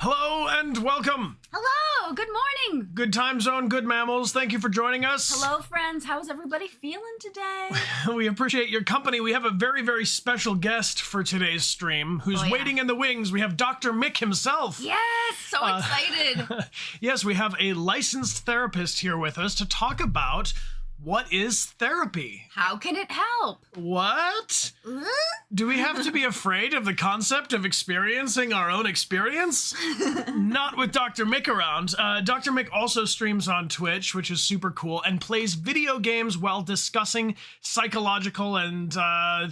Hello and welcome. Hello, good morning. Good time zone, good mammals. Thank you for joining us. Hello, friends. How's everybody feeling today? We appreciate your company. We have a very, very special guest for today's stream who's waiting in the wings. We have Dr. Mick himself. Yes, so excited. Yes, we have a licensed therapist here with us to talk about what is therapy. How can it help? What? Do we have to be afraid of the concept of experiencing our own experience? Not with Dr. Mick around. Dr. Mick also streams on Twitch, which is super cool, and plays video games while discussing psychological and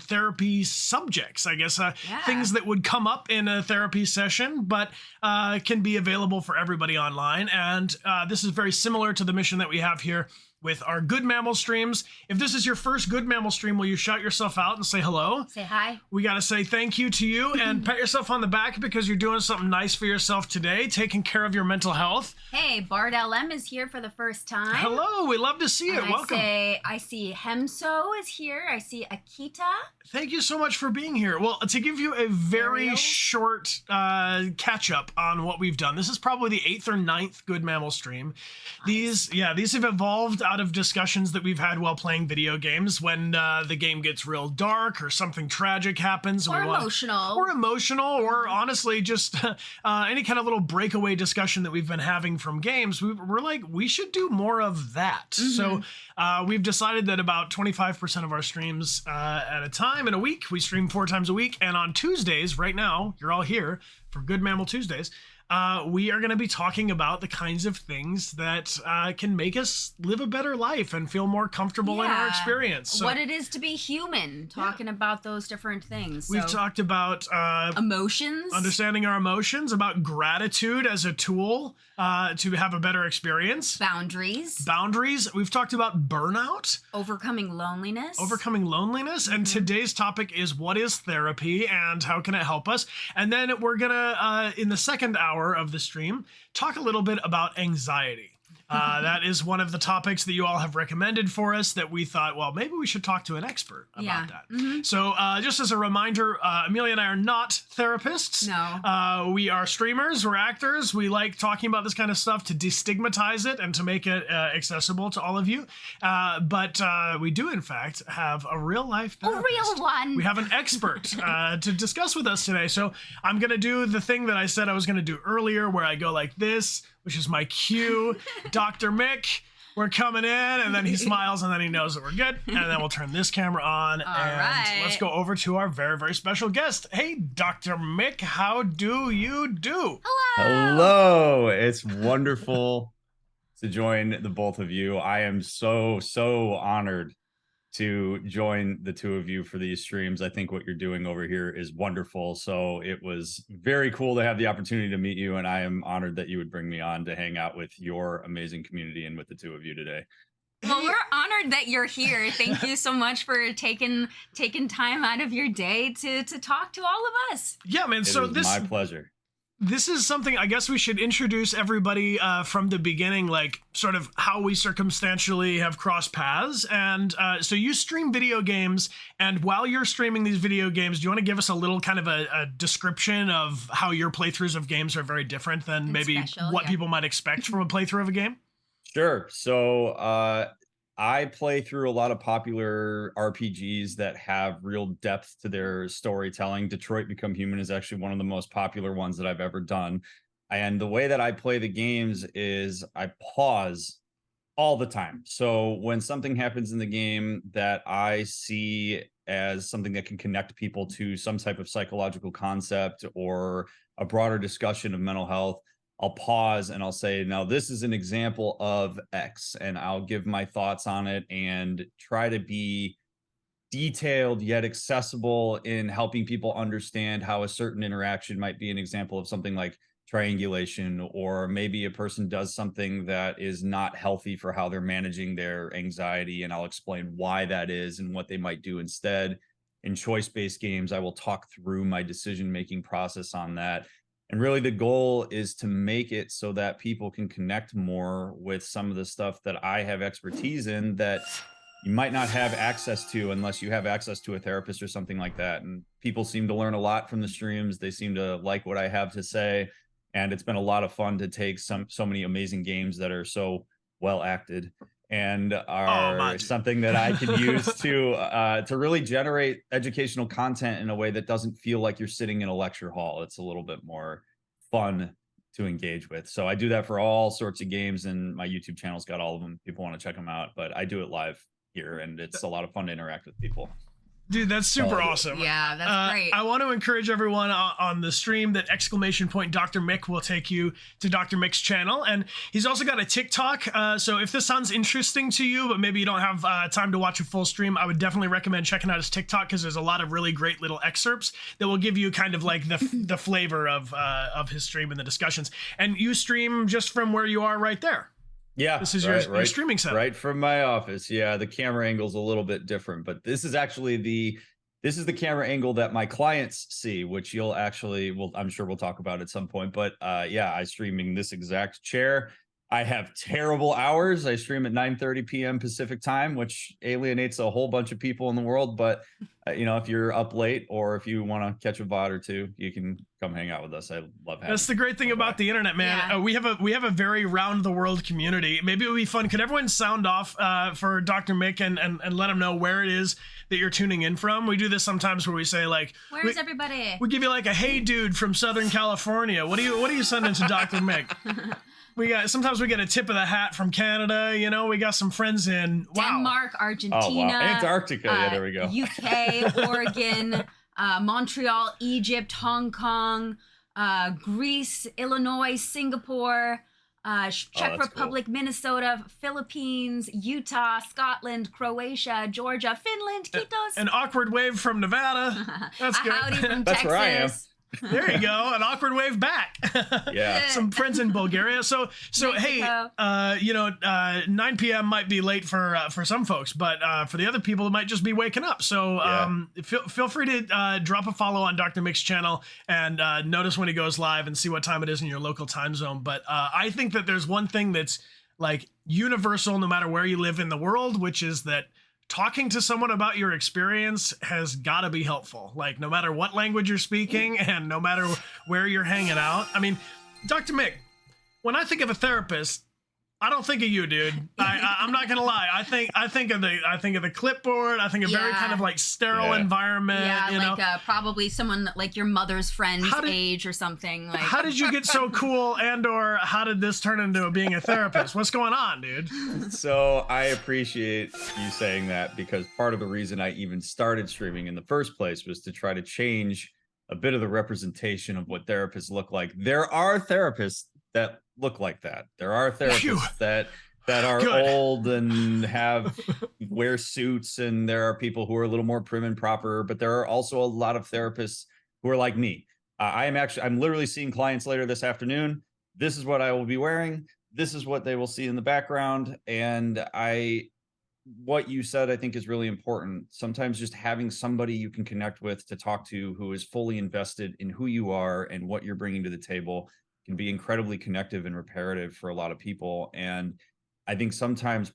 therapy subjects, I guess. Things that would come up in a therapy session, but can be available for everybody online. And this is very similar to the mission that we have here with our Good Mammal streams. If this is your first Good Mammal stream, will you shout yourself out and say hello? Say hi. We got to say thank you to you and pat yourself on the back because you're doing something nice for yourself today, taking care of your mental health. Hey, Bard LM is here for the first time. Hello, we love to see you. And Welcome. I see Hemso is here. I see Akita. Thank you so much for being here. Well, to give you a very short catch up on what we've done, this is probably the 8th or 9th Good Mammal stream. Nice. These have evolved out of discussions that we've had while playing video games when the game gets real dark or something tragic happens. Or emotional. Or honestly, just any kind of little breakaway discussion that we've been having from games. We're like, we should do more of that. So we've decided that about 25% of our streams at a time in a week, we stream 4 times a week. And on Tuesdays, right now, you're all here for Good Mammal Tuesdays. We are going to be talking about the kinds of things that can make us live a better life and feel more comfortable in our experience. So, what it is to be human, talking about those different things. We've talked about emotions, understanding our emotions, about gratitude as a tool to have a better experience. Boundaries. We've talked about burnout. Overcoming loneliness. And today's topic is what is therapy and how can it help us? And then we're going to, in the second hour of the stream, talk a little bit about anxiety. That is one of the topics that you all have recommended for us that we thought, well, maybe we should talk to an expert about that. So just as a reminder, Amelia and I are not therapists. No. We are streamers, we're actors. We like talking about this kind of stuff to destigmatize it and to make it accessible to all of you. But we do, in fact, have a real life therapist. A real one. We have an expert to discuss with us today. So I'm going to do the thing that I said I was going to do earlier where I go like this, which is my cue. Dr. Mick, we're coming in, and then he smiles, and then he knows that we're good, and then we'll turn this camera on, let's go over to our very, very special guest. Hey, Dr. Mick, how do you do? Hello. It's wonderful to join the both of you. I am so honored to join the two of you for these streams. I think what you're doing over here is wonderful. So it was very cool to have the opportunity to meet you. And I am honored that you would bring me on to hang out with your amazing community and with the two of you today. Well, we're honored that you're here. Thank you so much for taking time out of your day to talk to all of us. Yeah, man. It is my pleasure. This is something I guess we should introduce everybody from the beginning, like sort of how we circumstantially have crossed paths. And so you stream video games, and while you're streaming these video games, do you want to give us a little kind of a description of how your playthroughs of games are very different than maybe what people might expect from a playthrough of a game? Sure. So I play through a lot of popular RPGs that have real depth to their storytelling. Detroit Become Human is actually one of the most popular ones that I've ever done. And the way that I play the games is I pause all the time. So when something happens in the game that I see as something that can connect people to some type of psychological concept or a broader discussion of mental health, I'll pause and I'll say, now this is an example of X, and I'll give my thoughts on it and try to be detailed yet accessible in helping people understand how a certain interaction might be an example of something like triangulation, or maybe a person does something that is not healthy for how they're managing their anxiety, and I'll explain why that is and what they might do instead. In choice-based games, I will talk through my decision-making process on that. And really the goal is to make it so that people can connect more with some of the stuff that I have expertise in that you might not have access to unless you have access to a therapist or something like that. And people seem to learn a lot from the streams. They seem to like what I have to say. And it's been a lot of fun to take so many amazing games that are so well acted and are something that I can use to really generate educational content in a way that doesn't feel like you're sitting in a lecture hall. It's a little bit more fun to engage with. So I do that for all sorts of games, and my YouTube channel's got all of them. People want to check them out, but I do it live here, and it's a lot of fun to interact with people. Dude, that's super awesome. Yeah, that's great. I want to encourage everyone on the stream that ! Dr. Mick will take you to Dr. Mick's channel. And he's also got a TikTok. So if this sounds interesting to you, but maybe you don't have time to watch a full stream, I would definitely recommend checking out his TikTok, because there's a lot of really great little excerpts that will give you kind of like the flavor of his stream and the discussions. And you stream just from where you are right there. Yeah, this is your streaming setup. Right from my office. Yeah, the camera angle's a little bit different, but this is actually the camera angle that my clients see, which you'll actually, I'm sure we'll talk about at some point. But yeah, I'm streaming this exact chair. I have terrible hours. I stream at 9:30 p.m. Pacific time, which alienates a whole bunch of people in the world. But if you're up late, or if you want to catch a VOD or two, you can come hang out with us. I love having. That's the great thing about the internet, man. Yeah. We have a very round the world community. Maybe it would be fun. Could everyone sound off for Dr. Mick and let him know where it is that you're tuning in from? We do this sometimes where we say like, where's everybody? We give you like a hey dude from Southern California. What are you sending to Dr. Mick? Sometimes we get a tip of the hat from Canada. We got some friends in Denmark, Argentina, oh, wow. Antarctica. Yeah, there we go. UK, Oregon, Montreal, Egypt, Hong Kong, Greece, Illinois, Singapore, Czech Republic, cool. Minnesota, Philippines, Utah, Scotland, Croatia, Georgia, Finland, Quitos. An awkward wave from Nevada. That's good. Howdy from That's Texas. where I am. There you go, an awkward wave back. Yeah, some friends in Bulgaria. So hey, 9 p.m. might be late for some folks, but for the other people, it might just be waking up. So feel free to drop a follow on Dr. Mick's channel and notice when he goes live and see what time it is in your local time zone. But I think that there's one thing that's like universal, no matter where you live in the world, which is that talking to someone about your experience has got to be helpful. Like, no matter what language you're speaking and no matter where you're hanging out. I mean, Dr. Mick, when I think of a therapist, I don't think of you, dude. I'm not gonna lie. I think of the clipboard. I think of very kind of like sterile environment. Yeah, like probably someone like your mother's friend's age or something. Like, how did you get so cool, and/or how did this turn into being a therapist? What's going on, dude? So I appreciate you saying that, because part of the reason I even started streaming in the first place was to try to change a bit of the representation of what therapists look like. There are therapists that look like that. There are therapists that are old and wear suits, and there are people who are a little more prim and proper, but there are also a lot of therapists who are like me. I'm literally seeing clients later this afternoon. This is what I will be wearing. This is what they will see in the background. And what you said, I think, is really important. Sometimes just having somebody you can connect with to talk to who is fully invested in who you are and what you're bringing to the table can be incredibly connective and reparative for a lot of people. And I think sometimes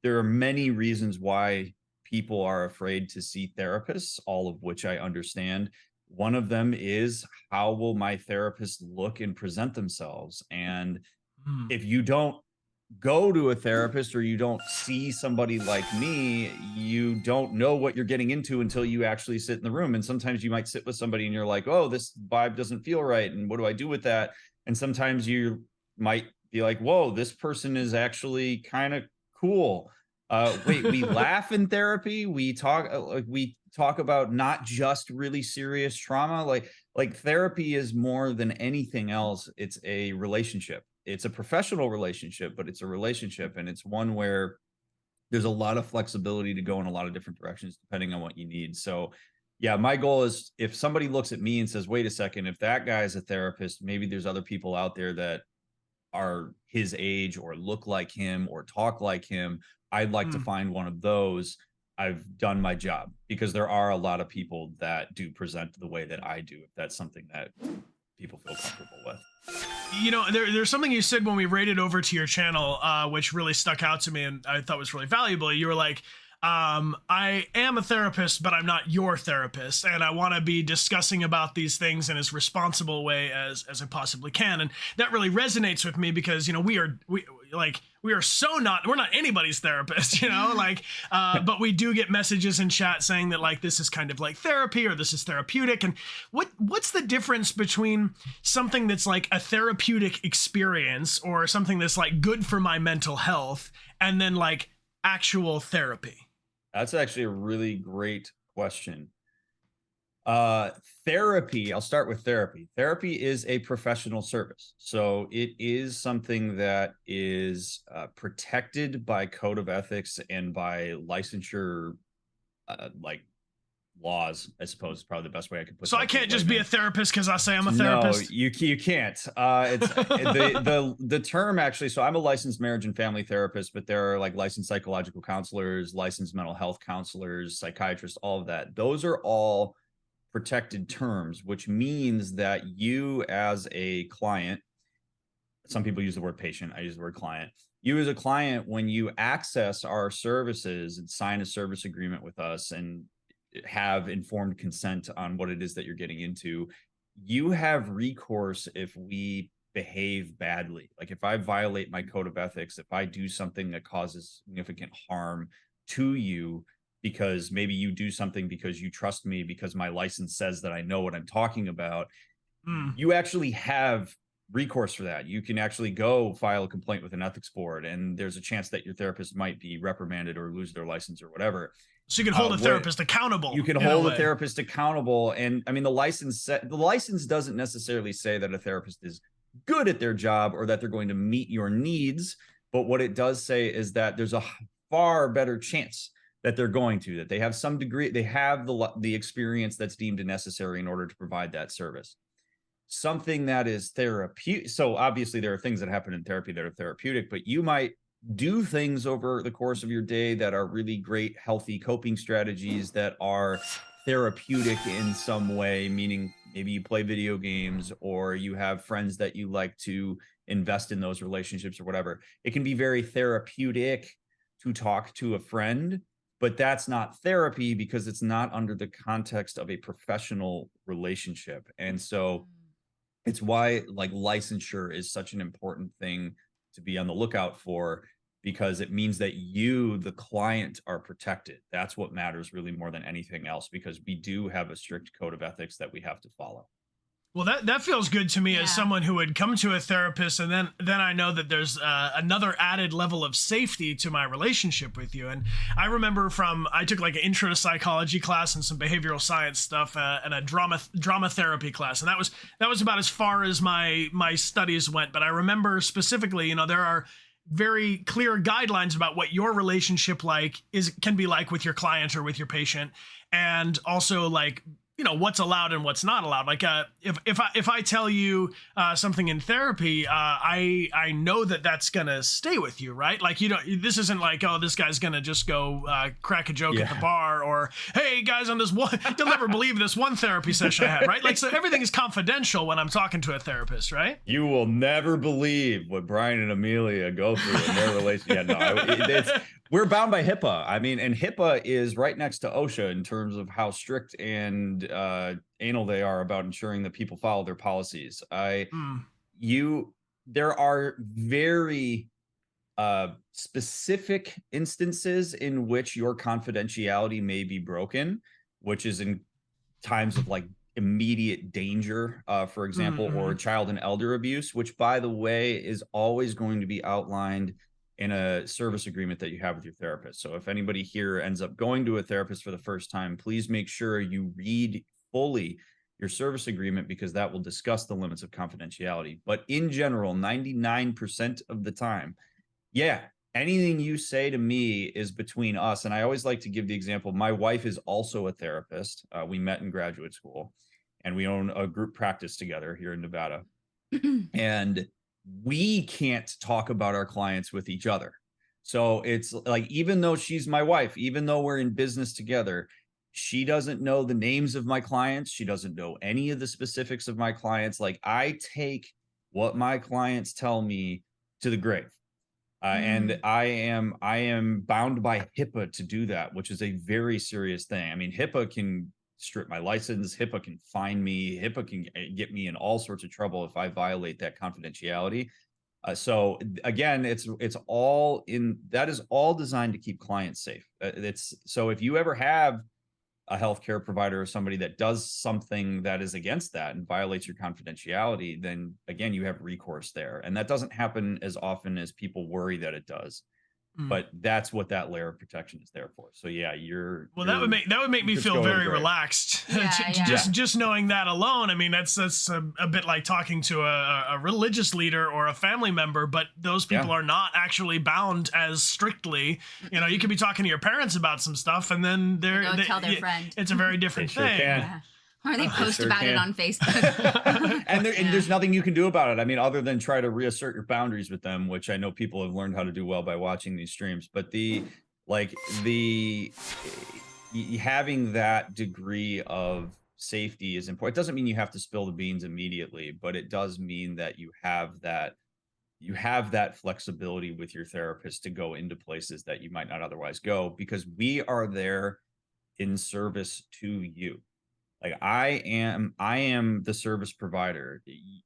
there are many reasons why people are afraid to see therapists, all of which I understand. One of them is, how will my therapist look and present themselves? And if you don't go to a therapist, or you don't see somebody like me, you don't know what you're getting into until you actually sit in the room. And sometimes you might sit with somebody and you're like, oh, this vibe doesn't feel right, and what do I do with that? And sometimes you might be like, whoa, this person is actually kind of cool. Wait, we laugh in therapy. We talk about not just really serious trauma. Like therapy is more than anything else. It's a relationship. It's a professional relationship, but it's a relationship, and it's one where there's a lot of flexibility to go in a lot of different directions depending on what you need. So yeah, my goal is, if somebody looks at me and says, wait a second, if that guy's a therapist, maybe there's other people out there that are his age or look like him or talk like him. I'd like to find one of those. I've done my job, because there are a lot of people that do present the way that I do, if that's something that people feel comfortable with. There's something you said when we raided over to your channel, which really stuck out to me and I thought was really valuable. You were like, I am a therapist, but I'm not your therapist, and I want to be discussing about these things in as responsible way as I possibly can. And that really resonates with me because, you know, we are so not, we're not anybody's therapist, you know, like, but we do get messages in chat saying that like this is kind of like therapy or this is therapeutic. And what's the difference between something that's like a therapeutic experience or something that's like good for my mental health and then like actual therapy? That's actually a really great question. Therapy, I'll start with therapy. Therapy is a professional service. So it is something that is protected by code of ethics and by licensure, like laws, I suppose is probably the best way I could put So that. I can't just be a therapist because I say I'm a No, therapist? you can't. It's the term actually. So I'm a licensed marriage and family therapist, but there are like licensed psychological counselors, licensed mental health counselors, psychiatrists, all of that. Those are all protected terms, which means that you as a client, some people use the word patient, I use the word client. You as a client, when you access our services and sign a service agreement with us and have informed consent on what it is that you're getting into, you have recourse if we behave badly. Like if I violate my code of ethics, if I do something that causes significant harm to you, because maybe you do something because you trust me, because my license says that I know what I'm talking about, you actually have recourse for that. You can actually go file a complaint with an ethics board, and there's a chance that your therapist might be reprimanded or lose their license or whatever. So you can hold a therapist accountable. You can hold a therapist accountable. And I mean, the license doesn't necessarily say that a therapist is good at their job or that they're going to meet your needs. But what it does say is that there's a far better chance that they're going to, that they have some degree, they have the experience that's deemed necessary in order to provide that service. Something that is therapeutic. So obviously there are things that happen in therapy that are therapeutic, but you might do things over the course of your day that are really great, healthy coping strategies that are therapeutic in some way, meaning maybe you play video games or you have friends that you like to invest in those relationships or whatever. It can be very therapeutic to talk to a friend, but that's not therapy because it's not under the context of a professional relationship. And so it's why like licensure is such an important thing to be on the lookout for, because it means that you, the client, are protected. That's what matters really more than anything else, because we do have a strict code of ethics that we have to follow. Well, that feels good to me as someone who would come to a therapist, and then I know that there's another added level of safety to my relationship with you. And I remember I took like an intro to psychology class and some behavioral science stuff and a drama therapy class, and that was about as far as my studies went. But I remember specifically, you know, there are very clear guidelines about what your relationship can be like with your client or with your patient, and also like, you know, what's allowed and what's not allowed. Like if I tell you something in therapy, I know that that's gonna stay with you, right? Like, you know, this isn't like, oh, this guy's gonna just go crack a joke at the bar, or hey guys, on this one, you'll never believe this one therapy session I had, right? Like, so everything is confidential when I'm talking to a therapist, right? You will never believe what Brian and Amelia go through in their relationship. Yeah, no, we're bound by HIPAA. I mean, and HIPAA is right next to OSHA in terms of how strict and anal they are about ensuring that people follow their policies. There are very specific instances in which your confidentiality may be broken, which is in times of like immediate danger, for example, or child and elder abuse, which, by the way, is always going to be outlined in a service agreement that you have with your therapist. So if anybody here ends up going to a therapist for the first time, please make sure you read fully your service agreement, because that will discuss the limits of confidentiality. But in general, 99% of the time, anything you say to me is between us. And I always like to give the example. My wife is also a therapist. We met in graduate school, and we own a group practice together here in Nevada. And we can't talk about our clients with each other. So it's like, even though she's my wife, even though we're in business together, she doesn't know the names of my clients. She doesn't know any of the specifics of my clients. Like, I take what my clients tell me to the grave. And I am bound by HIPAA to do that, which is a very serious thing. I mean, HIPAA can strip my license, HIPAA can fine me, HIPAA can get me in all sorts of trouble if I violate that confidentiality. So again, it's all in, that is all designed to keep clients safe. It's so if you ever have a healthcare provider or somebody that does something that is against that and violates your confidentiality, then again, you have recourse there. And that doesn't happen as often as people worry that it does. But that's what that layer of protection is there for. So yeah, well, that would make me feel very relaxed. Just knowing that alone. I mean, that's a bit like talking to a religious leader or a family member, but those people are not actually bound as strictly. You know, you could be talking to your parents about some stuff, and then they tell their friend. It's a very different thing. Yeah. Or they post about it on Facebook. And there's nothing you can do about it. I mean, other than try to reassert your boundaries with them, which I know people have learned how to do well by watching these streams. But having that degree of safety is important. It doesn't mean you have to spill the beans immediately, but it does mean that you have that flexibility with your therapist to go into places that you might not otherwise go, because we are there in service to you. Like I am the service provider.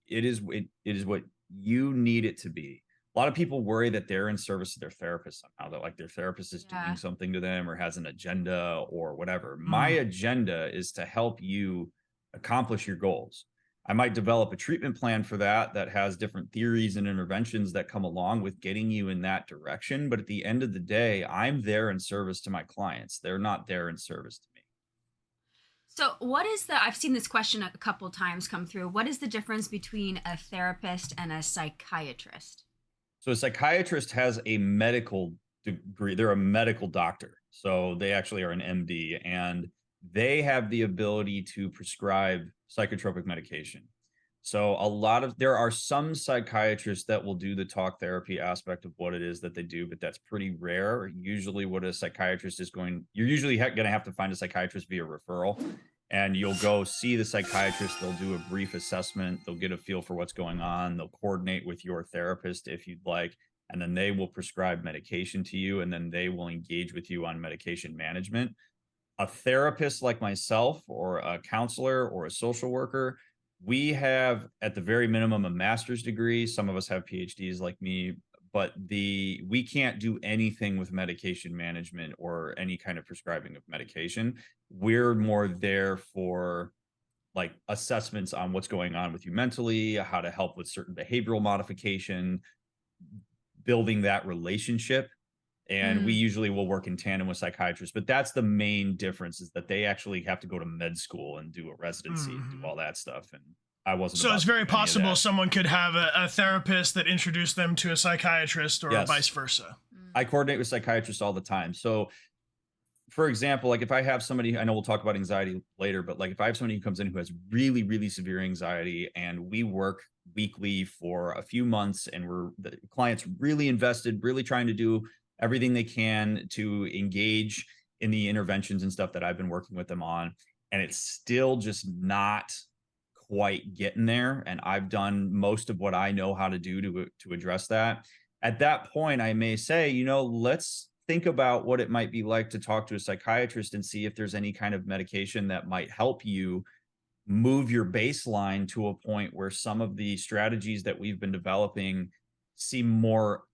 It is what you need it to be. A lot of people worry that they're in service to their therapist somehow, that like their therapist is doing something to them or has an agenda or whatever. My agenda is to help you accomplish your goals. I might develop a treatment plan for that has different theories and interventions that come along with getting you in that direction. But at the end of the day, I'm there in service to my clients. They're not there in service to me. So I've seen this question a couple times come through. What is the difference between a therapist and a psychiatrist? So a psychiatrist has a medical degree. They're a medical doctor. So they actually are an MD, and they have the ability to prescribe psychotropic medication. So there are some psychiatrists that will do the talk therapy aspect of what it is that they do, but that's pretty rare. Usually what a psychiatrist is you're usually going to have to find a psychiatrist via referral, and you'll go see the psychiatrist. They'll do a brief assessment. They'll get a feel for what's going on. They'll coordinate with your therapist if you'd like, and then they will prescribe medication to you, and then they will engage with you on medication management. A therapist like myself or a counselor or a social worker, we have at the very minimum a master's degree. Some of us have PhDs like me, but we can't do anything with medication management or any kind of prescribing of medication. We're more there for like assessments on what's going on with you mentally, how to help with certain behavioral modification, building that relationship. And we usually will work in tandem with psychiatrists, but that's the main difference, is that they actually have to go to med school and do a residency and do all that stuff. And I wasn't. So it's very possible someone could have a therapist that introduced them to a psychiatrist or vice versa. I coordinate with psychiatrists all the time. So for example, like if I have somebody, I know we'll talk about anxiety later, but like if I have somebody who comes in who has really, really severe anxiety, and we work weekly for a few months, and the client's really invested, really trying to do everything they can to engage in the interventions and stuff that I've been working with them on, and it's still just not quite getting there. And I've done most of what I know how to do to address that. At that point, I may say, let's think about what it might be like to talk to a psychiatrist and see if there's any kind of medication that might help you move your baseline to a point where some of the strategies that we've been developing seem more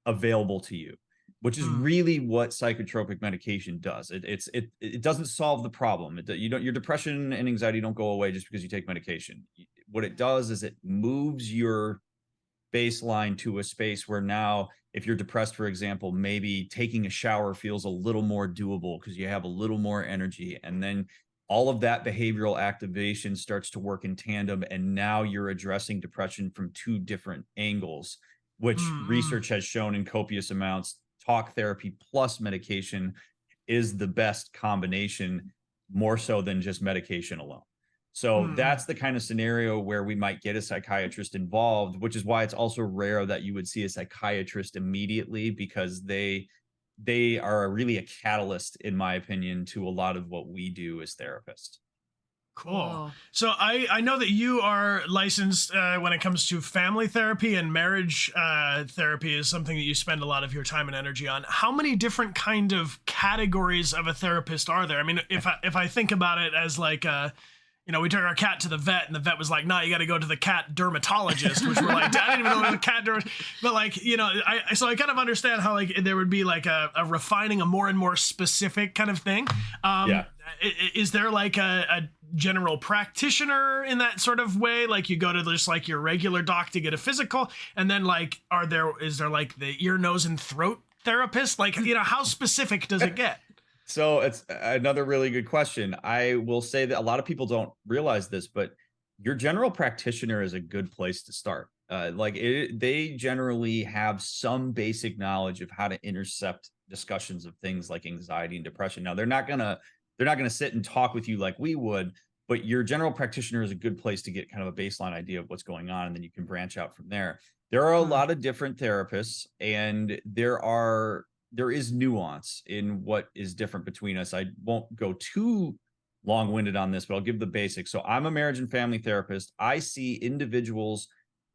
available to you, which is really what psychotropic medication does. It doesn't solve the problem. Your depression and anxiety don't go away just because you take medication. What it does is it moves your baseline to a space where now, if you're depressed, for example, maybe taking a shower feels a little more doable because you have a little more energy. And then all of that behavioral activation starts to work in tandem. And now you're addressing depression from two different angles, which research has shown in copious amounts. Talk therapy plus medication is the best combination, more so than just medication alone. So that's the kind of scenario where we might get a psychiatrist involved, which is why it's also rare that you would see a psychiatrist immediately, because they are really a catalyst, in my opinion, to a lot of what we do as therapists. Cool. So I know that you are licensed when it comes to family therapy, and marriage therapy is something that you spend a lot of your time and energy on. How many different kind of categories of a therapist are there? I mean, if I think about it as like we took our cat to the vet, and the vet was like, "No, you got to go to the cat dermatologist," which we're like, I didn't even know what a cat dermatologist. But like, so I kind of understand how like there would be like a refining, a more and more specific kind of thing. Is there like a general practitioner in that sort of way? Like you go to just like your regular doc to get a physical, and then like, is there like the ear, nose, and throat therapist? Like, how specific does it get? So it's another really good question. I will say that a lot of people don't realize this, but your general practitioner is a good place to start. They generally have some basic knowledge of how to intercept discussions of things like anxiety and depression. Now, they're not gonna sit and talk with you like we would, but your general practitioner is a good place to get kind of a baseline idea of what's going on, and then you can branch out from there. There are a lot of different therapists, and there is nuance in what is different between us. I won't go too long-winded on this, but I'll give the basics. So I'm a marriage and family therapist. I see individuals,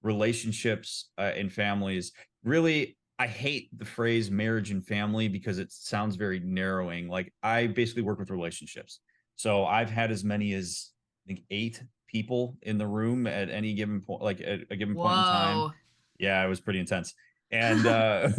relationships, and families. Really, I hate the phrase marriage and family because it sounds very narrowing. Like, I basically work with relationships. So I've had as many as, I think, 8 people in the room at any given point, like at a given point in time. Yeah, it was pretty intense. And I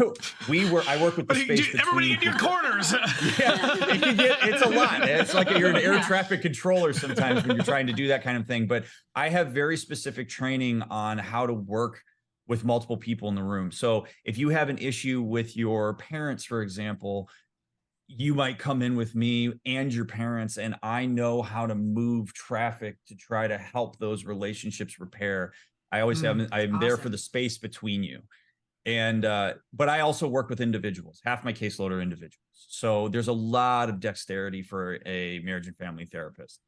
work with the space between everybody in your corners. Yeah, it's a lot. It's like you're an air traffic controller sometimes when you're trying to do that kind of thing. But I have very specific training on how to work with multiple people in the room. So if you have an issue with your parents, for example, you might come in with me and your parents, and I know how to move traffic to try to help those relationships repair. I always say I'm there for the space between you. And but I also work with individuals. Half my caseload are individuals. So there's a lot of dexterity for a marriage and family therapist.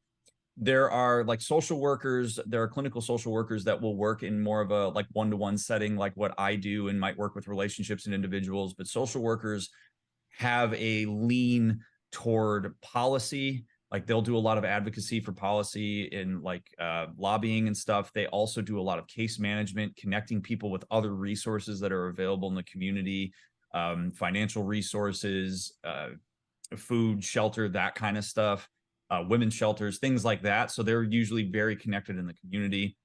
There are like social workers, there are clinical social workers that will work in more of a like one-to-one setting, like what I do, and might work with relationships and individuals. But social workers have a lean toward policy. Like, they'll do a lot of advocacy for policy in like lobbying and stuff. They also do a lot of case management, connecting people with other resources that are available in the community, financial resources, food, shelter, that kind of stuff, women's shelters, things like that. So they're usually very connected in the community.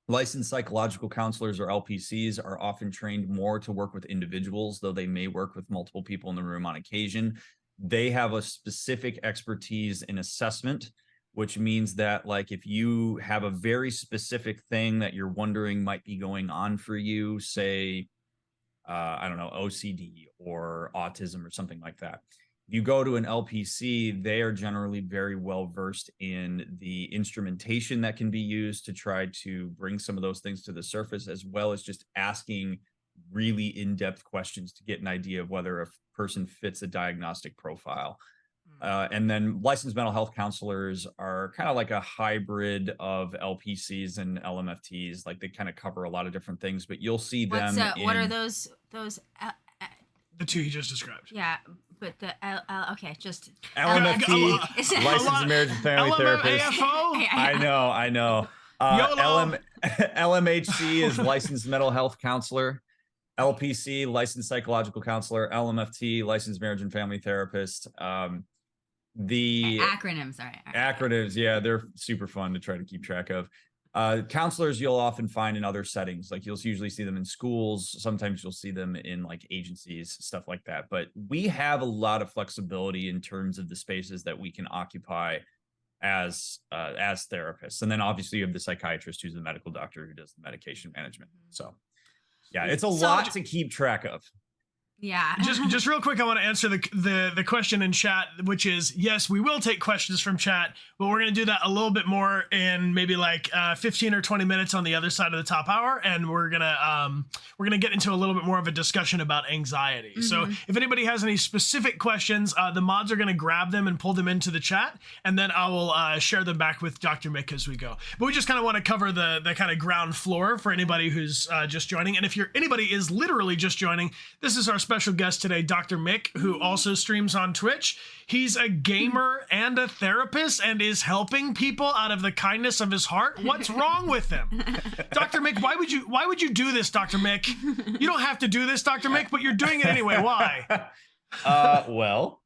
Licensed psychological counselors, or LPCs, are often trained more to work with individuals, though they may work with multiple people in the room on occasion. They have a specific expertise in assessment, which means that, like, if you have a very specific thing that you're wondering might be going on for you, say, I don't know, OCD or autism or something like that, you go to an LPC, they are generally very well versed in the instrumentation that can be used to try to bring some of those things to the surface, as well as just asking really in-depth questions to get an idea of whether a person fits a diagnostic profile. And then licensed mental health counselors are kind of like a hybrid of LPCs and LMFTs. Like, they kind of cover a lot of different things, but you'll see them. What are those? The two you just described. Yeah, but the okay, just LMFT, licensed marriage and family therapist. I know. LMHC is licensed mental health counselor. LPC, licensed psychological counselor. LMFT, licensed marriage and family therapist. The acronyms, acronyms, yeah, they're super fun to try to keep track of. Counselors you'll often find in other settings. Like, you'll usually see them in schools. Sometimes you'll see them in like agencies, stuff like that. But we have a lot of flexibility in terms of the spaces that we can occupy as therapists. And then obviously you have the psychiatrist, who's the medical doctor who does the medication management. So yeah, it's a lot to keep track of. Yeah. just real quick, I want to answer the question in chat, which is, yes, we will take questions from chat, but we're going to do that a little bit more in maybe like 15 or 20 minutes on the other side of the top hour, and we're gonna get into a little bit more of a discussion about anxiety. Mm-hmm. So if anybody has any specific questions, the mods are going to grab them and pull them into the chat, and then I will share them back with Dr. Mick as we go. But we just kind of want to cover the kind of ground floor for anybody who's just joining, and if anybody is literally just joining, this is our special special guest today, Dr. Mick, who also streams on Twitch. He's a gamer and a therapist and is helping people out of the kindness of his heart. What's wrong with him? Dr. Mick, why would you do this, Dr. Mick? You don't have to do this, Dr. Mick, but you're doing it anyway. Why? Well,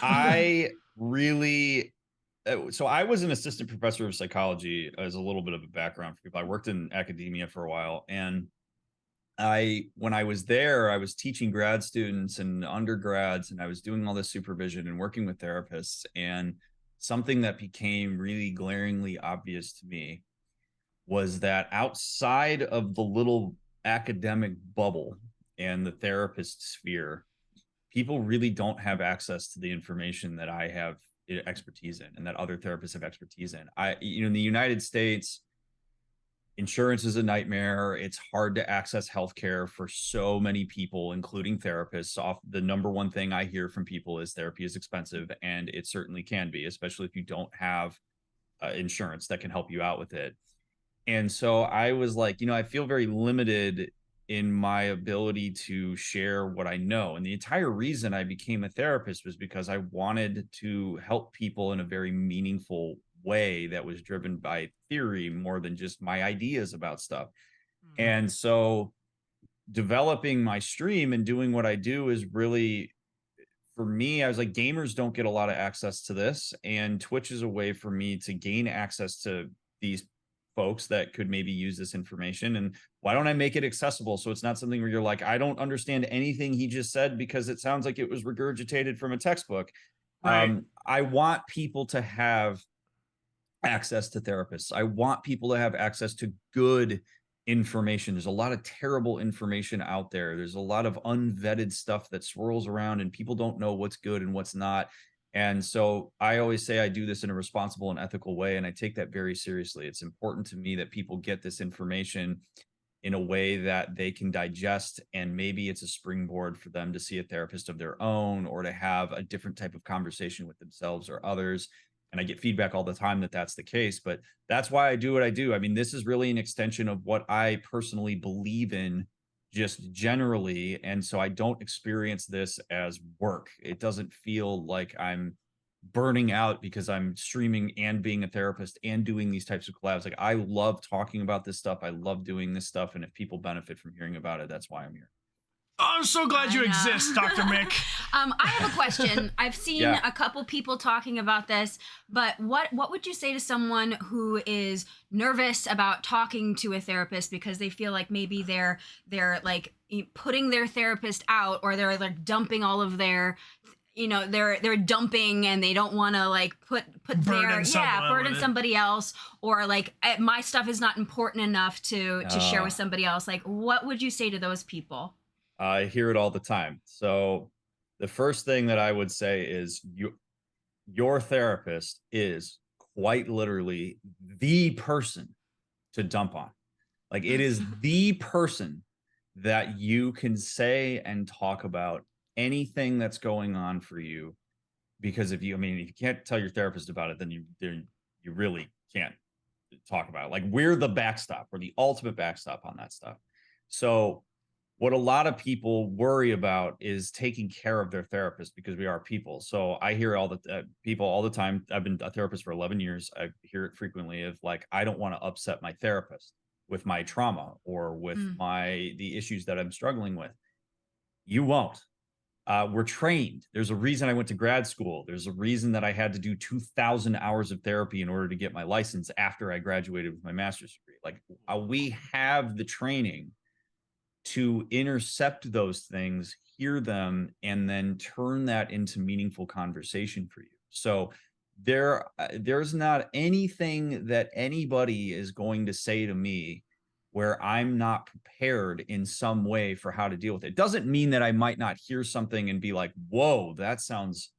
I really so I was an assistant professor of psychology as a little bit of a background for people. I worked in academia for a while, and when I was there, I was teaching grad students and undergrads, and I was doing all this supervision and working with therapists. And something that became really glaringly obvious to me was that outside of the little academic bubble and the therapist sphere, people really don't have access to the information that I have expertise in and that other therapists have expertise in. In the United States, insurance is a nightmare. It's hard to access healthcare for so many people, including therapists. The number one thing I hear from people is therapy is expensive, and it certainly can be, especially if you don't have insurance that can help you out with it. And so I was like, I feel very limited in my ability to share what I know. And the entire reason I became a therapist was because I wanted to help people in a very meaningful way that was driven by theory more than just my ideas about stuff. Mm-hmm. And so developing my stream and doing what I do is really, for me, I was like, gamers don't get a lot of access to this, and Twitch is a way for me to gain access to these folks that could maybe use this information. And why don't I make it accessible so it's not something where you're like, I don't understand anything he just said because it sounds like it was regurgitated from a textbook. Right. I want people to have access to therapists. I want people to have access to good information. There's a lot of terrible information out there. There's a lot of unvetted stuff that swirls around, and people don't know what's good and what's not. And so I always say I do this in a responsible and ethical way, and I take that very seriously. It's important to me that people get this information in a way that they can digest, and maybe it's a springboard for them to see a therapist of their own or to have a different type of conversation with themselves or others. And I get feedback all the time that that's the case, but that's why I do what I do. I mean, this is really an extension of what I personally believe in just generally. And so I don't experience this as work. It doesn't feel like I'm burning out because I'm streaming and being a therapist and doing these types of collabs. Like, I love talking about this stuff. I love doing this stuff. And if people benefit from hearing about it, that's why I'm here. I'm so glad you exist, Dr. Mick. I have a question. I've seen a couple people talking about this, but what would you say to someone who is nervous about talking to a therapist because they feel like maybe they're like putting their therapist out, or they're like dumping all of their, they're dumping and they don't want to like put burden somebody else, or like my stuff is not important enough to share with somebody else. Like, what would you say to those people? I hear it all the time. So the first thing that I would say is your therapist is quite literally the person to dump on. Like, it is the person that you can say and talk about anything that's going on for you. Because if you can't tell your therapist about it, then you really can't talk about it. Like, we're the backstop. We're the ultimate backstop on that stuff. So what a lot of people worry about is taking care of their therapist, because we are people. So I hear people all the time. I've been a therapist for 11 years. I hear it frequently of like, I don't want to upset my therapist with my trauma or with the issues that I'm struggling with. You won't. We're trained. There's a reason I went to grad school. There's a reason that I had to do 2,000 hours of therapy in order to get my license after I graduated with my master's degree. Like, we have the training to intercept those things, hear them, and then turn that into meaningful conversation for you. So there's not anything that anybody is going to say to me where I'm not prepared in some way for how to deal with it. It doesn't mean that I might not hear something and be like, whoa, that sounds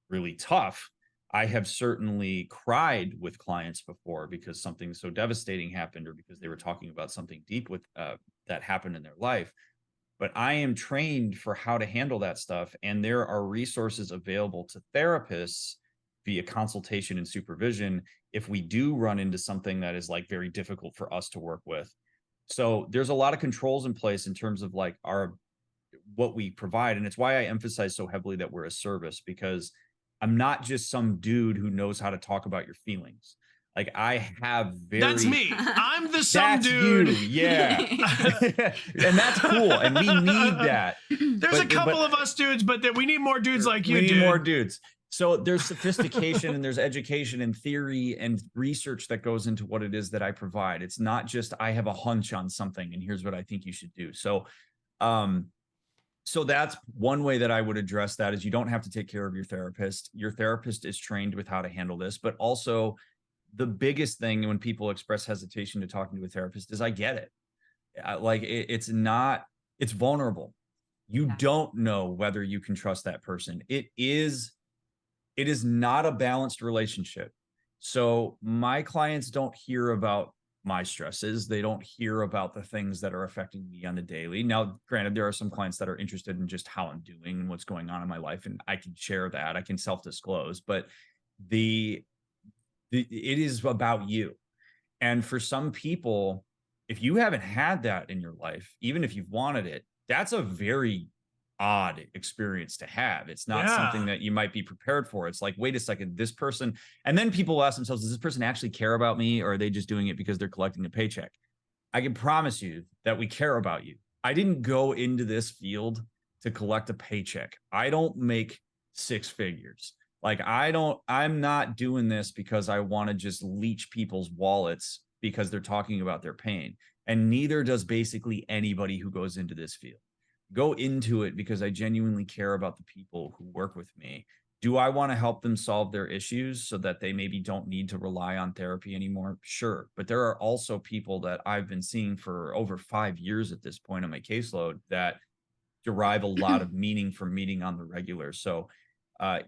really tough. I have certainly cried with clients before because something so devastating happened, or because they were talking about something deep with that happened in their life. But I am trained for how to handle that stuff. And there are resources available to therapists via consultation and supervision if we do run into something that is like very difficult for us to work with. So there's a lot of controls in place in terms of like what we provide. And it's why I emphasize so heavily that we're a service, because I'm not just some dude who knows how to talk about your feelings. Like I have That's me. I'm the some that's dude. you, yeah. And that's cool. And we need that. There's a couple of us dudes, but we need more dudes like you, we need dude. more dudes. So there's sophistication and there's education and theory and research that goes into what it is that I provide. It's not just I have a hunch on something and here's what I think you should do. So that's one way that I would address that, is you don't have to take care of your therapist. Your therapist is trained with how to handle this. But also the biggest thing when people express hesitation to talking to a therapist is I get it. It's vulnerable. You don't know whether you can trust that person. It is not a balanced relationship. So my clients don't hear about my stresses. They don't hear about the things that are affecting me on the daily. Now, granted, there are some clients that are interested in just how I'm doing and what's going on in my life, and I can share that. I can self-disclose, but it is about you. And for some people, if you haven't had that in your life, even if you've wanted it, that's a very odd experience to have. It's not something that you might be prepared for. It's like, wait a second, this person, and then people ask themselves, does this person actually care about me, or are they just doing it because they're collecting a paycheck? I can promise you that we care about you. I didn't go into this field to collect a paycheck. I don't make six figures. Like I'm not doing this because I want to just leech people's wallets because they're talking about their pain. And neither does basically anybody who goes into this field. Go into it because I genuinely care about the people who work with me. Do I want to help them solve their issues so that they maybe don't need to rely on therapy anymore? Sure. But there are also people that I've been seeing for over 5 years at this point on my caseload that derive a lot of meaning from meeting on the regular. So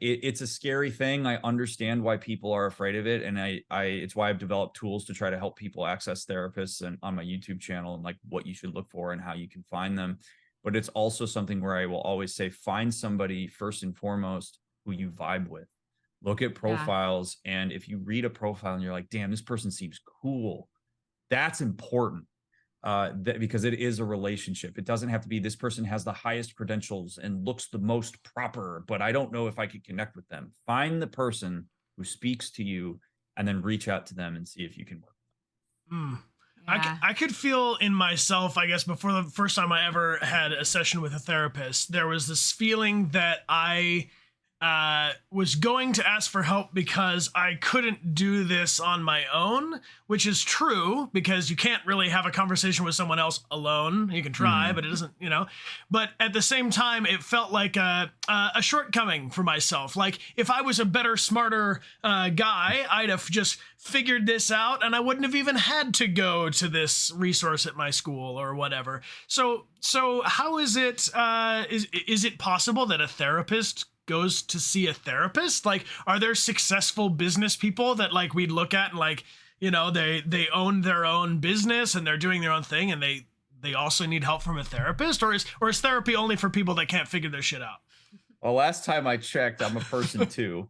it's a scary thing. I understand why people are afraid of it. And it's why I've developed tools to try to help people access therapists and on my YouTube channel, and like what you should look for and how you can find them. But it's also something where I will always say, find somebody first and foremost who you vibe with. Look at profiles. And if you read a profile and you're like, damn, this person seems cool, that's important. Because it is a relationship. It doesn't have to be this person has the highest credentials and looks the most proper, but I don't know if I could connect with them. Find the person who speaks to you and then reach out to them and see if you can work. I could feel in myself, I guess, before the first time I ever had a session with a therapist, there was this feeling that I was going to ask for help because I couldn't do this on my own, which is true because you can't really have a conversation with someone else alone. You can try, but it doesn't, but at the same time, it felt like a shortcoming for myself. Like if I was a better, smarter guy, I'd have just figured this out and I wouldn't have even had to go to this resource at my school or whatever. So how is it, is it possible that a therapist goes to see a therapist? Like, are there successful business people that like we'd look at and like, they own their own business and they're doing their own thing and they also need help from a therapist, or is therapy only for people that can't figure their shit out? Well, last time I checked, I'm a person too.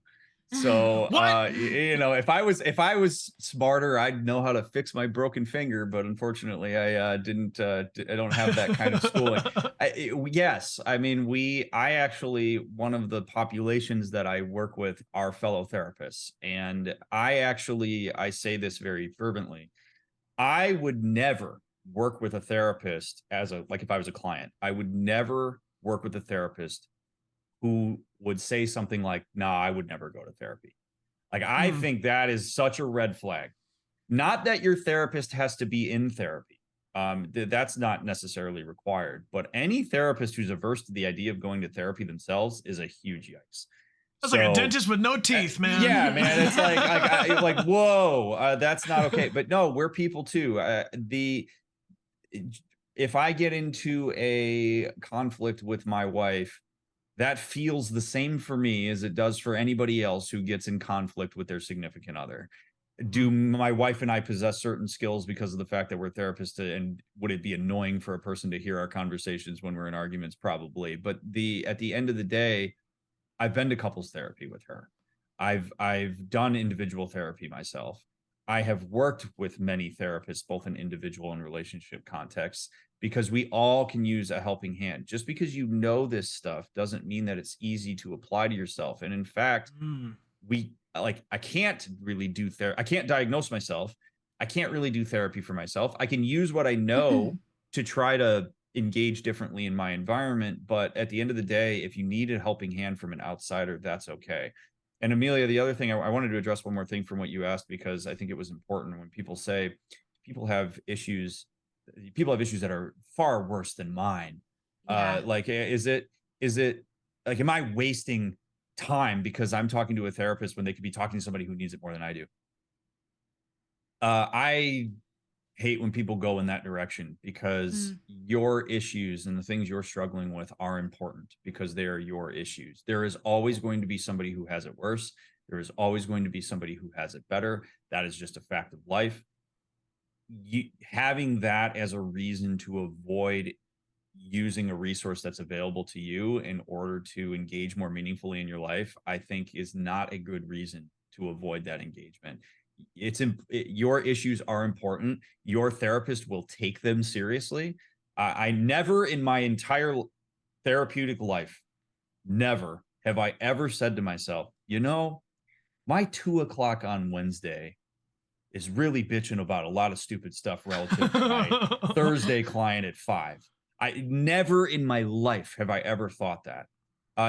So, if I was smarter, I'd know how to fix my broken finger, but unfortunately I didn't, I don't have that kind of schooling. Yes. I mean, I actually, one of the populations that I work with are fellow therapists. And I say this very fervently. I would never work with a therapist if I was a client, I would never work with a therapist who would say something like, nah, I would never go to therapy. Like, I think that is such a red flag. Not that your therapist has to be in therapy. That's not necessarily required, but any therapist who's averse to the idea of going to therapy themselves is a huge yikes. That's like a dentist with no teeth, man. Yeah, man. It's like whoa, that's not okay. But no, we're people too. If I get into a conflict with my wife, that feels the same for me as it does for anybody else who gets in conflict with their significant other. Do my wife and I possess certain skills because of the fact that we're therapists? And would it be annoying for a person to hear our conversations when we're in arguments? Probably. But at the end of the day, I've been to couples therapy with her. I've done individual therapy myself. I have worked with many therapists, both in individual and relationship contexts, because we all can use a helping hand. Just because you know this stuff doesn't mean that it's easy to apply to yourself. And in fact, I can't really do therapy. I can't diagnose myself. I can't really do therapy for myself. I can use what I know to try to engage differently in my environment. But at the end of the day, if you need a helping hand from an outsider, that's okay. And Amelia, the other thing I wanted to address one more thing from what you asked, because I think it was important when people say people have issues that are far worse than mine. Yeah. Is it like, am I wasting time because I'm talking to a therapist when they could be talking to somebody who needs it more than I do? I hate when people go in that direction, because your issues and the things you're struggling with are important, because they are your issues. There is always going to be somebody who has it worse. There is always going to be somebody who has it better. That is just a fact of life. Having that as a reason to avoid using a resource that's available to you in order to engage more meaningfully in your life, I think is not a good reason to avoid that engagement. Your issues are important. Your therapist will take them seriously. I never in my entire therapeutic life, never have I ever said to myself, my 2:00 on Wednesday is really bitching about a lot of stupid stuff relative to my Thursday client at 5. I never in my life have I ever thought that.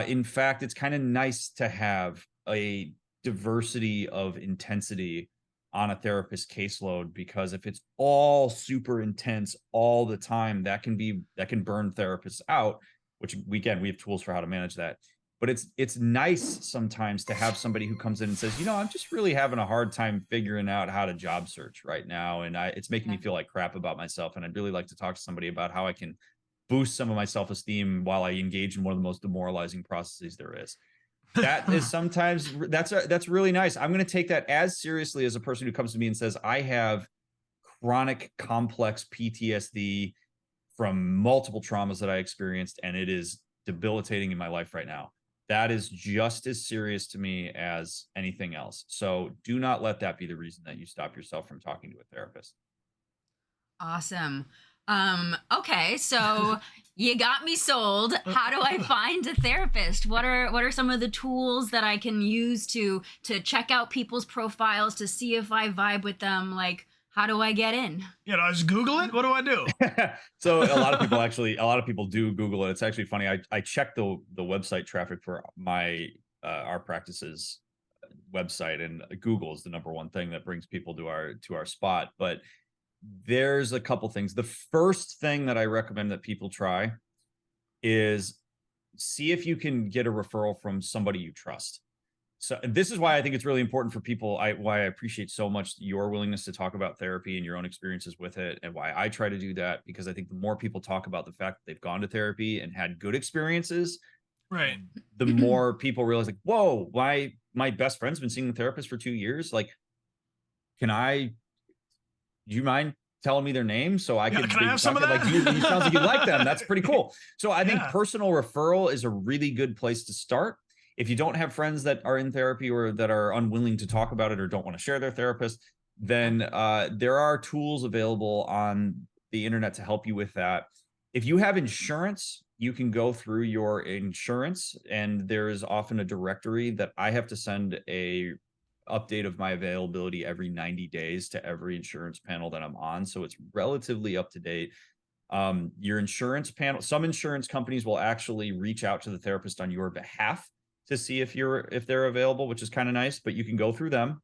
In fact, it's kind of nice to have a diversity of intensity on a therapist caseload, because if it's all super intense all the time, that can burn therapists out, which we have tools for how to manage that. But it's nice sometimes to have somebody who comes in and says, I'm just really having a hard time figuring out how to job search right now, and it's making me feel like crap about myself, and I'd really like to talk to somebody about how I can boost some of my self-esteem while I engage in one of the most demoralizing processes there is. That is sometimes that's really nice. I'm going to take that as seriously as a person who comes to me and says, I have chronic complex PTSD from multiple traumas that I experienced, and it is debilitating in my life right now. That is just as serious to me as anything else. So do not let that be the reason that you stop yourself from talking to a therapist. Awesome. Okay, so you got me sold. How do I find a therapist? What are some of the tools that I can use to check out people's profiles to see if I vibe with them? Like, how do I get in? I just Google it. What do I do? So a lot of people do Google it. It's actually funny. I checked the website traffic for our practice's website, and Google is the number one thing that brings people to our spot. But there's a couple things. The first thing that I recommend that people try is see if you can get a referral from somebody you trust. So this is why I think it's really important for people. Why I appreciate so much your willingness to talk about therapy and your own experiences with it, and why I try to do that, because I think the more people talk about the fact that they've gone to therapy and had good experiences, right, the more people realize, like, whoa, my best friend's been seeing a therapist for 2 years. Like, do you mind telling me their name so I can have some of that? Like, you sounds like you like them. That's pretty cool. So I think personal referral is a really good place to start. If you don't have friends that are in therapy or that are unwilling to talk about it or don't want to share their therapist, then there are tools available on the internet to help you with that. If you have insurance, you can go through your insurance, and there is often a directory that I have to send a update of my availability every 90 days to every insurance panel that I'm on. So it's relatively up to date. Your insurance panel, some insurance companies will actually reach out to the therapist on your behalf to see if they're available, which is kind of nice, but you can go through them.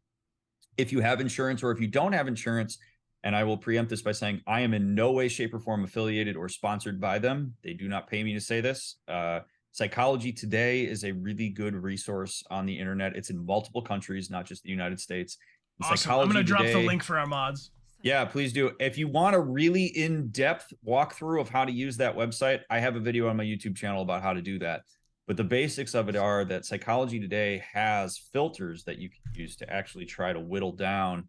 If you have insurance, or if you don't have insurance, and I will preempt this by saying I am in no way, shape, or form affiliated or sponsored by them. They do not pay me to say this. Psychology Today is a really good resource on the internet. It's in multiple countries, not just the United States. Awesome. Psychology I'm going to drop Today, the link for our mods. Yeah, please do. If you want a really in-depth walkthrough of how to use that website, I have a video on my YouTube channel about how to do that. But the basics of it are that Psychology Today has filters that you can use to actually try to whittle down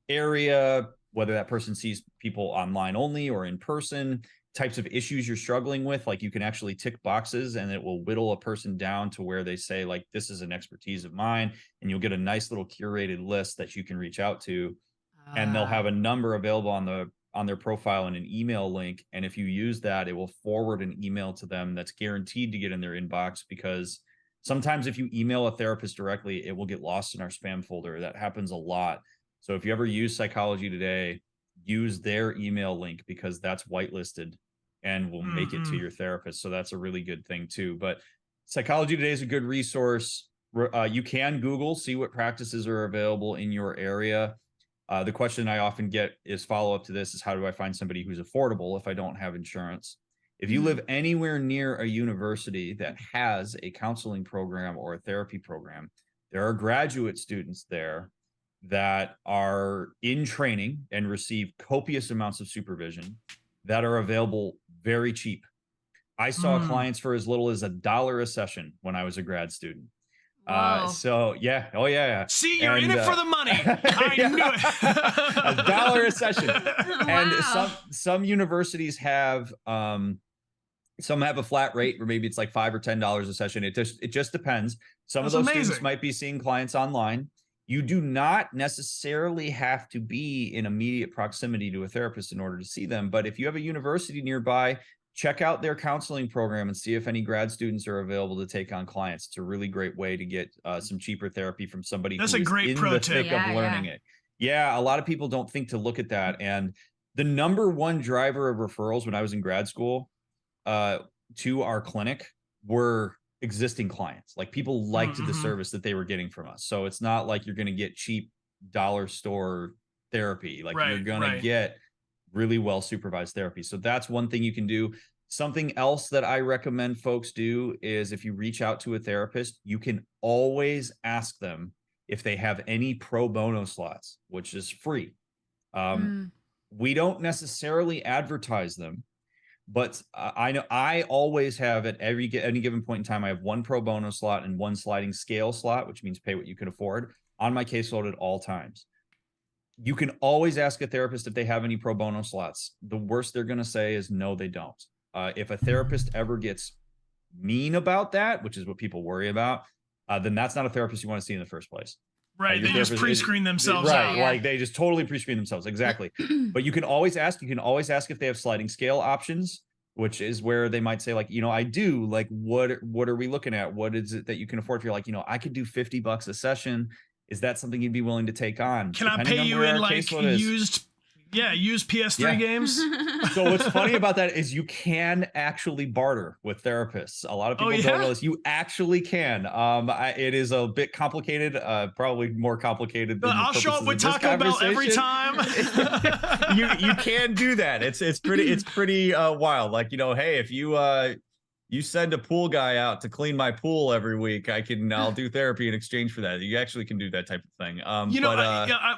area, whether that person sees people online only or in person, types of issues you're struggling with. Like, you can actually tick boxes and it will whittle a person down to where they say, like, this is an expertise of mine, and you'll get a nice little curated list that you can reach out to. and they'll have a number available on their profile and an email link. And if you use that, it will forward an email to them that's guaranteed to get in their inbox, because sometimes if you email a therapist directly, it will get lost in our spam folder. That happens a lot. So if you ever use Psychology Today, use their email link, because that's whitelisted and will make it to your therapist. So that's a really good thing too. But Psychology Today is a good resource. You can Google, see what practices are available in your area. The question I often get is follow up to this is, how do I find somebody who's affordable if I don't have insurance? If you live anywhere near a university that has a counseling program or a therapy program, there are graduate students there that are in training and receive copious amounts of supervision that are available very cheap. I saw clients for as little as $1 a session when I was a grad student. So yeah. Oh yeah. See, you're in it for the money. I knew it. $1 a session. Wow. And some universities have some have a flat rate where maybe it's like $5 or $10 a session. It just depends. Some That's of those amazing. students might be seeing clients online. You do not necessarily have to be in immediate proximity to a therapist in order to see them. But if you have a university nearby, check out their counseling program and see if any grad students are available to take on clients. It's a really great way to get some cheaper therapy from somebody That's who a is great in pro the tip. thick of learning it. Yeah, a lot of people don't think to look at that. And the number one driver of referrals when I was in grad school to our clinic were existing clients. Like, people liked the service that they were getting from us. So it's not like you're going to get cheap dollar store therapy. Like, you're going to get really well supervised therapy. So that's one thing you can do. Something else that I recommend folks do is, if you reach out to a therapist, you can always ask them if they have any pro bono slots, which is free. We don't necessarily advertise them, but I know I always have, at any given point in time, I have one pro bono slot and one sliding scale slot, which means pay what you can afford, on my caseload at all times. You can always ask a therapist if they have any pro bono slots. The worst they're going to say is no, they don't. If a therapist ever gets mean about that, which is what people worry about, then that's not a therapist you want to see in the first place. Right. They just pre-screen themselves out. Like, they just totally pre-screen themselves. Exactly. But you can always ask. You can always ask if they have sliding scale options, which is where they might say, like, I do, like, what are we looking at? What is it that you can afford? If you're like, I could do $50 a session. Is that something you'd be willing to take on? Can I pay you in like used PS3 games? So what's funny about that is you can actually barter with therapists. A lot of people don't realize you actually can. It is a bit complicated, probably more complicated than I'll show up with Taco Bell every time. you can do that. It's pretty wild. Like, hey, if you send a pool guy out to clean my pool every week, I'll do therapy in exchange for that. You actually can do that type of thing.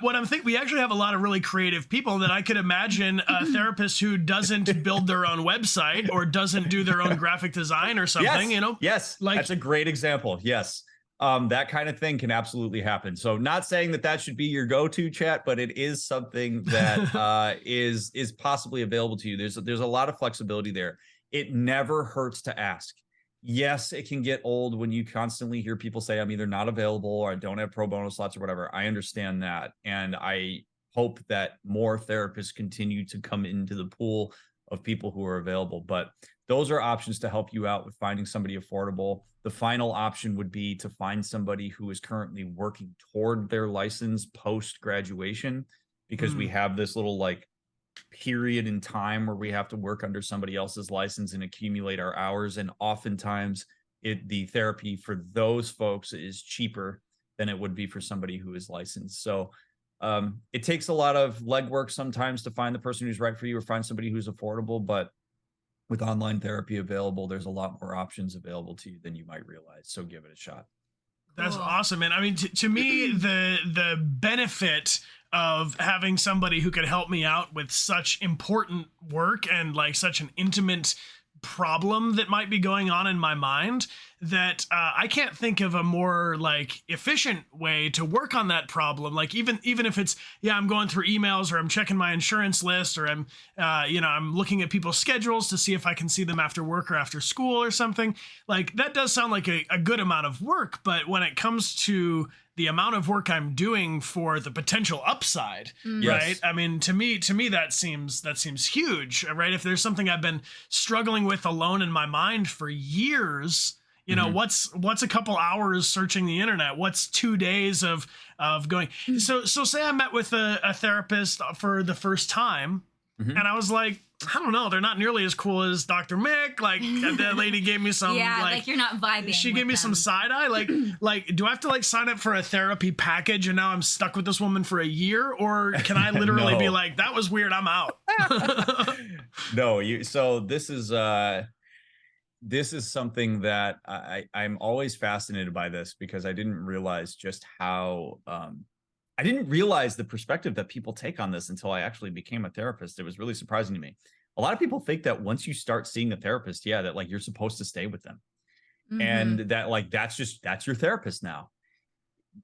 What I'm thinking, we actually have a lot of really creative people that I could imagine a therapist who doesn't build their own website or doesn't do their own graphic design or something, Yes. Like, that's a great example. Yes. That kind of thing can absolutely happen. So, not saying that should be your go-to, chat, but it is something that is possibly available to you. There's a lot of flexibility there. It never hurts to ask. Yes, it can get old when you constantly hear people say, I'm either not available or I don't have pro bono slots or whatever. I understand that. And I hope that more therapists continue to come into the pool of people who are available. But those are options to help you out with finding somebody affordable. The final option would be to find somebody who is currently working toward their license post-graduation, because we have this little period in time where we have to work under somebody else's license and accumulate our hours. And oftentimes the therapy for those folks is cheaper than it would be for somebody who is licensed. So it takes a lot of legwork sometimes to find the person who's right for you or find somebody who's affordable. But with online therapy available, there's a lot more options available to you than you might realize. So give it a shot. That's awesome. And I mean, to me, the benefit of having somebody who could help me out with such important work and such an intimate problem that might be going on in my mind, that I can't think of a more efficient way to work on that problem. Even if it's, I'm going through emails or I'm checking my insurance list or I'm, I'm looking at people's schedules to see if I can see them after work or after school or something. That does sound like a good amount of work, but when it comes to the amount of work I'm doing for the potential upside, right? Yes. I mean, to me, that seems huge, right? If there's something I've been struggling with alone in my mind for years, you know, what's a couple hours searching the internet? What's 2 days of going? So say I met with a therapist for the first time, and I was like, I don't know, they're not nearly as cool as Dr. Mick. Like, that lady gave me some, like you're not vibing. She gave me some side eye. Like, do I have to like sign up for a therapy package and now I'm stuck with this woman for a year, or can I literally be like, that was weird, I'm out? No, so this is something that I'm always fascinated by this, because I didn't realize just how I didn't realize the perspective that people take on this until I actually became a therapist. It was really surprising to me. A lot of people think that once you start seeing a therapist, that like you're supposed to stay with them, and that like that's your therapist now.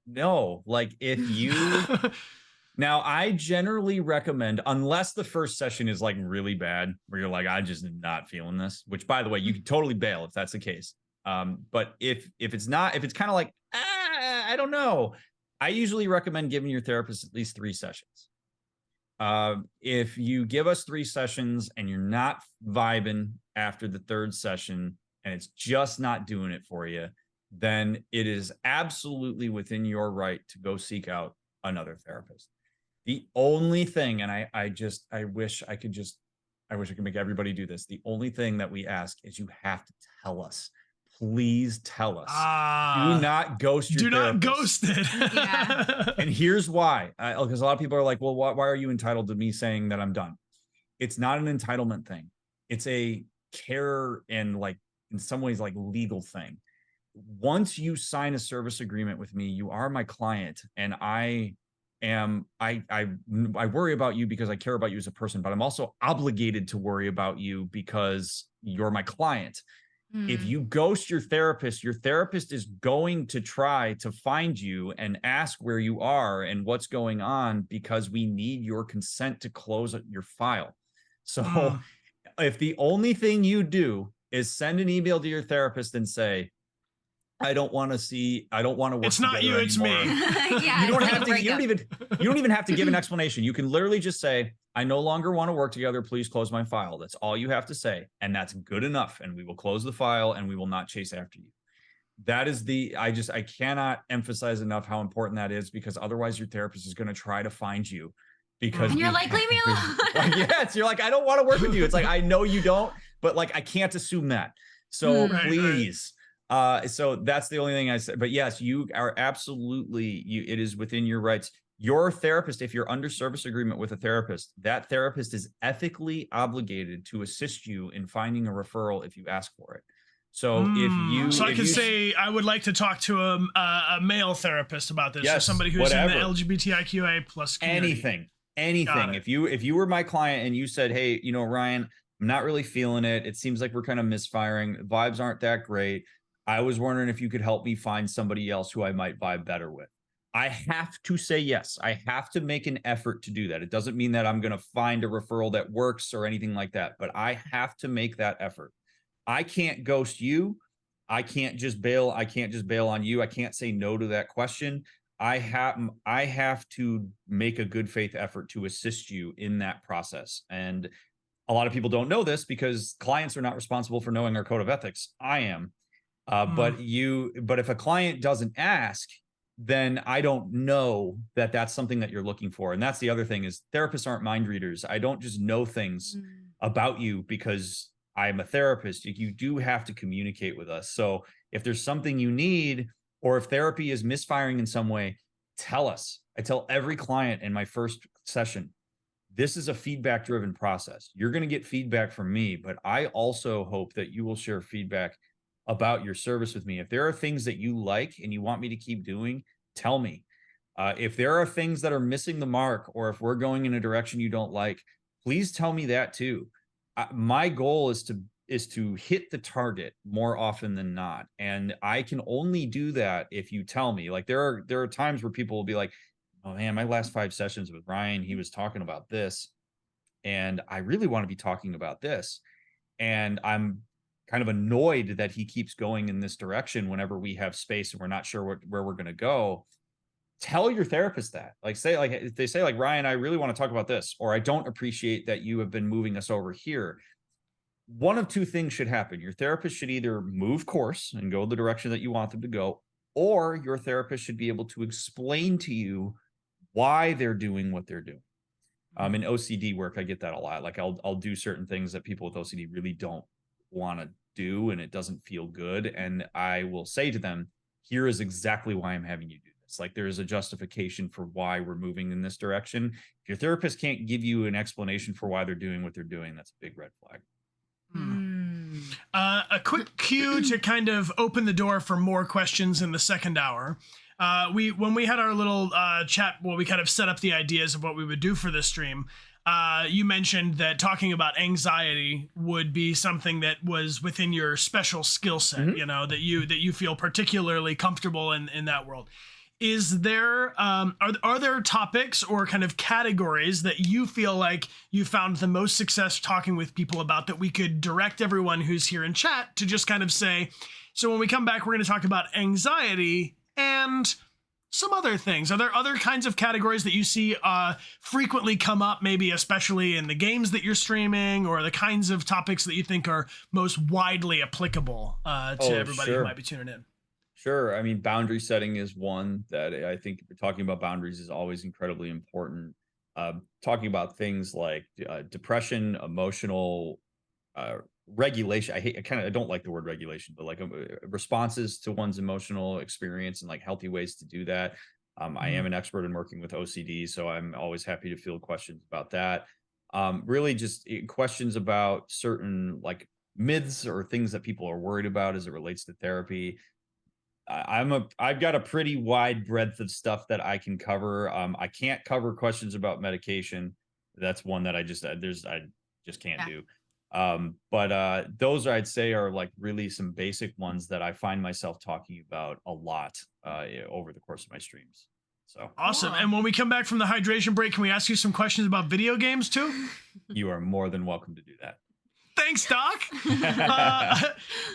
No, like if you now, I generally recommend, unless the first session is like really bad, where you're like, I just am not feeling this, which by the way, you can totally bail if that's the case. But if it's not, if it's kind of like, I don't know, I usually recommend giving your therapist at least 3 sessions. If you give us 3 sessions and you're not vibing after the 3rd session and it's just not doing it for you, then it is absolutely within your right to go seek out another therapist. The only thing, and I wish I could make everybody do this. The only thing that we ask is you have to tell us. Please tell us. Do not ghost your therapist. Do not ghost it. Yeah. And here's why. Because a lot of people are like, well, why are you entitled to me saying that I'm done? It's not an entitlement thing. It's a care and like, in some ways, like legal thing. Once you sign a service agreement with me, you are my client, and I worry about you because I care about you as a person, but I'm also obligated to worry about you because you're my client. If you ghost your therapist is going to try to find you and ask where you are and what's going on, because we need your consent to close your file. So if the only thing you do is send an email to your therapist and say, I don't want to work. It's not you, it's me. Yeah, you don't even have to give an explanation. You can literally just say, I no longer want to work together. Please close my file. That's all you have to say. And that's good enough. And we will close the file and we will not chase after you. That is I cannot emphasize enough how important that is, because otherwise your therapist is going to try to find you, because and you're like, leave me alone. Yes. You're like, I don't want to work with you. It's like, I know you don't, but like, I can't assume that. So please. So that's the only thing I said. But yes, you are absolutely, it is within your rights. Your therapist, if you're under service agreement with a therapist, that therapist is ethically obligated to assist you in finding a referral if you ask for it. So I can say I would like to talk to a male therapist about this, or somebody who's in the LGBTIQA plus community. Anything. If you were my client and you said, hey, Ryan, I'm not really feeling it. It seems like we're kind of misfiring. Vibes aren't that great. I was wondering if you could help me find somebody else who I might vibe better with. I have to say yes. I have to make an effort to do that. It doesn't mean that I'm going to find a referral that works or anything like that, but I have to make that effort. I can't ghost you. I can't just bail. I can't just bail on you. I can't say no to that question. I have to make a good faith effort to assist you in that process. And a lot of people don't know this because clients are not responsible for knowing our code of ethics. I am. But if a client doesn't ask, then I don't know that that's something that you're looking for. And that's the other thing, is therapists aren't mind readers. I don't just know things about you because I'm a therapist. You do have to communicate with us. So if there's something you need, or if therapy is misfiring in some way, tell us. I tell every client in my first session, this is a feedback driven process. You're going to get feedback from me, but I also hope that you will share feedback about your service with me. If there are things that you like and you want me to keep doing, tell me. If there are things that are missing the mark, or if we're going in a direction you don't like, please tell me that too. My goal is to hit the target more often than not. And I can only do that if you tell me. Like there are times where people will be like, oh man, my last 5 sessions with Ryan, he was talking about this, and I really want to be talking about this. And I'm kind of annoyed that he keeps going in this direction whenever we have space and we're not sure where we're going to go. tell your therapist that. Like, say, like, if they say, like, Ryan, I really want to talk about this, or I don't appreciate that you have been moving us over here. One of two things should happen. Your therapist should either move course and go the direction that you want them to go, or your therapist should be able to explain to you why they're doing what they're doing. In OCD work, I get that a lot. Like, I'll do certain things that people with OCD really don't want to do, and it doesn't feel good. And I will say to them, here is exactly why I'm having you do this. Like, there is a justification for why we're moving in this direction. If your therapist can't give you an explanation for why they're doing what they're doing, that's a big red flag. A quick cue to kind of open the door for more questions in the second hour. When we had our little chat, well, we kind of set up the ideas of what we would do for this stream. You mentioned that talking about anxiety would be something that was within your special skill set, you know, that you feel particularly comfortable in that world. Is there are there topics or kind of categories that you feel like you found the most success talking with people about that we could direct everyone who's here in chat to just kind of say, so when we come back, we're going to talk about anxiety and some other things? Are there other kinds of categories that you see frequently come up, maybe especially in the games that you're streaming, or the kinds of topics that you think are most widely applicable to everybody who might be tuning in? Sure. I mean, boundary setting is one that I think if you're talking about boundaries is always incredibly important. Talking about things like depression, emotional regulation. I don't like the word regulation, but like responses to one's emotional experience and like healthy ways to do that. I am an expert in working with OCD, so I'm always happy to field questions about that. Really just questions about certain like myths or things that people are worried about as it relates to therapy. I've got a pretty wide breadth of stuff that I can cover. I can't cover questions about medication. That's one that I just can't do. But those I'd say are like really some basic ones that I find myself talking about a lot over the course of my streams. So awesome. And when we come back from the hydration break, can we ask you some questions about video games too? You are more than welcome to do that. Thanks, Doc.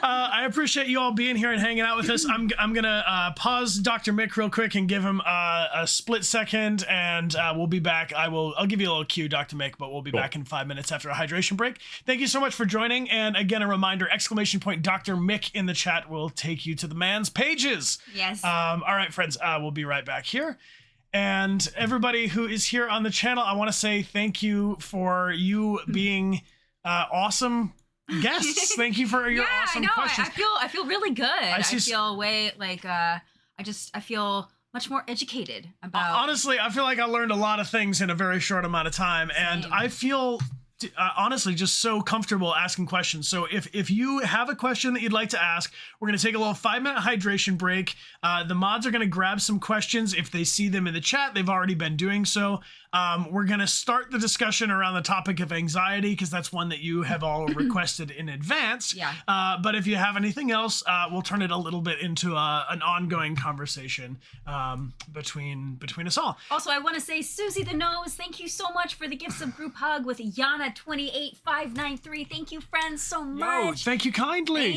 I appreciate you all being here and hanging out with us. I'm gonna pause Dr. Mick real quick and give him a split second, and we'll be back. I'll give you a little cue, Dr. Mick, but we'll be back in 5 minutes after a hydration break. Thank you so much for joining, and again, a reminder: ! Dr. Mick in the chat will take you to the man's pages. Yes. All right, friends. We'll be right back here. And everybody who is here on the channel, I want to say thank you for you being awesome guests. Thank you for your awesome questions. I feel really good. I feel way like I feel much more educated about. Honestly, I feel like I learned a lot of things in a very short amount of time, and I feel honestly just so comfortable asking questions. So if you have a question that you'd like to ask, we're going to take a little 5-minute hydration break. The mods are going to grab some questions. If they see them in the chat, they've already been doing so. We're going to start the discussion around the topic of anxiety, because that's one that you have all requested in advance. Yeah. But if you have anything else, we'll turn it a little bit into an ongoing conversation between us all. Also, I want to say, Susie the Nose, thank you so much for the gifts of group hug with Yana28593. Thank you, friends, so much. Yo, thank you kindly.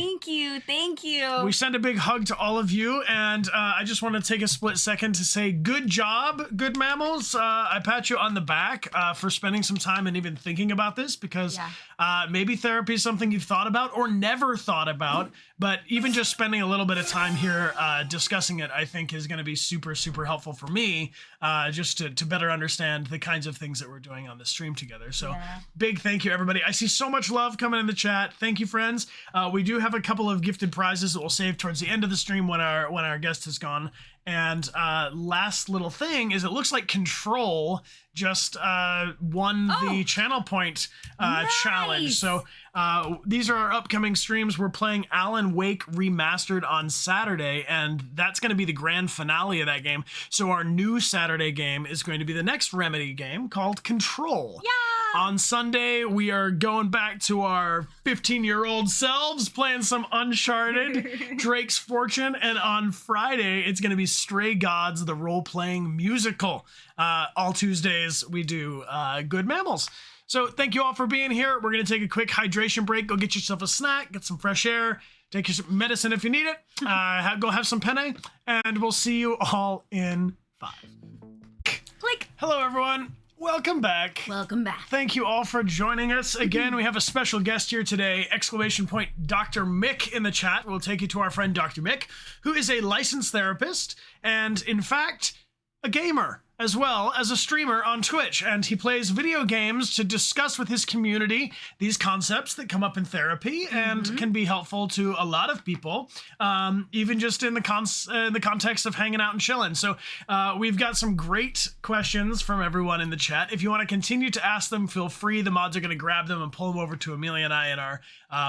Thank you. We send a big hug to all of you, and I just want to take a split second to say good job, good mammals. I pat you on the back for spending some time and even thinking about this, because maybe therapy is something you've thought about or never thought about, but even just spending a little bit of time here discussing it, I think is going to be super, super helpful for me, just to better understand the kinds of things that we're doing on the stream together. So big thank you, everybody. I see so much love coming in the chat. Thank you, friends. We do have a couple of gifted prizes that we'll save towards the end of the stream when our guest has gone. And last little thing is, it looks like Control just won the channel point challenge. So these are our upcoming streams. We're playing Alan Wake Remastered on Saturday, and that's going to be the grand finale of that game. So our new Saturday game is going to be the next Remedy game called Control. Yeah! On Sunday, we are going back to our 15-year-old selves, playing some Uncharted, Drake's Fortune, and on Friday, it's going to be Stray Gods, the role-playing musical. All Tuesdays, we do Good Mammals. So thank you all for being here. We're going to take a quick hydration break. Go get yourself a snack, get some fresh air, take your medicine if you need it, go have some penne, and we'll see you all in 5. Click. Hello, everyone. Welcome back. Welcome back. Thank you all for joining us. Again, we have a special guest here today, ! Dr. Mick in the chat. We'll take you to our friend Dr. Mick, who is a licensed therapist and, in fact, a gamer, as well as a streamer on Twitch. And he plays video games to discuss with his community these concepts that come up in therapy and can be helpful to a lot of people, even just in the context of hanging out and chilling. So we've got some great questions from everyone in the chat. If you want to continue to ask them, feel free. The mods are going to grab them and pull them over to Amelia and I in our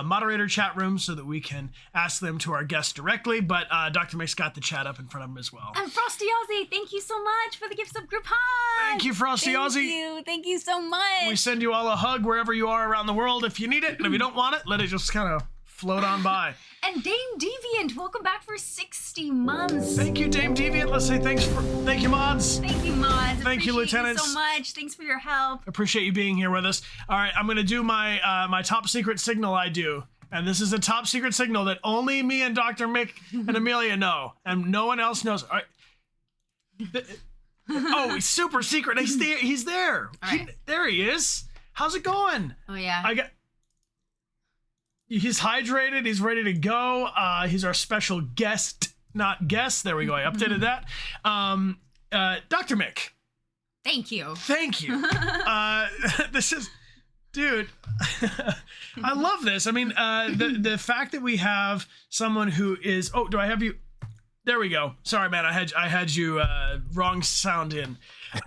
moderator chat room so that we can ask them to our guests directly. But Dr. Mick's got the chat up in front of him as well. And Frosty Aussie, thank you so much for the gifts of group hug. Thank you, Frosty Aussie. Thank you so much. We send you all a hug wherever you are around the world if you need it. And if you don't want it, let it just kind of float on by. And Dame Deviant, welcome back for 60 months. Thank you, Dame Deviant. Let's say thank you, mods. Thank you, mods. Thank you, lieutenants. You so much. Thanks for your help. Appreciate you being here with us. All right, I'm going to do my my top secret signal I do. And this is a top secret signal that only me and Dr. Mick and Amelia know. And no one else knows. All right. Oh, he's super secret. He's there. Right. There he is. How's it going? Oh, yeah. He's hydrated. He's ready to go. He's our special guest. Not guest. There we go. I updated that. Dr. Mick. Thank you. Thank you. This is... Dude, I love this. I mean, the fact that we have someone who is... Oh, do I have you... There we go. Sorry, man. I had you wrong sound in.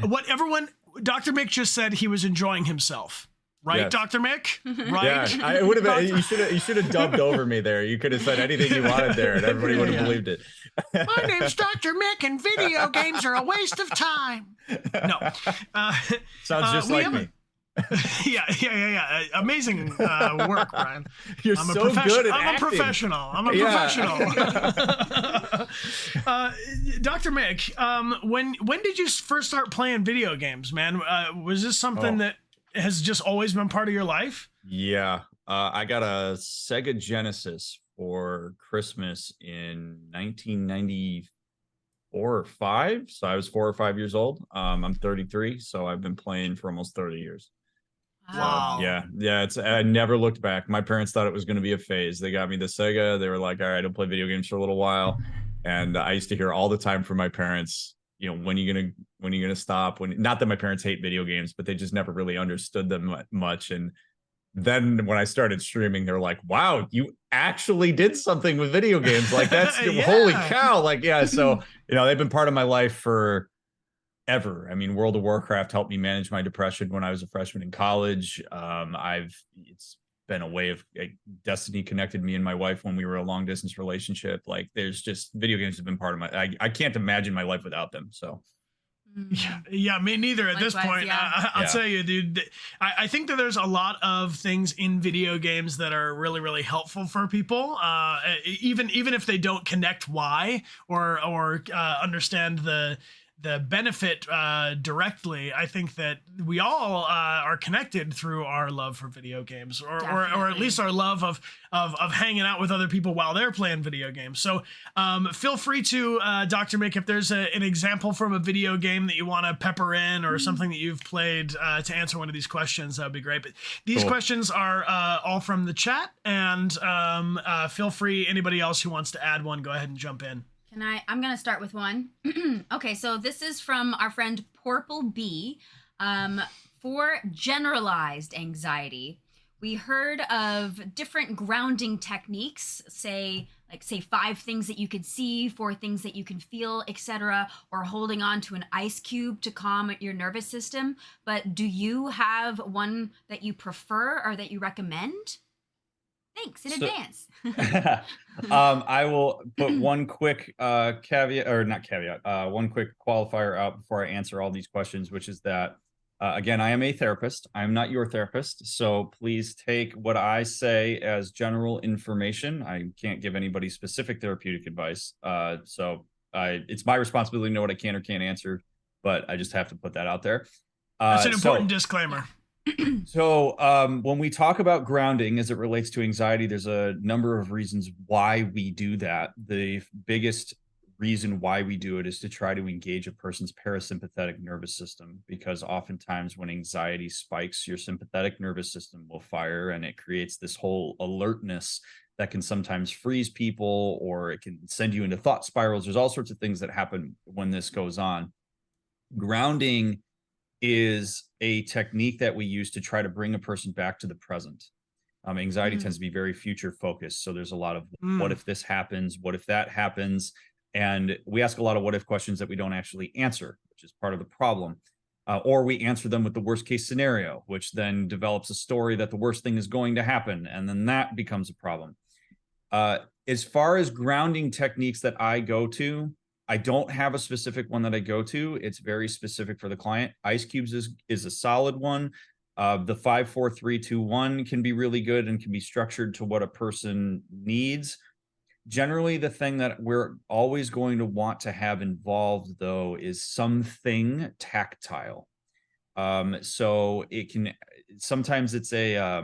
What everyone, Dr. Mick just said he was enjoying himself, right, yes. Dr. Mick? Right? Yeah, I would have been. You should have dubbed over me there. You could have said anything you wanted there, and everybody would have believed it. My name's Dr. Mick, and video games are a waste of time. No, sounds just like me. Yeah. Amazing work, Brian. You're so good at I'm acting. a professional. I'm a professional. Dr. Mick, when did you first start playing video games, man? Was this something that has just always been part of your life? Yeah. I got a Sega Genesis for Christmas in 1994 or 5. So I was 4 or 5 years old. I'm 33, so I've been playing for almost 30 years. Wow. So, yeah. I never looked back. My parents thought it was going to be a phase. They got me the Sega. They were like, all right, I'll play video games for a little while. And I used to hear all the time from my parents, you know, when are you gonna stop? Not that my parents hate video games, but they just never really understood them much. And then when I started streaming, they're like, wow, you actually did something with video games. Like that's holy cow. Like, yeah. So, you know, they've been part of my life for ever. I mean, World of Warcraft helped me manage my depression when I was a freshman in college. It's been a way of Destiny connected me and my wife when we were a long distance relationship. Like there's just video games have been part of my, I can't imagine my life without them. So yeah, me neither at this point. Yeah. I'll tell you, dude, I think that there's a lot of things in video games that are really, really helpful for people. Even if they don't connect why or understand the benefit directly, I think that we all are connected through our love for video games, or at least our love of hanging out with other people while they're playing video games. So feel free to, Dr. Mick, if there's an example from a video game that you want to pepper in or something that you've played to answer one of these questions, that would be great. But these questions are all from the chat, and feel free, anybody else who wants to add one, go ahead and jump in. I'm going to start with one. Okay, so this is from our friend Purple B. For generalized anxiety, we heard of different grounding techniques, say 5 things that you could see, 4 things that you can feel, etc., or holding on to an ice cube to calm your nervous system. But do you have one that you prefer or that you recommend? Thanks in advance. I will put one quick one quick qualifier out before I answer all these questions, which is that, again, I am a therapist. I'm not your therapist. So please take what I say as general information. I can't give anybody specific therapeutic advice. So it's my responsibility to know what I can or can't answer, but I just have to put that out there. That's an important disclaimer. So when we talk about grounding as it relates to anxiety, there's a number of reasons why we do that. The biggest reason why we do it is to try to engage a person's parasympathetic nervous system, because oftentimes when anxiety spikes, your sympathetic nervous system will fire, and it creates this whole alertness that can sometimes freeze people, or it can send you into thought spirals. There's all sorts of things that happen when this goes on. Grounding is a technique that we use to try to bring a person back to the present. Anxiety tends to be very future focused. So there's a lot of what if this happens? What if that happens? And we ask a lot of what if questions that we don't actually answer, which is part of the problem. Or we answer them with the worst case scenario, which then develops a story that the worst thing is going to happen. And then that becomes a problem. As far as grounding techniques that I go to, I don't have a specific one that I go to. It's very specific for the client. Ice cubes is a solid one. The 5, 4, 3, 2, 1 can be really good and can be structured to what a person needs. Generally, the thing that we're always going to want to have involved, though, is something tactile. So it can, sometimes it's I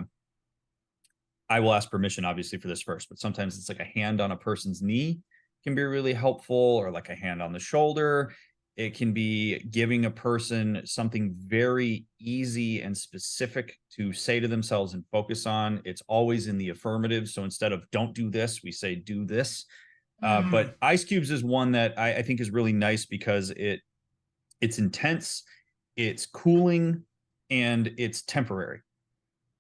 will ask permission, obviously, for this first, but sometimes it's like a hand on a person's knee can be really helpful, or like a hand on the shoulder. It can be giving a person something very easy and specific to say to themselves and focus on. It's always in the affirmative. So instead of don't do this, we say do this. But ice cubes is one that I think is really nice because it's intense, it's cooling, and it's temporary,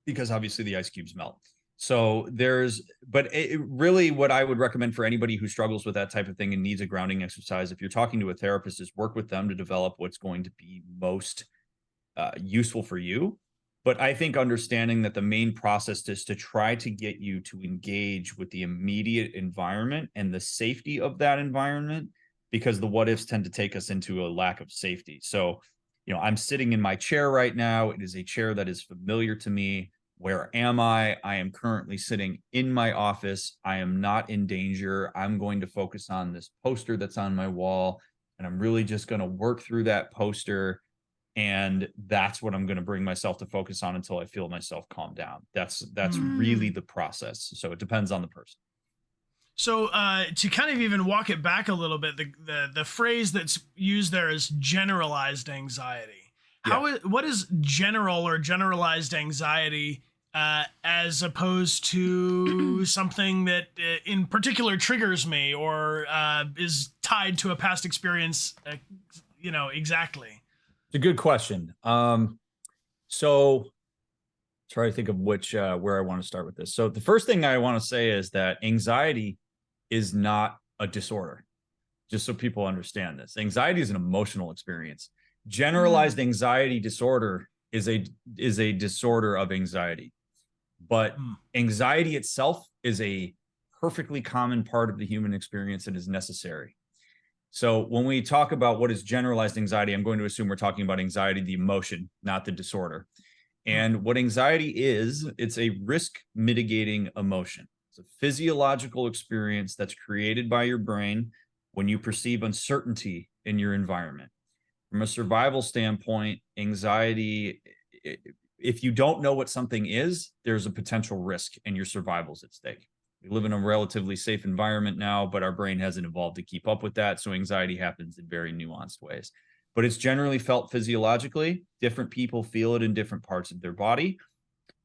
because obviously the ice cubes melt. So but really what I would recommend for anybody who struggles with that type of thing and needs a grounding exercise, if you're talking to a therapist, is work with them to develop what's going to be most useful for you. But I think understanding that the main process is to try to get you to engage with the immediate environment and the safety of that environment, because the what ifs tend to take us into a lack of safety. So, I'm sitting in my chair right now. It is a chair that is familiar to me. Where am I? I am currently sitting in my office. I am not in danger. I'm going to focus on this poster that's on my wall, and I'm really just going to work through that poster. And that's what I'm going to bring myself to focus on until I feel myself calm down. That's really the process. So it depends on the person. So to kind of even walk it back a little bit, the phrase that's used there is generalized anxiety. What is general or generalized anxiety as opposed to something that in particular triggers me or is tied to a past experience, exactly? It's a good question. So try to think of where I want to start with this. So the first thing I want to say is that anxiety is not a disorder. Just so people understand this. Anxiety is an emotional experience. Generalized anxiety disorder is a disorder of anxiety. But anxiety itself is a perfectly common part of the human experience and is necessary. So when we talk about what is generalized anxiety, I'm going to assume we're talking about anxiety, the emotion, not the disorder. And what anxiety is, it's a risk mitigating emotion. It's a physiological experience that's created by your brain when you perceive uncertainty in your environment. From a survival standpoint, anxiety, if you don't know what something is, there's a potential risk and your survival's at stake. We live in a relatively safe environment now, but our brain hasn't evolved to keep up with that. So anxiety happens in very nuanced ways. But it's generally felt physiologically. Different people feel it in different parts of their body.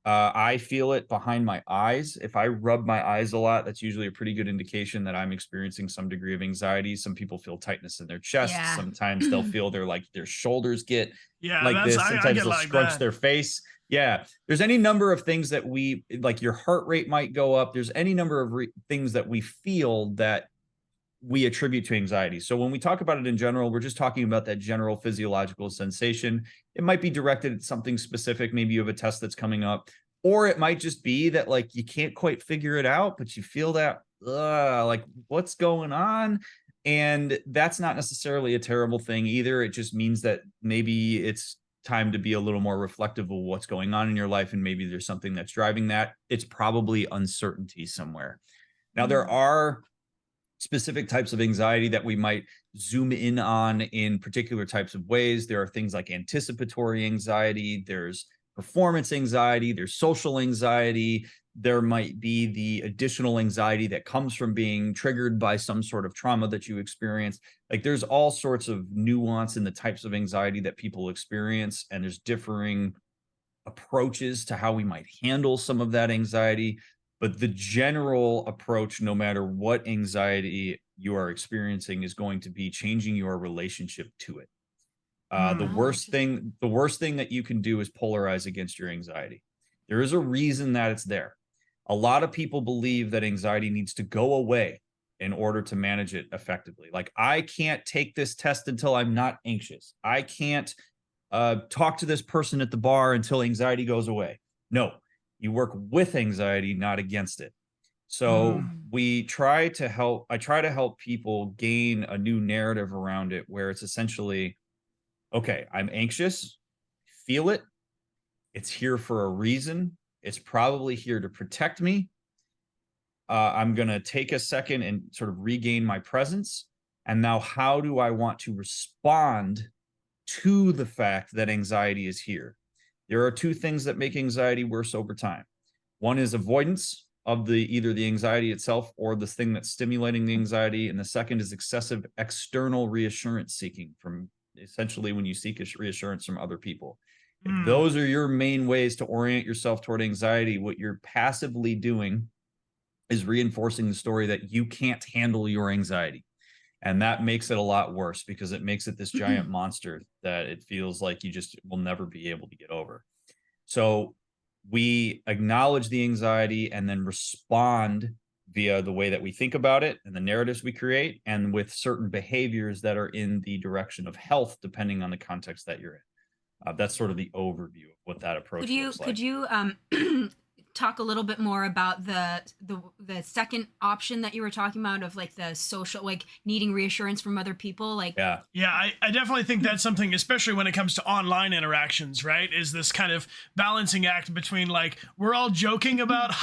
I feel it behind my eyes. If I rub my eyes a lot, that's usually a pretty good indication that I'm experiencing some degree of anxiety. Some people feel tightness in their chest. Yeah. Sometimes they'll feel their shoulders get like this. Sometimes they'll scrunch their face. Yeah. There's any number of things that your heart rate might go up. There's any number of things that we feel that we attribute to anxiety. So when we talk about it in general, we're just talking about that general physiological sensation. It might be directed at something specific. Maybe you have a test that's coming up, or it might just be that you can't quite figure it out, but you feel that what's going on? And that's not necessarily a terrible thing either. It just means that maybe it's time to be a little more reflective of what's going on in your life. And maybe there's something that's driving that. It's probably uncertainty somewhere. Now, there are specific types of anxiety that we might zoom in on in particular types of ways. There are things like anticipatory anxiety. There's performance anxiety, there's social anxiety, there might be the additional anxiety that comes from being triggered by some sort of trauma that you experience. Like there's all sorts of nuance in the types of anxiety that people experience, and there's differing approaches to how we might handle some of that anxiety. But the general approach, no matter what anxiety you are experiencing, is going to be changing your relationship to it. The worst thing that you can do is polarize against your anxiety. There is a reason that it's there. A lot of people believe that anxiety needs to go away in order to manage it effectively. Like, I can't take this test until I'm not anxious. I can't talk to this person at the bar until anxiety goes away. No, you work with anxiety, not against it. So I try to help people gain a new narrative around it, where it's essentially, okay, I'm anxious, feel it. It's here for a reason. It's probably here to protect me. I'm going to take a second and sort of regain my presence. And now, how do I want to respond to the fact that anxiety is here? There are two things that make anxiety worse over time. One is avoidance of either the anxiety itself or the thing that's stimulating the anxiety. And the second is excessive external reassurance seeking, from essentially when you seek reassurance from other people. If those are your main ways to orient yourself toward anxiety, what you're passively doing is reinforcing the story that you can't handle your anxiety. And that makes it a lot worse, because it makes it this giant monster that it feels like you just will never be able to get over. So we acknowledge the anxiety and then respond via the way that we think about it and the narratives we create, and with certain behaviors that are in the direction of health, depending on the context that you're in. That's sort of the overview of what that approach looks like. Could you talk a little bit more about the second option that you were talking about, of like the social, like needing reassurance from other people? Like, yeah, I definitely think that's something, especially when it comes to online interactions, right? Is this kind of balancing act between, like, we're all joking about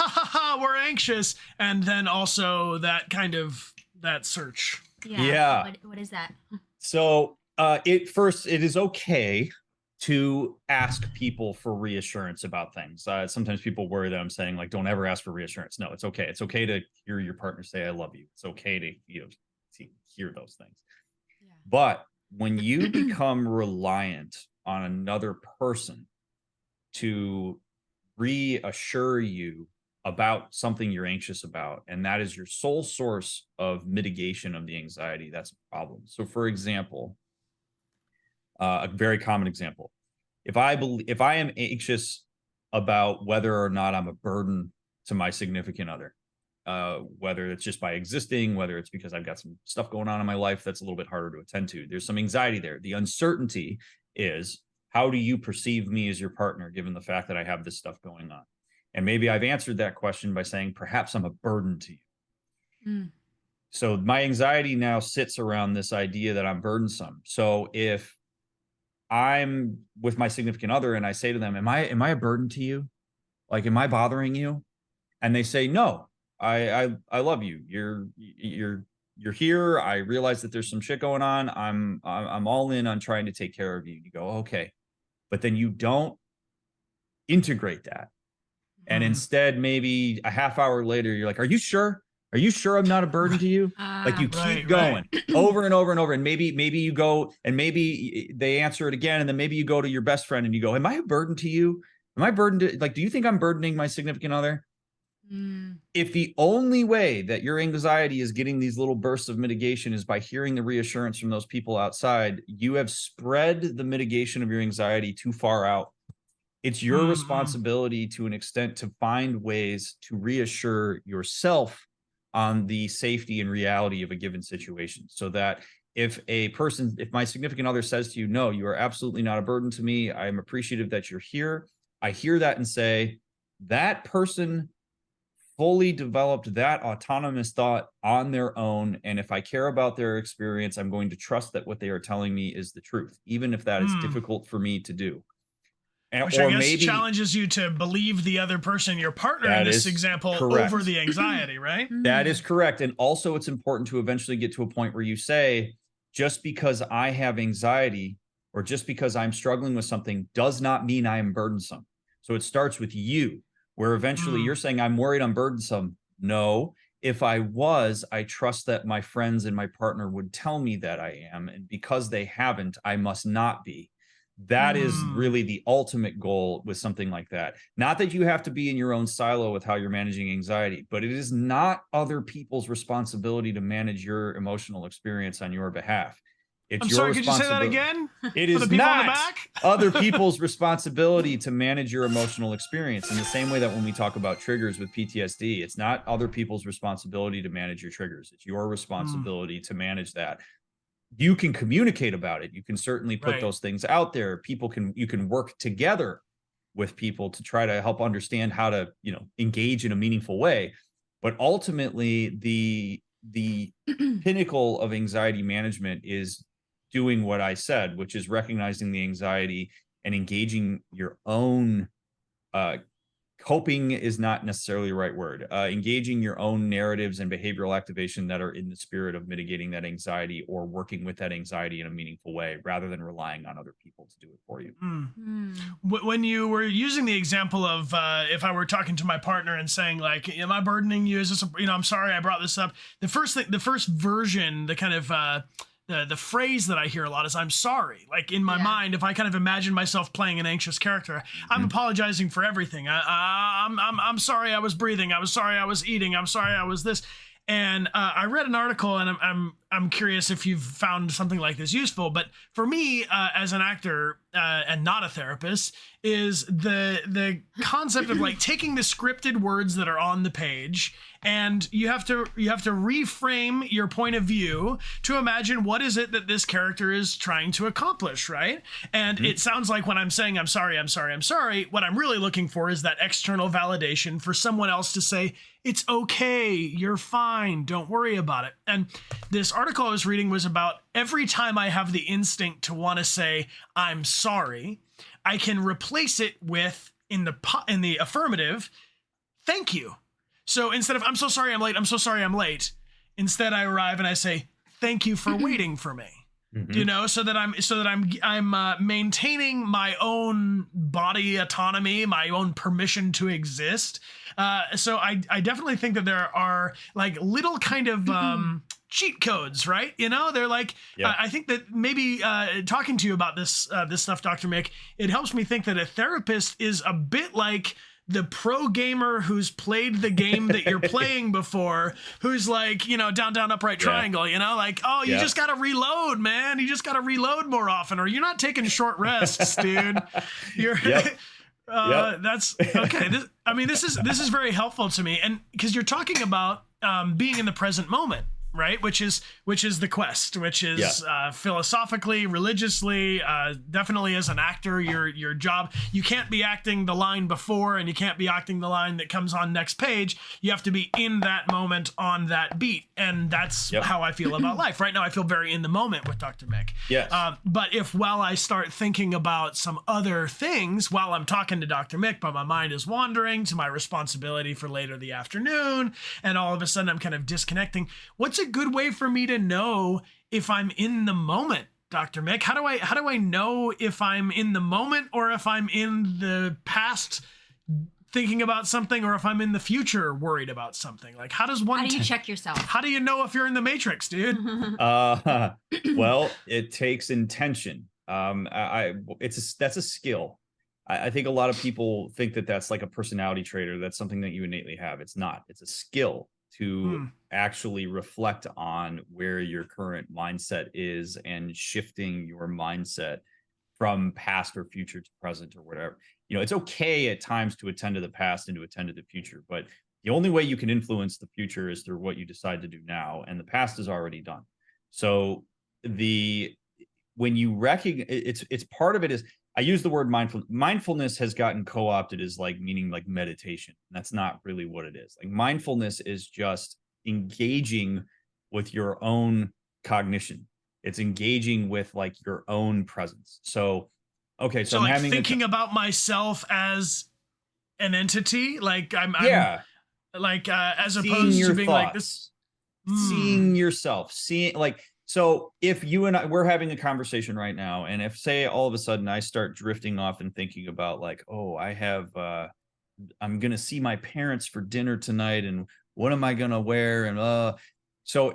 we're anxious, and then also that kind of that search. Yeah. What is that? So it is okay to ask people for reassurance about things. Sometimes people worry that I'm saying, like, don't ever ask for reassurance. No, it's okay. It's okay to hear your partner say, I love you. It's okay to, to hear those things. Yeah. But when you become reliant on another person to reassure you about something you're anxious about, and that is your sole source of mitigation of the anxiety, that's a problem. So, for example, a very common example. If I am anxious about whether or not I'm a burden to my significant other, whether it's just by existing, whether it's because I've got some stuff going on in my life that's a little bit harder to attend to, there's some anxiety there. The uncertainty is, how do you perceive me as your partner, given the fact that I have this stuff going on? And maybe I've answered that question by saying, perhaps I'm a burden to you. So my anxiety now sits around this idea that I'm burdensome. So if I'm with my significant other and I say to them, am I a burden to you? Like, am I bothering you? And they say, no, I love you. You're here. I realize that there's some shit going on. I'm all in on trying to take care of you. You go, okay. But then you don't integrate that. And instead, maybe a half hour later, you're like, are you sure? Are you sure I'm not a burden to you? Like, you keep going over and over and over. And maybe you go, and maybe they answer it again. And then maybe you go to your best friend and you go, am I a burden to you? Am I burdened to, like, do you think I'm burdening my significant other? If the only way that your anxiety is getting these little bursts of mitigation is by hearing the reassurance from those people outside, you have spread the mitigation of your anxiety too far out. It's your responsibility, to an extent, to find ways to reassure yourself on the safety and reality of a given situation, so that if my significant other says to you, no, you are absolutely not a burden to me, I am appreciative that you're here, I hear that and say, that person fully developed that autonomous thought on their own. And if I care about their experience, I'm going to trust that what they are telling me is the truth, even if that is difficult for me to do. Which I guess challenges you to believe the other person, your partner in this example, over the anxiety, right? That is correct. And also, it's important to eventually get to a point where you say, just because I have anxiety or just because I'm struggling with something does not mean I am burdensome. So it starts with you, where eventually you're saying, I'm worried I'm burdensome. No, if I was, I trust that my friends and my partner would tell me that I am. And because they haven't, I must not be. That is really the ultimate goal with something like that. Not that you have to be in your own silo with how you're managing anxiety, but it is not other people's responsibility to manage your emotional experience on your behalf. It's I'm your sorry, could you say that responsibility. again? It For is the people in the not back? other people's responsibility to manage your emotional experience. In the same way that when we talk about triggers with PTSD, it's not other people's responsibility to manage your triggers. It's your responsibility to manage that. You can communicate about it. You can certainly put those things out there. You can work together with people to try to help understand how to, engage in a meaningful way. But ultimately, the pinnacle of anxiety management is doing what I said, which is recognizing the anxiety and engaging your own coping is not necessarily the right word. Engaging your own narratives and behavioral activation that are in the spirit of mitigating that anxiety or working with that anxiety in a meaningful way rather than relying on other people to do it for you. When you were using the example of if I were talking to my partner and saying like, am I burdening you? Is this, I'm sorry I brought this up. The first version, the kind of, the phrase that I hear a lot is I'm sorry. Like in my mind, if I kind of imagine myself playing an anxious character, I'm apologizing for everything. I'm sorry I was breathing. I was sorry I was eating. I'm sorry I was this. And I read an article, and I'm curious if you've found something like this useful. But for me, as an actor and not a therapist, is the concept of like taking the scripted words that are on the page, and you have to reframe your point of view to imagine what is it that this character is trying to accomplish, right? And it sounds like when I'm saying I'm sorry, what I'm really looking for is that external validation for someone else to say, it's okay, you're fine, don't worry about it. And this article I was reading was about every time I have the instinct to want to say I'm sorry, I can replace it with in the affirmative, thank you. So instead of I'm so sorry I'm late, instead I arrive and I say thank you for waiting for me. So that I'm maintaining my own body autonomy, my own permission to exist. So I definitely think that there are like little kind of cheat codes, right? They're like, I think that maybe talking to you about this stuff, Dr. Mick, it helps me think that a therapist is a bit like the pro gamer who's played the game that you're playing before, who's like, down, down, upright, triangle, like, oh, you just got to reload, man. You just got to reload more often, or you're not taking short rests, dude. You're, that's okay. This is very helpful to me. And because you're talking about being in the present moment, right? Which is the quest, which is philosophically, religiously, definitely as an actor, your job, you can't be acting the line before and you can't be acting the line that comes on next page. You have to be in that moment on that beat. And that's how I feel about life. Right now, I feel very in the moment with Dr. Mick. Yes. But if while I start thinking about some other things while I'm talking to Dr. Mick, but my mind is wandering to my responsibility for later the afternoon, and all of a sudden I'm kind of disconnecting, what's a good way for me to know if I'm in the moment, Dr. Mick? How do I know if I'm in the moment or if I'm in the past thinking about something, or if I'm in the future worried about something? Like, how do you check yourself? How do you know if you're in the Matrix, dude? Well, it takes intention. That's a skill. I think a lot of people think that that's like a personality trait, or that's something that you innately have. It's not. It's a skill to actually reflect on where your current mindset is and shifting your mindset from past or future to present or whatever. It's okay at times to attend to the past and to attend to the future, but the only way you can influence the future is through what you decide to do now, and the past is already done. So when you recognize, it's part of it is, I use the word mindful. Mindfulness has gotten co-opted as like meaning like meditation. That's not really what it is. Like mindfulness is just engaging with your own cognition. It's engaging with like your own presence. So, okay. So I'm like having thinking about myself as an entity, like I'm like as opposed to being thoughts, like this, seeing yourself, So if you and I, we're having a conversation right now, and if say all of a sudden I start drifting off and thinking about like, oh, I'm gonna see my parents for dinner tonight, and what am I gonna wear? And so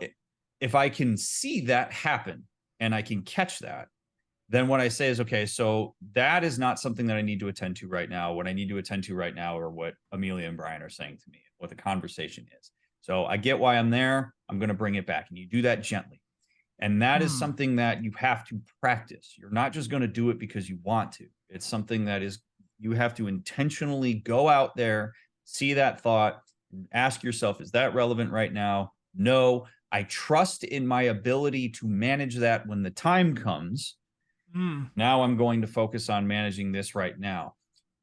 if I can see that happen and I can catch that, then what I say is, okay, so that is not something that I need to attend to right now. What I need to attend to right now are what Amelia and Brian are saying to me, what the conversation is. So I get why I'm there. I'm going to bring it back. And you do that gently. And that is something that you have to practice. You're not just going to do it because you want to. It's something that is, you have to intentionally go out there, see that thought, and ask yourself, is that relevant right now? No. I trust in my ability to manage that when the time comes. Now I'm going to focus on managing this right now.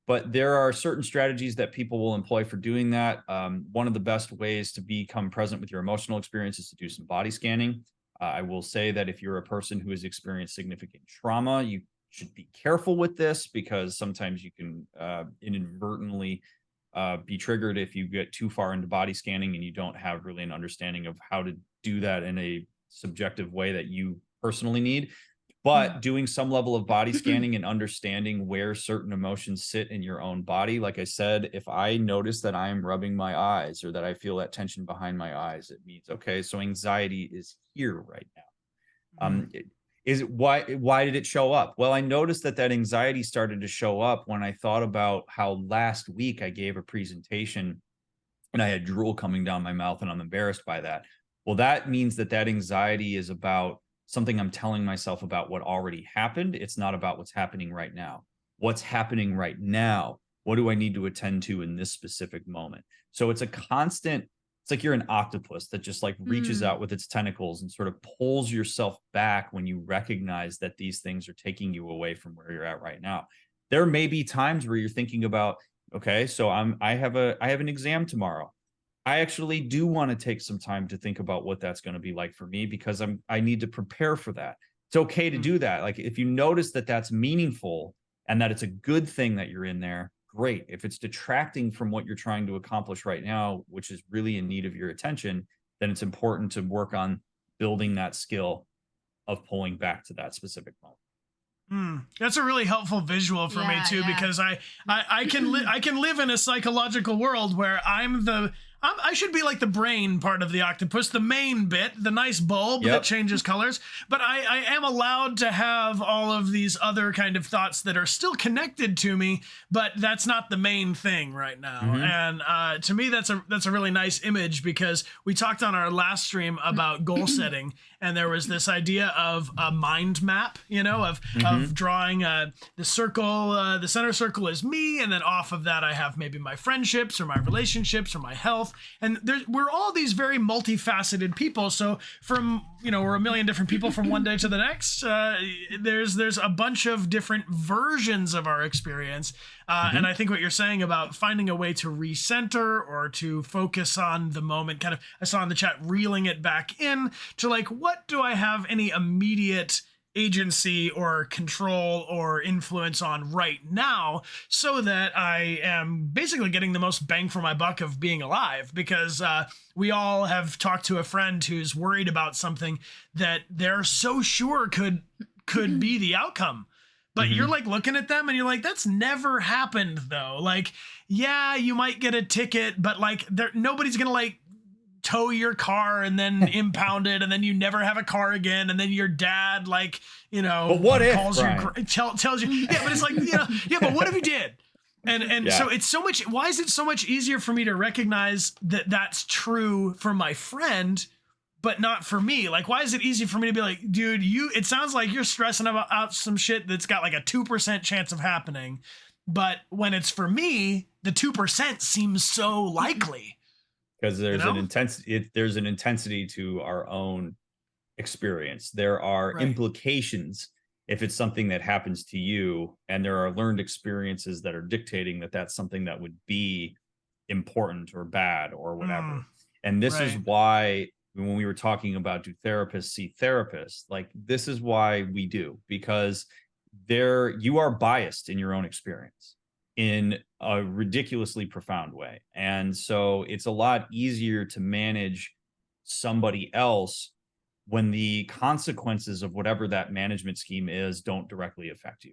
But there are certain strategies that people will employ for doing that. One of the best ways to become present with your emotional experience is to do some body scanning. I will say that if you're a person who has experienced significant trauma, you should be careful with this, because sometimes you can inadvertently be triggered if you get too far into body scanning and you don't have really an understanding of how to do that in a subjective way that you personally need. But doing some level of body scanning and understanding where certain emotions sit in your own body. Like I said, if I notice that I'm rubbing my eyes or that I feel that tension behind my eyes, it means, okay, so anxiety is here right now. Why did it show up? Well, I noticed that anxiety started to show up when I thought about how last week I gave a presentation and I had drool coming down my mouth and I'm embarrassed by that. Well, that means that anxiety is about something I'm telling myself about what already happened. It's not about what's happening right now. What's happening right now? What do I need to attend to in this specific moment? So it's a constant, it's like you're an octopus that just like reaches out with its tentacles and sort of pulls yourself back when you recognize that these things are taking you away from where you're at right now. There may be times where you're thinking about, okay, so I have an exam tomorrow. I actually do want to take some time to think about what that's going to be like for me, because I need to prepare for that. It's okay to do that. Like if you notice that that's meaningful and that it's a good thing that you're in there, great. If it's detracting from what you're trying to accomplish right now, which is really in need of your attention, then it's important to work on building that skill of pulling back to that specific moment. That's a really helpful visual for me too, because I can live in a psychological world where I should be like the brain part of the octopus, the main bit, the nice bulb that changes colors. But I am allowed to have all of these other kind of thoughts that are still connected to me, but that's not the main thing right now. And to me, that's a really nice image, because we talked on our last stream about goal setting, and there was this idea of a mind map, of drawing the circle, the center circle is me, and then off of that I have maybe my friendships or my relationships or my health. And we're all these very multifaceted people. So we're a million different people from one day to the next. There's a bunch of different versions of our experience. And I think what you're saying about finding a way to recenter or to focus on the moment, kind of, I saw in the chat, reeling it back in to like, what do I have any immediate agency or control or influence on right now, so that I am basically getting the most bang for my buck of being alive. Because we all have talked to a friend who's worried about something that they're so sure could be the outcome. But you're like looking at them and you're like, that's never happened though. Like, yeah, you might get a ticket, but like nobody's gonna like tow your car and then impound it, and then you never have a car again, and then your dad but what calls if, tells you, but it's like, but what if he did? And so it's so much, why is it so much easier for me to recognize that that's true for my friend, but not for me? Like, why is it easy for me to be like, dude, it sounds like you're stressing out some shit that's got like a 2% chance of happening, but when it's for me, the 2% seems so likely. Because there's an intensity to our own experience. There are implications if it's something that happens to you, and there are learned experiences that are dictating that that's something that would be important or bad or whatever. And this is why when we were talking about do therapists see therapists, like this is why we do, because you are biased in your own experience in a ridiculously profound way. And so it's a lot easier to manage somebody else when the consequences of whatever that management scheme is don't directly affect you.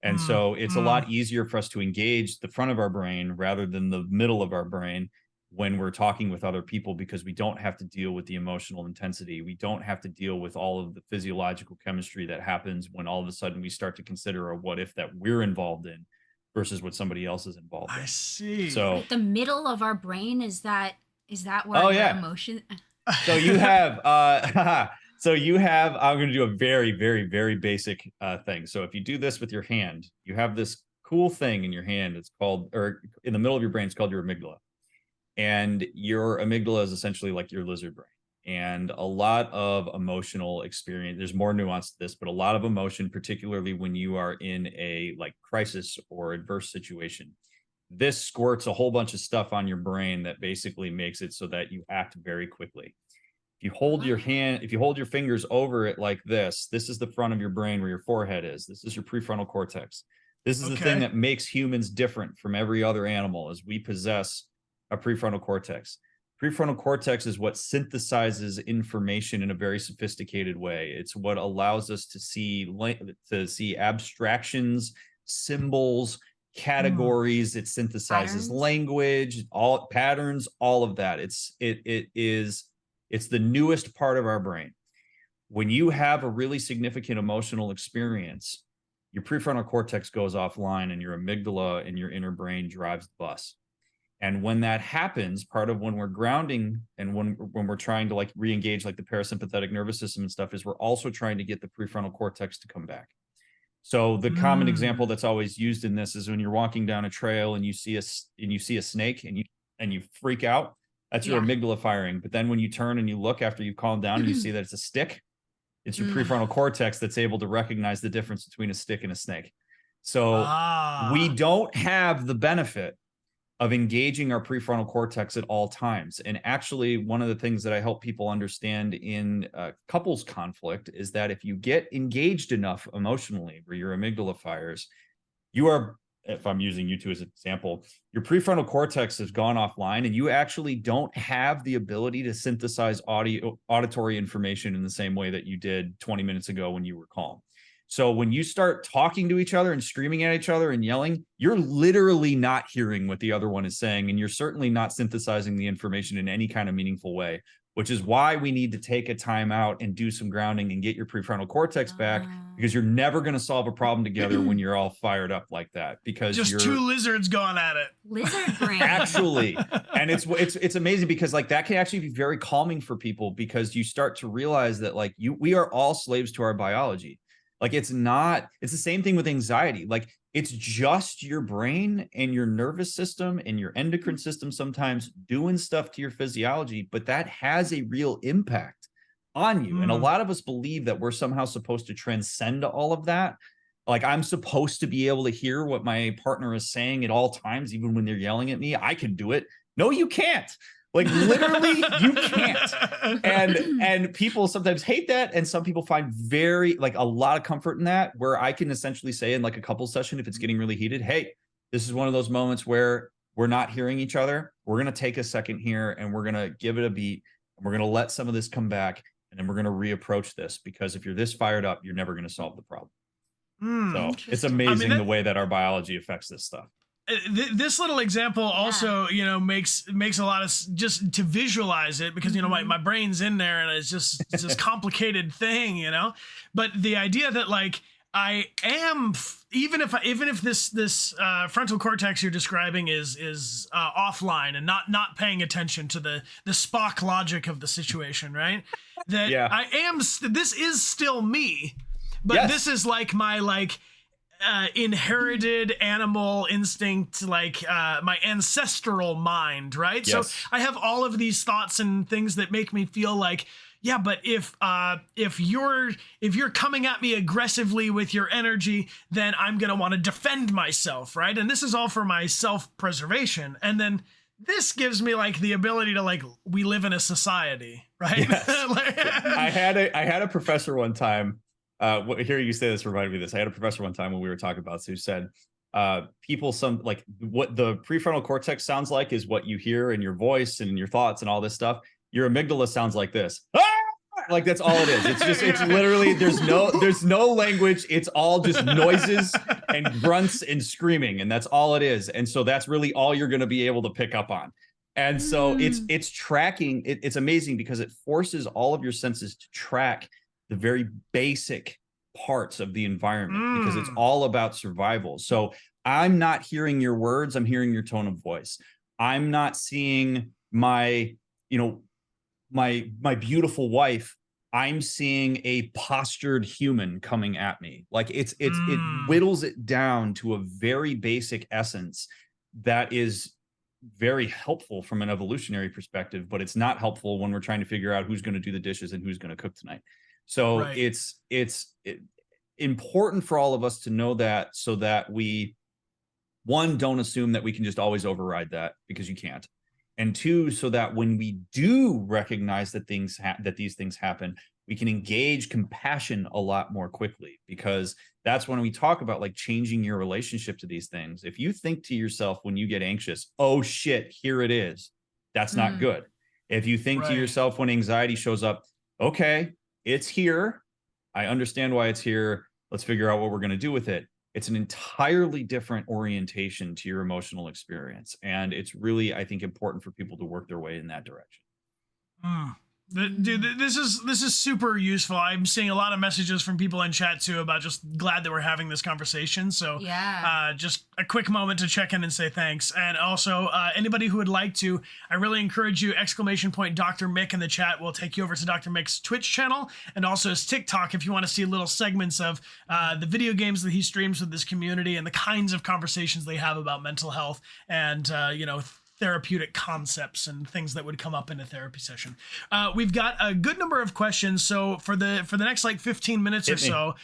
And so it's a lot easier for us to engage the front of our brain rather than the middle of our brain when we're talking with other people, because we don't have to deal with the emotional intensity. We don't have to deal with all of the physiological chemistry that happens when all of a sudden we start to consider a what if that we're involved in versus what somebody else is involved in. I see. So the middle of our brain, is that where your emotion? So you have I'm going to do a very, very, very basic thing. So if you do this with your hand, you have this cool thing in your hand. It's called, or in the middle of your brain, it's called your amygdala. And your amygdala is essentially like your lizard brain. And a lot of emotional experience, there's more nuance to this, but a lot of emotion, particularly when you are in a like crisis or adverse situation, this squirts a whole bunch of stuff on your brain that basically makes it so that you act very quickly. If you hold your hand, if you hold your fingers over it like this is the front of your brain where your forehead is. This is your prefrontal cortex. This is the thing that makes humans different from every other animal, is we possess a prefrontal cortex. Prefrontal cortex is what synthesizes information in a very sophisticated way. It's what allows us to see abstractions, symbols, categories. It synthesizes language, all patterns, all of that. It's the newest part of our brain. When you have a really significant emotional experience, your prefrontal cortex goes offline and your amygdala and your inner brain drives the bus. And when that happens, part of when we're grounding and when we're trying to like re-engage like the parasympathetic nervous system and stuff, is we're also trying to get the prefrontal cortex to come back. So the common example that's always used in this is when you're walking down a trail and you see a snake and you freak out. That's your amygdala firing. But then when you turn and you look after you've calmed down and you see that it's a stick, it's your prefrontal cortex that's able to recognize the difference between a stick and a snake. So we don't have the benefit of engaging our prefrontal cortex at all times. And actually, one of the things that I help people understand in couples conflict is that if you get engaged enough emotionally where your amygdala fires, you are, if I'm using you two as an example, your prefrontal cortex has gone offline and you actually don't have the ability to synthesize auditory information in the same way that you did 20 minutes ago when you were calm. So when you start talking to each other and screaming at each other and yelling, you're literally not hearing what the other one is saying. And you're certainly not synthesizing the information in any kind of meaningful way, which is why we need to take a time out and do some grounding and get your prefrontal cortex back, because you're never going to solve a problem together when you're all fired up like that, because just two lizards going at it. Lizard brain. Actually. And it's amazing because like that can actually be very calming for people, because you start to realize that like we are all slaves to our biology. Like it's the same thing with anxiety. Like it's just your brain and your nervous system and your endocrine system sometimes doing stuff to your physiology, but that has a real impact on you. And a lot of us believe that we're somehow supposed to transcend all of that. Like I'm supposed to be able to hear what my partner is saying at all times, even when they're yelling at me. I can do it. No, you can't. Like literally you can't. And people sometimes hate that. And some people find a lot of comfort in that, where I can essentially say in like a couple session, if it's getting really heated, hey, this is one of those moments where we're not hearing each other. We're going to take a second here and we're going to give it a beat. And we're going to let some of this come back. And then we're going to reapproach this, because if you're this fired up, you're never going to solve the problem. So it's amazing the way that our biology affects this stuff. This little example also, makes a lot of just to visualize it, because, my brain's in there and it's this complicated thing, but the idea that like I am, even if this frontal cortex you're describing is offline and not paying attention to the Spock logic of the situation, right? That I am, this is still me, but this is like my inherited animal instinct, my ancestral mind, right? So I have all of these thoughts and things that make me feel like, yeah, but if you're coming at me aggressively with your energy, then I'm gonna want to defend myself, right? And this is all for my self-preservation. And then this gives me like the ability to we live in a society, right? Yes. I had a professor one time. Hearing you say this reminded me of this. I had a professor one time when we were talking about this who said, what the prefrontal cortex sounds like is what you hear in your voice and in your thoughts and all this stuff. Your amygdala sounds like this. Ah! Like that's all it is. It's just, it's literally, there's no language. It's all just noises and grunts and screaming. And that's all it is. And so that's really all you're going to be able to pick up on. And so it's tracking. It's amazing because it forces all of your senses to track the very basic parts of the environment because it's all about survival. So I'm not hearing your words. I'm hearing your tone of voice. I'm not seeing my beautiful wife. I'm seeing a postured human coming at me. Like it whittles it down to a very basic essence that is very helpful from an evolutionary perspective, but it's not helpful when we're trying to figure out who's going to do the dishes and who's going to cook tonight. So it's important for all of us to know that, so that we, one, don't assume that we can just always override that, because you can't. And two, so that when we do recognize that these things happen, we can engage compassion a lot more quickly, because that's when we talk about like changing your relationship to these things. If you think to yourself when you get anxious, oh shit, here it is, that's not good. If you think to yourself when anxiety shows up, okay, it's here, I understand why it's here, let's figure out what we're going to do with it. It's an entirely different orientation to your emotional experience. And it's really, I think, important for people to work their way in that direction. Dude, this is super useful. I'm seeing a lot of messages from people in chat too about just glad that we're having this conversation. So just a quick moment to check in and say thanks. And also anybody who would like to, I really encourage you, ! Dr. Mick in the chat will take you over to Dr. Mick's Twitch channel and also his TikTok if you want to see little segments of the video games that he streams with this community and the kinds of conversations they have about mental health and therapeutic concepts and things that would come up in a therapy session. We've got a good number of questions, so for the next like 15 minutes or so,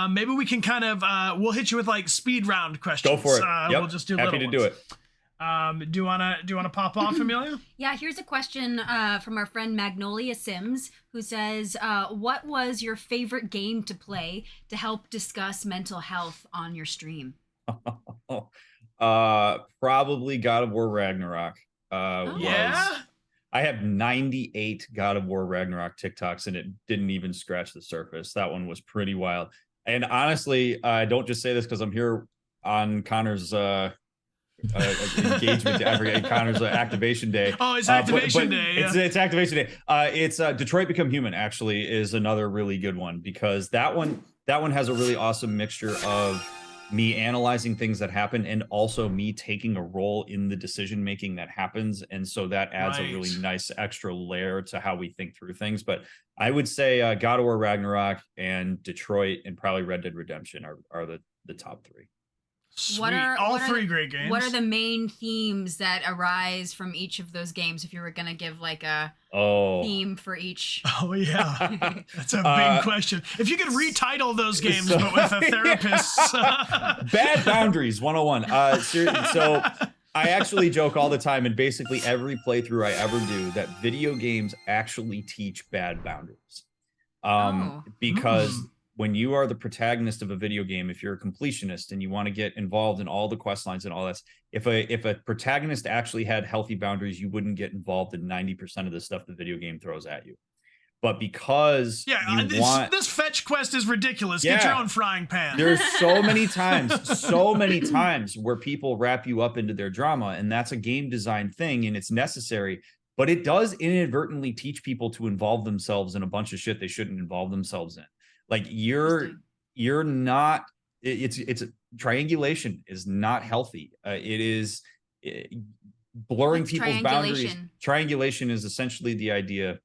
maybe we can kind of we'll hit you with like speed round questions. Go for it. We'll just do happy to do it. Do you wanna pop off, Amelia? Yeah, here's a question from our friend Magnolia Sims, who says, what was your favorite game to play to help discuss mental health on your stream? Probably God of War Ragnarok. Yeah. I have 98 God of War Ragnarok TikToks, and it didn't even scratch the surface. That one was pretty wild. And honestly, I don't just say this because I'm here on Connor's engagement day. I forget, Connor's activation day. Oh, it's activation day. Yeah. It's activation day. It's Detroit Become Human actually is another really good one, because that one has a really awesome mixture of me analyzing things that happen and also me taking a role in the decision making that happens, and so that adds a really nice extra layer to how we think through things. But I would say God of War Ragnarok and Detroit and probably Red Dead Redemption are the top three. Sweet. All three great games. What are the main themes that arise from each of those games, if you were going to give like a theme for each? Oh, yeah. That's a big question. If you could retitle those games, but with a therapist. Bad Boundaries 101. So I actually joke all the time, and basically every playthrough I ever do, that video games actually teach bad boundaries. Because when you are the protagonist of a video game, if you're a completionist and you want to get involved in all the quest lines and all that, if a protagonist actually had healthy boundaries, you wouldn't get involved in 90% of the stuff the video game throws at you. But because this fetch quest is ridiculous. Get your own frying pan. There's so many times where people wrap you up into their drama, and that's a game design thing, and it's necessary. But it does inadvertently teach people to involve themselves in a bunch of shit they shouldn't involve themselves in. Like you're not, it's triangulation is not healthy. It is blurring people's boundaries. Triangulation is essentially the idea. I'm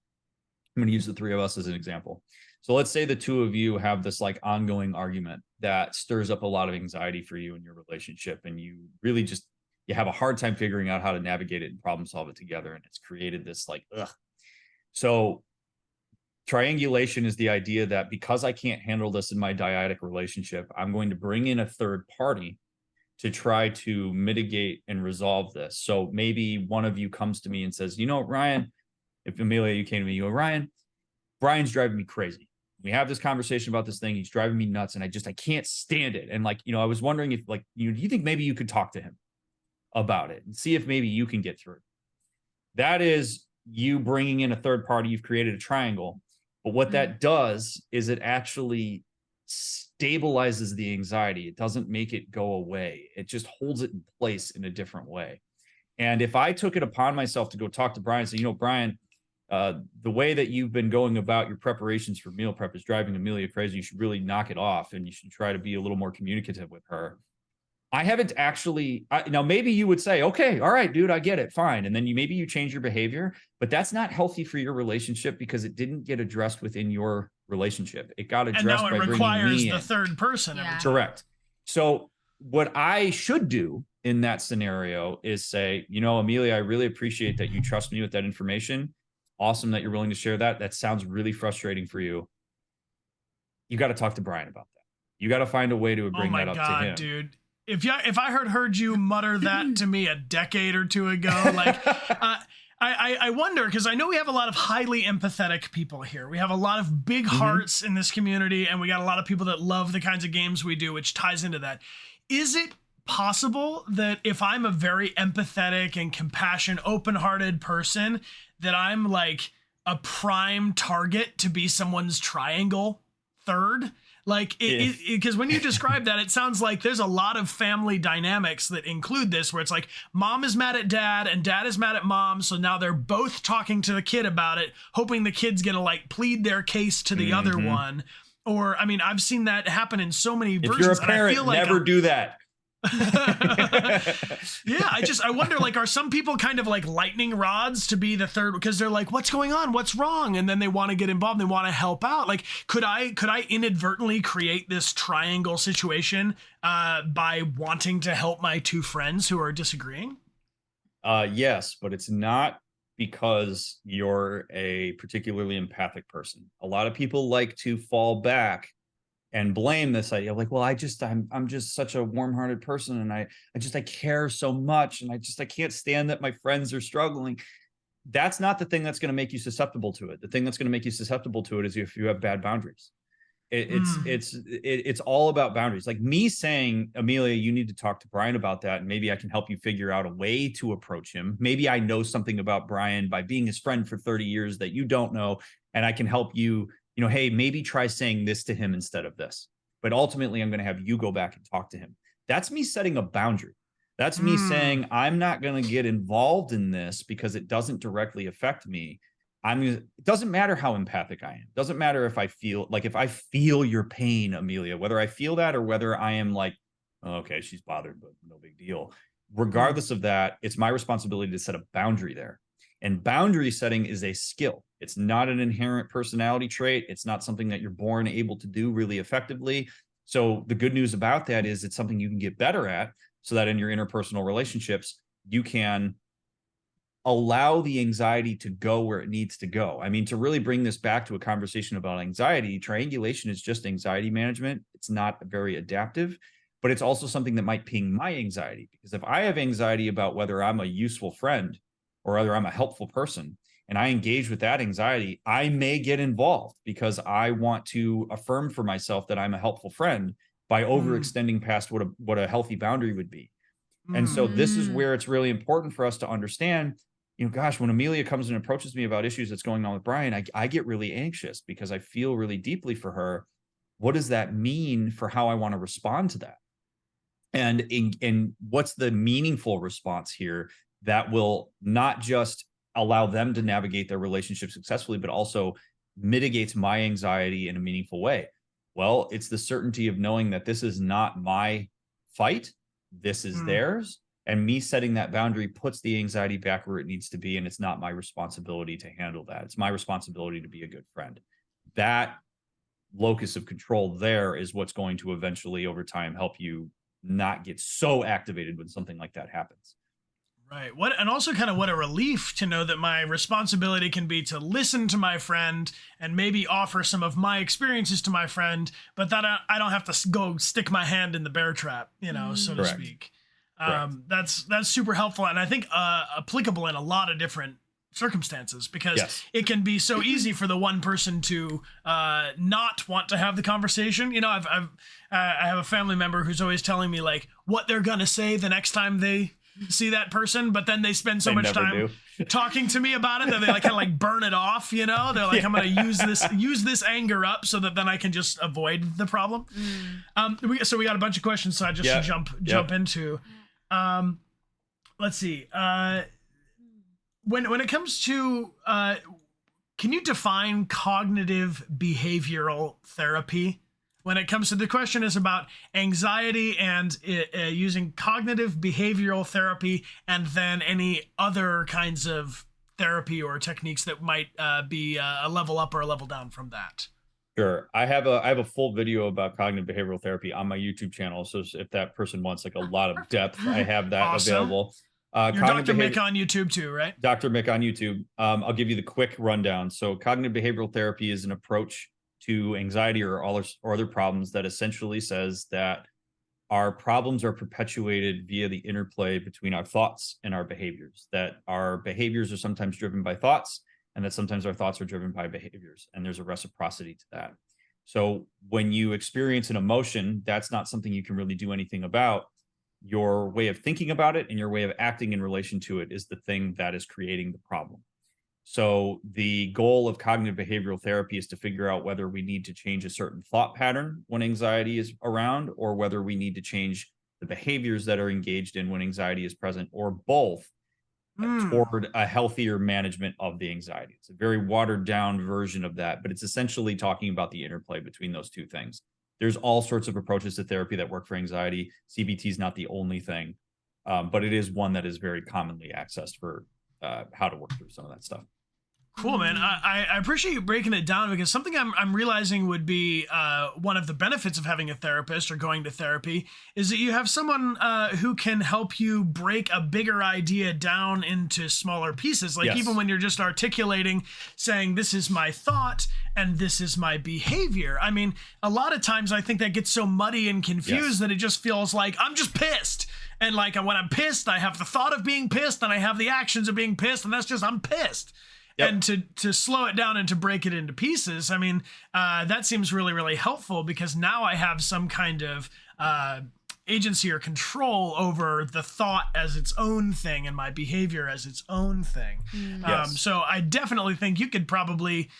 going to use the three of us as an example. So let's say the two of you have this like ongoing argument that stirs up a lot of anxiety for you in your relationship, and you really you have a hard time figuring out how to navigate it and problem solve it together. And it's created this like, ugh. So triangulation is the idea that because I can't handle this in my dyadic relationship, I'm going to bring in a third party to try to mitigate and resolve this. So maybe one of you comes to me and says, Ryan, if Amelia, you came to me, you go, Ryan, Brian's driving me crazy. We have this conversation about this thing. He's driving me nuts, and I can't stand it. And I was wondering if do you think maybe you could talk to him about it and see if maybe you can get through. That is you bringing in a third party. You've created a triangle. But what that does is it actually stabilizes the anxiety. It doesn't make it go away. It just holds it in place in a different way. And if I took it upon myself to go talk to Brian and say, Brian, the way that you've been going about your preparations for meal prep is driving Amelia crazy. You should really knock it off, and you should try to be a little more communicative with her. I haven't actually, now maybe you would say, okay, all right, dude, I get it, fine. And then maybe you change your behavior, but that's not healthy for your relationship because it didn't get addressed within your relationship. It got addressed by bringing me in. And now it requires the third person. Yeah. Correct. So what I should do in that scenario is say, Amelia, I really appreciate that you trust me with that information. Awesome that you're willing to share that. That sounds really frustrating for you. You got to talk to Brian about that. You got to find a way to bring that up to him. Oh my God, dude. If I heard you mutter that to me a decade or two ago, like, I wonder, because I know we have a lot of highly empathetic people here. We have a lot of big hearts in this community, and we got a lot of people that love the kinds of games we do, which ties into that. Is it possible that if I'm a very empathetic and compassionate, open-hearted person, that I'm like a prime target to be someone's triangle third? Like, because when you describe that, it sounds like there's a lot of family dynamics that include this, where it's like mom is mad at dad and dad is mad at mom. So now they're both talking to the kid about it, hoping the kid's going to like plead their case to the other one. Or, I mean, I've seen that happen in so many versions. If you're a parent, and I feel like never do that. Yeah, I wonder, like, are some people kind of like lightning rods to be the third, because they're like, what's going on, what's wrong, and then they want to get involved, they want to help out. Like, could I inadvertently create this triangle situation by wanting to help my two friends who are disagreeing? Yes, but it's not because you're a particularly empathic person. A lot of people like to fall back and blame this idea of like, well, I'm just such a warm-hearted person, and I care so much, and I can't stand that my friends are struggling. That's not the thing that's going to make you susceptible to it. The thing that's going to make you susceptible to it is if you have bad boundaries. It's all about boundaries. Like me saying, Amelia, you need to talk to Brian about that, and maybe I can help you figure out a way to approach him. Maybe I know something about Brian by being his friend for 30 years that you don't know, and I can help you. Hey, maybe try saying this to him instead of this. But ultimately, I'm going to have you go back and talk to him. That's me setting a boundary. That's me saying, I'm not going to get involved in this because it doesn't directly affect me. It doesn't matter how empathic I am. It doesn't matter if I feel your pain, Amelia, whether I feel that or whether I am like, oh, okay, she's bothered, but no big deal. Regardless of that, it's my responsibility to set a boundary there. And boundary setting is a skill. It's not an inherent personality trait. It's not something that you're born able to do really effectively. So the good news about that is it's something you can get better at, so that in your interpersonal relationships, you can allow the anxiety to go where it needs to go. I mean, to really bring this back to a conversation about anxiety, triangulation is just anxiety management. It's not very adaptive, but it's also something that might ping my anxiety. Because if I have anxiety about whether I'm a useful friend or whether I'm a helpful person, and I engage with that anxiety, I may get involved because I want to affirm for myself that I'm a helpful friend by overextending past what a healthy boundary would be. And so this is where it's really important for us to understand, gosh, when Amelia comes and approaches me about issues that's going on with Brian, I get really anxious because I feel really deeply for her. What does that mean for how I want to respond to that? And what's the meaningful response here that will not just allow them to navigate their relationship successfully, but also mitigates my anxiety in a meaningful way? Well, it's the certainty of knowing that this is not my fight. This is theirs. And me setting that boundary puts the anxiety back where it needs to be. And it's not my responsibility to handle that. It's my responsibility to be a good friend. That locus of control there is what's going to eventually, over time, help you not get so activated when something like that happens. Right. And also kind of what a relief to know that my responsibility can be to listen to my friend and maybe offer some of my experiences to my friend, but that I don't have to go stick my hand in the bear trap, so to speak. That's super helpful. And I think applicable in a lot of different circumstances, because it can be so easy for the one person to not want to have the conversation. I have a family member who's always telling me like what they're going to say the next time they see that person, but then they spend so They much never time talking to me about it that they like kind of like burn it off, you know? They're like, I'm going to use this anger up so that then I can just avoid the problem. So we got a bunch of questions, so I just jump into. Let's see. When it comes to can you define cognitive behavioral therapy? When it comes to the question is about anxiety and using cognitive behavioral therapy, and then any other kinds of therapy or techniques that might be a level up or a level down from that. Sure. I have a full video about cognitive behavioral therapy on my YouTube channel. So if that person wants like a lot of depth, I have that available. You're Dr. Mick on YouTube too, right? Dr. Mick on YouTube. I'll give you the quick rundown. So cognitive behavioral therapy is an approach to anxiety or other problems that essentially says that our problems are perpetuated via the interplay between our thoughts and our behaviors, that our behaviors are sometimes driven by thoughts, and that sometimes our thoughts are driven by behaviors, and there's a reciprocity to that. So when you experience an emotion, that's not something you can really do anything about. Your way of thinking about it and your way of acting in relation to it is the thing that is creating the problem. So the goal of cognitive behavioral therapy is to figure out whether we need to change a certain thought pattern when anxiety is around, or whether we need to change the behaviors that are engaged in when anxiety is present, or both, toward a healthier management of the anxiety. It's a very watered down version of that, but it's essentially talking about the interplay between those two things. There's all sorts of approaches to therapy that work for anxiety. CBT is not the only thing, but it is one that is very commonly accessed for how to work through some of that stuff. Cool, man. I appreciate you breaking it down, because something I'm realizing would be one of the benefits of having a therapist or going to therapy is that you have someone who can help you break a bigger idea down into smaller pieces. Like even when you're just articulating, saying, this is my thought and this is my behavior. I mean, a lot of times I think that gets so muddy and confused that it just feels like I'm just pissed. And like when I'm pissed, I have the thought of being pissed and I have the actions of being pissed, and that's just, I'm pissed. Yep. And to slow it down and to break it into pieces, I mean, that seems really, really helpful, because now I have some kind of agency or control over the thought as its own thing and my behavior as its own thing. So I definitely think you could probably,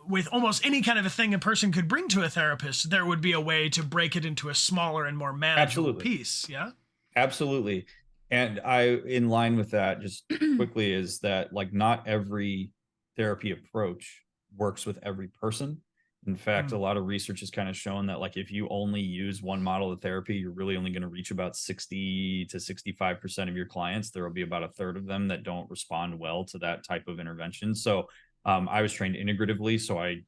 with almost any kind of a thing a person could bring to a therapist, there would be a way to break it into a smaller and more manageable piece. Yeah, absolutely. And in line with that, just quickly, is that like not every therapy approach works with every person. In fact, a lot of research has kind of shown that like if you only use one model of therapy, you're really only going to reach about 60 to 65% of your clients. There will be about a third of them that don't respond well to that type of intervention. So I was trained integratively, so I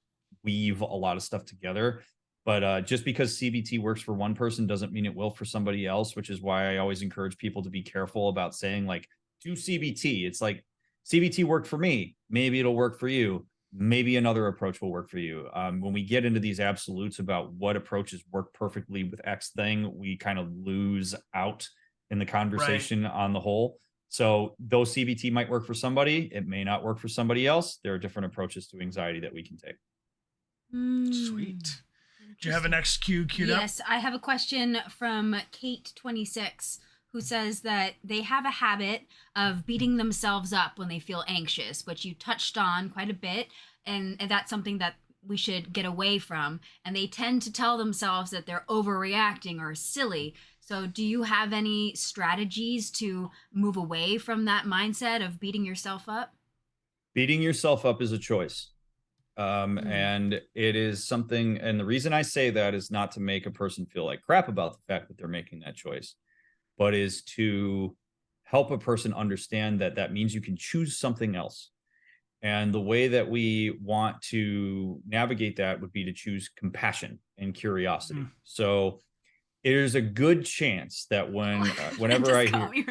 weave a lot of stuff together. But just because CBT works for one person doesn't mean it will for somebody else, which is why I always encourage people to be careful about saying like, do CBT. It's like, CBT worked for me. Maybe it'll work for you. Maybe another approach will work for you. When we get into these absolutes about what approaches work perfectly with X thing, we kind of lose out in the conversation on the whole. So though CBT might work for somebody, it may not work for somebody else. There are different approaches to anxiety that we can take. Sweet. Do you have an next queued up? Yes, I have a question from Kate26, who says that they have a habit of beating themselves up when they feel anxious, which you touched on quite a bit, and that's something that we should get away from. And they tend to tell themselves that they're overreacting or silly. So do you have any strategies to move away from that mindset of beating yourself up? Beating yourself up is a choice. And it is something, and the reason I say that is not to make a person feel like crap about the fact that they're making that choice, but is to help a person understand that that means you can choose something else. And the way that we want to navigate that would be to choose compassion and curiosity. So it is a good chance that whenever I hear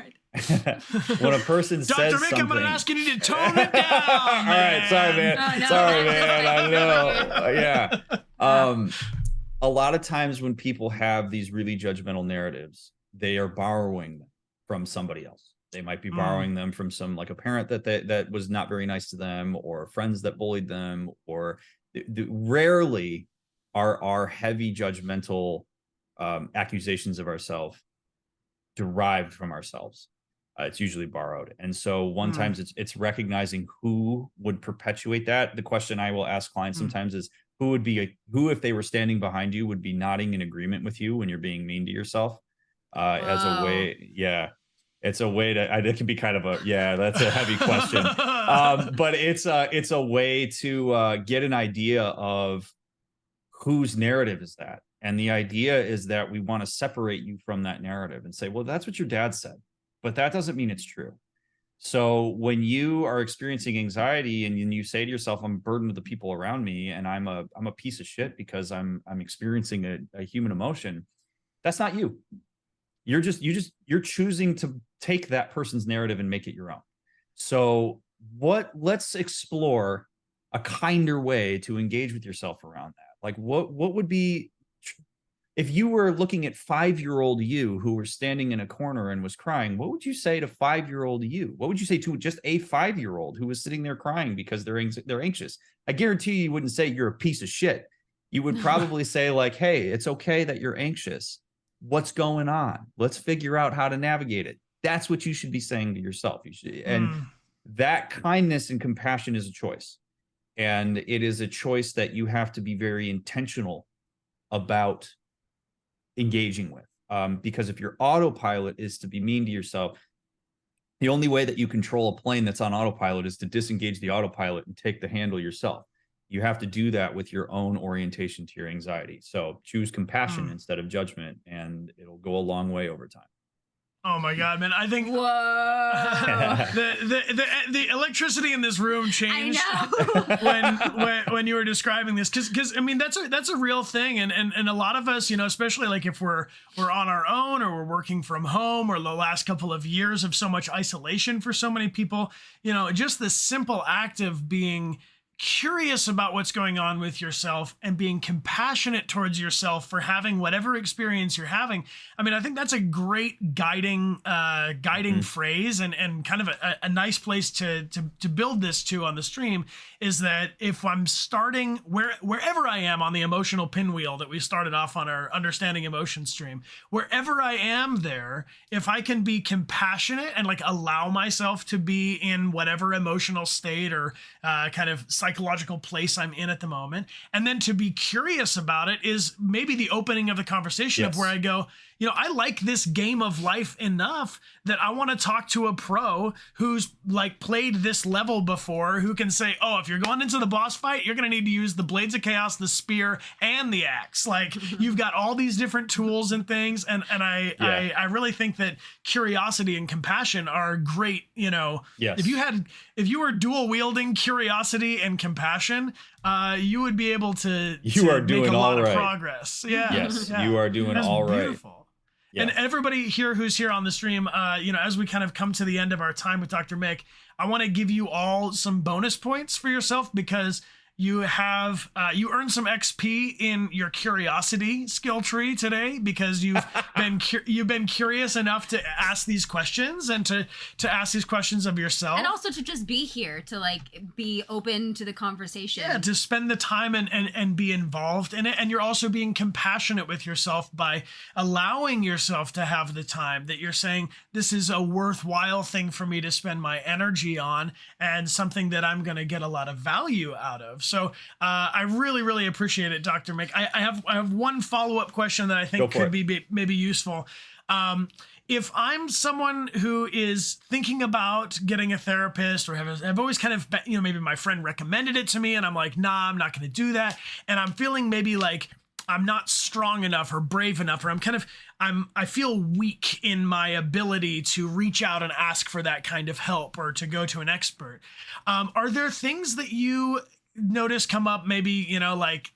when a person says Dr. Mick, something, I'm going to ask you to tone it down. All right, sorry, man. Sorry, man. I know. Yeah. A lot of times when people have these really judgmental narratives, they are borrowing them from somebody else. They might be borrowing them from like a parent that was not very nice to them, or friends that bullied them, or rarely are our heavy judgmental accusations of ourselves derived from ourselves. It's usually borrowed. And so one times it's recognizing who would perpetuate that. The question I will ask clients sometimes is who if they were standing behind you would be nodding in agreement with you when you're being mean to yourself, as a way. Yeah. It's a way to, it can be kind of that's a heavy question. But it's a way to get an idea of whose narrative is that. And the idea is that we want to separate you from that narrative and say, well, that's what your dad said, but that doesn't mean it's true. So when you are experiencing anxiety and you say to yourself, I'm burdened with the people around me and I'm a piece of shit because I'm experiencing a human emotion, that's not you. You're choosing to take that person's narrative and make it your own. So let's explore a kinder way to engage with yourself around that. Like what would be, if you were looking at 5-year-old you who were standing in a corner and was crying, what would you say to 5-year-old you? What would you say to just a 5-year-old who was sitting there crying because they're anxious? I guarantee you wouldn't say you're a piece of shit. You would probably say like, hey, it's okay that you're anxious. What's going on? Let's figure out how to navigate it. That's what you should be saying to yourself. And that kindness and compassion is a choice. And it is a choice that you have to be very intentional about engaging with. Because if your autopilot is to be mean to yourself, the only way that you control a plane that's on autopilot is to disengage the autopilot and take the handle yourself. You have to do that with your own orientation to your anxiety. So choose compassion instead of judgment, and it'll go a long way over time. Oh my God, man! I think the electricity in this room changed when you were describing this, because I mean that's a real thing, and a lot of us, especially like if we're on our own or we're working from home, or the last couple of years of so much isolation for so many people, just the simple act of being curious about what's going on with yourself and being compassionate towards yourself for having whatever experience you're having. I mean, I think that's a great guiding phrase and kind of a nice place to build this to on the stream, is that if I'm starting wherever I am on the emotional pinwheel that we started off on our understanding emotion stream, wherever I am there, if I can be compassionate and like allow myself to be in whatever emotional state or kind of psychological place I'm in at the moment, and then to be curious about it is maybe the opening of the conversation of where I go, I like this game of life enough that I want to talk to a pro who's like played this level before, who can say, oh, if you're going into the boss fight, you're going to need to use the Blades of Chaos, the spear, and the axe. Like you've got all these different tools and things. And I really think that curiosity and compassion are great. If you were dual wielding curiosity and compassion, you would be able to make a lot of progress. Yeah. Yes, you are doing all right. Beautiful. Yeah. And everybody here who's here on the stream, as we kind of come to the end of our time with Dr. Mick, I want to give you all some bonus points for yourself, because you have you earned some XP in your curiosity skill tree today, because you've been curious enough to ask these questions and to ask these questions of yourself, and also to just be here to like be open to the conversation. Yeah, to spend the time and be involved in it. And you're also being compassionate with yourself by allowing yourself to have the time that you're saying, this is a worthwhile thing for me to spend my energy on, and something that I'm going to get a lot of value out of. So I really, really appreciate it, Dr. Mick. I have one follow-up question that I think could be maybe useful. If I'm someone who is thinking about getting a therapist, or I've always kind of, maybe my friend recommended it to me and I'm like, nah, I'm not going to do that. And I'm feeling maybe like I'm not strong enough or brave enough, or I feel weak in my ability to reach out and ask for that kind of help or to go to an expert. Are there things that you notice come up, maybe, like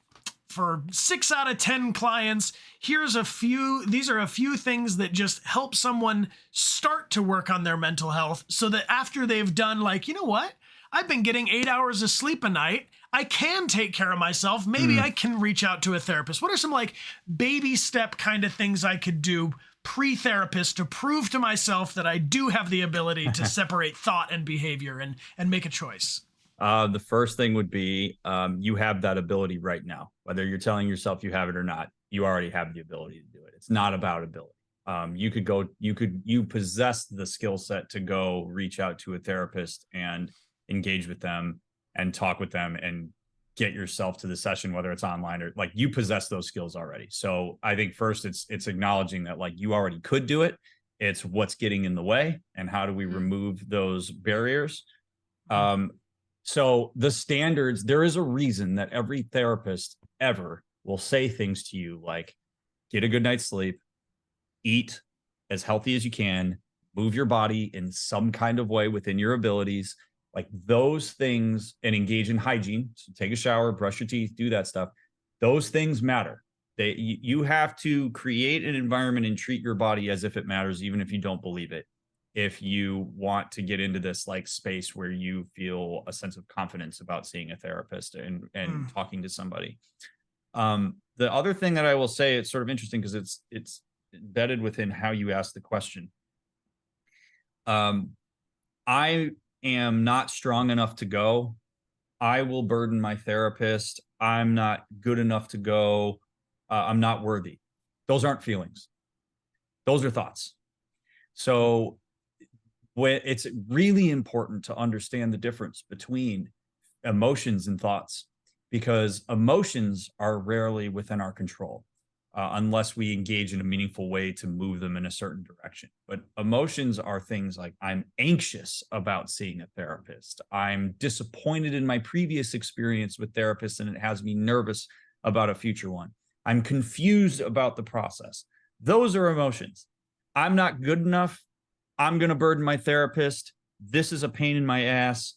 for 6 out of 10 clients, these are a few things that just help someone start to work on their mental health, so that after they've done like, what? I've been getting 8 hours of sleep a night. I can take care of myself. Maybe I can reach out to a therapist. What are some like baby step kind of things I could do pre-therapist to prove to myself that I do have the ability to separate thought and behavior and make a choice? The first thing would be you have that ability right now. Whether you're telling yourself you have it or not, you already have the ability to do it. It's not about ability. You possess the skill set to go reach out to a therapist and engage with them and talk with them and get yourself to the session, whether it's online or like you possess those skills already. So I think first it's acknowledging that like you already could do it. It's what's getting in the way and how do we remove those barriers. So the standards, there is a reason that every therapist ever will say things to you like, get a good night's sleep, eat as healthy as you can, move your body in some kind of way within your abilities, like those things, and engage in hygiene. So take a shower, brush your teeth, do that stuff. Those things matter. You have to create an environment and treat your body as if it matters, even if you don't believe it. If you want to get into this like space where you feel a sense of confidence about seeing a therapist and talking to somebody. The other thing that I will say, it's sort of interesting because it's embedded within how you ask the question. I am not strong enough to go. I will burden my therapist. I'm not good enough to go. I'm not worthy. Those aren't feelings. Those are thoughts. So when it's really important to understand the difference between emotions and thoughts, because emotions are rarely within our control unless we engage in a meaningful way to move them in a certain direction. But emotions are things like I'm anxious about seeing a therapist. I'm disappointed in my previous experience with therapists and it has me nervous about a future one. I'm confused about the process. Those are emotions. I'm not good enough. I'm going to burden my therapist. This is a pain in my ass.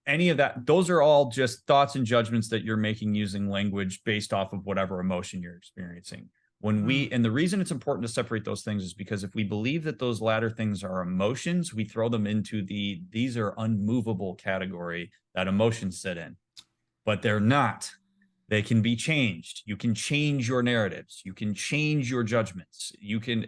Any of that, those are all just thoughts and judgments that you're making using language based off of whatever emotion you're experiencing. And the reason it's important to separate those things is because if we believe that those latter things are emotions, we throw them into these are unmovable category that emotions sit in, but they're not. They can be changed. You can change your narratives. You can change your judgments. You can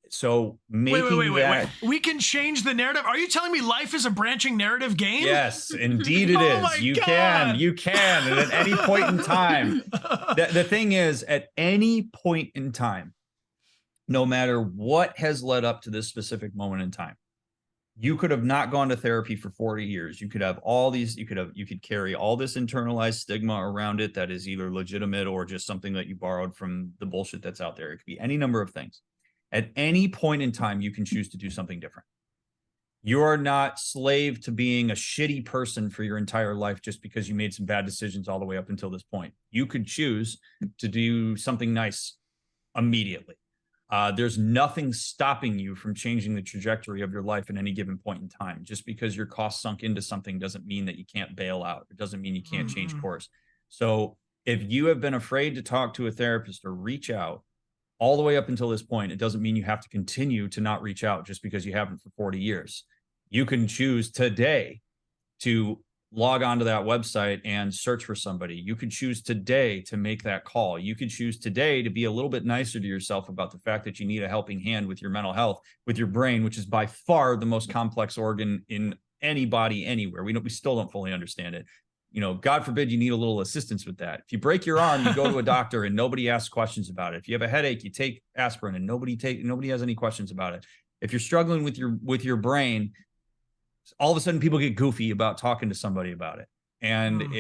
so making wait. We can change the narrative. Are you telling me life is a branching narrative game? Yes, indeed it is. You can, and at any point in time. The thing is, at any point in time, no matter what has led up to this specific moment in time, you could have not gone to therapy for 40 years. You could have all these, you could carry all this internalized stigma around it that is either legitimate or just something that you borrowed from the bullshit that's out there. It could be any number of things. At any point in time, you can choose to do something different. You are not slave to being a shitty person for your entire life just because you made some bad decisions all the way up until this point. You could choose to do something nice immediately. There's nothing stopping you from changing the trajectory of your life at any given point in time. Just because your cost sunk into something doesn't mean that you can't bail out. It doesn't mean you can't change course. So if you have been afraid to talk to a therapist or reach out all the way up until this point, it doesn't mean you have to continue to not reach out just because you haven't for 40 years. You can choose today to log onto that website and search for somebody. You could choose today to make that call. You could choose today to be a little bit nicer to yourself about the fact that you need a helping hand with your mental health, with your brain, which is by far the most complex organ in any body anywhere. We still don't fully understand it. God forbid you need a little assistance with that. If you break your arm, you go to a doctor and nobody asks questions about it. If you have a headache, you take aspirin and nobody has any questions about it. If you're struggling with your brain, all of a sudden people get goofy about talking to somebody about it. And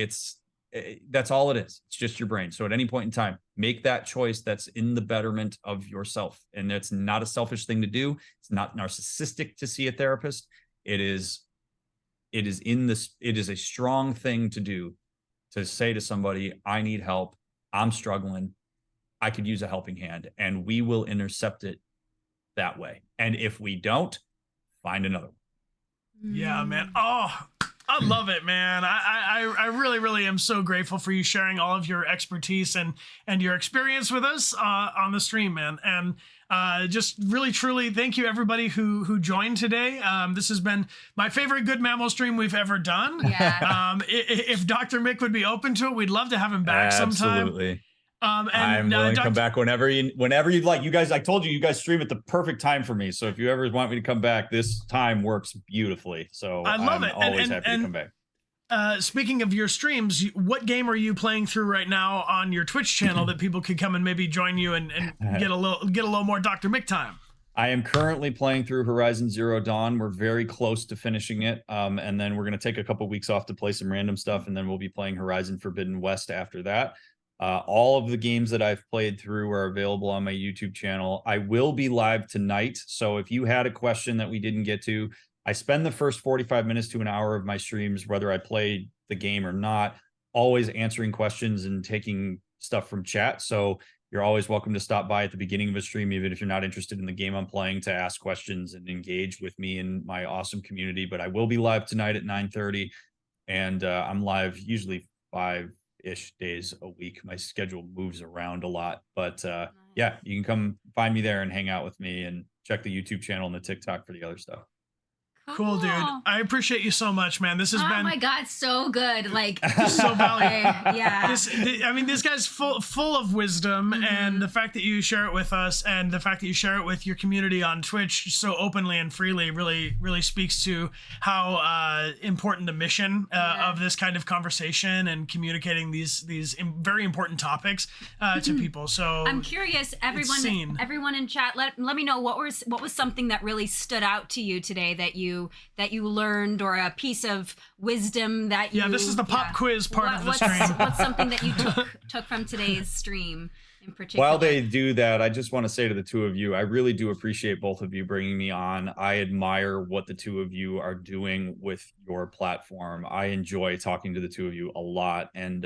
that's all it is. It's just your brain. So at any point in time, make that choice that's in the betterment of yourself. And that's not a selfish thing to do. It's not narcissistic to see a therapist. It is a strong thing to do, to say to somebody, I need help. I'm struggling. I could use a helping hand, and we will intercept it that way. And if we don't, find another one. Yeah, man. Oh, I love it, man. I really, really am so grateful for you sharing all of your expertise and your experience with us on the stream, man. And just really, truly thank you, everybody who joined today. This has been my favorite Good Mammal stream we've ever done. Yeah. If Dr. Mick would be open to it, we'd love to have him back sometime. Absolutely. I'm willing to come back whenever you'd like. You guys, I told you guys stream at the perfect time for me. So if you ever want me to come back, this time works beautifully. So I love it. Always happy to come back. Speaking of your streams, what game are you playing through right now on your Twitch channel that people could come and maybe join you and get a little more Dr. Mick time? I am currently playing through Horizon Zero Dawn. We're very close to finishing it. And then we're going to take a couple weeks off to play some random stuff. And then we'll be playing Horizon Forbidden West after that. All of the games that I've played through are available on my YouTube channel. I will be live tonight. So if you had a question that we didn't get to, I spend the first 45 minutes to an hour of my streams, whether I play the game or not, always answering questions and taking stuff from chat. So you're always welcome to stop by at the beginning of a stream, even if you're not interested in the game I'm playing, to ask questions and engage with me and my awesome community. But I will be live tonight at 9:30, and I'm live usually 5-ish days a week. My schedule moves around a lot, but yeah, you can come find me there and hang out with me and check the YouTube channel and the TikTok for the other stuff. Cool, dude. I appreciate you so much, man. This has been... Oh my God, so good. Like, so valuable. Yeah. This guy's full of wisdom, and the fact that you share it with us and the fact that you share it with your community on Twitch so openly and freely really speaks to how important the mission of this kind of conversation and communicating these very important topics to people. So I'm curious, everyone in chat, let me know what was something that really stood out to you today that you learned, or a piece of wisdom that you... Yeah, this is the pop quiz part of the stream. What's something that you took from today's stream in particular? While they do that, I just want to say to the two of you, I really do appreciate both of you bringing me on. I admire what the two of you are doing with your platform. I enjoy talking to the two of you a lot, and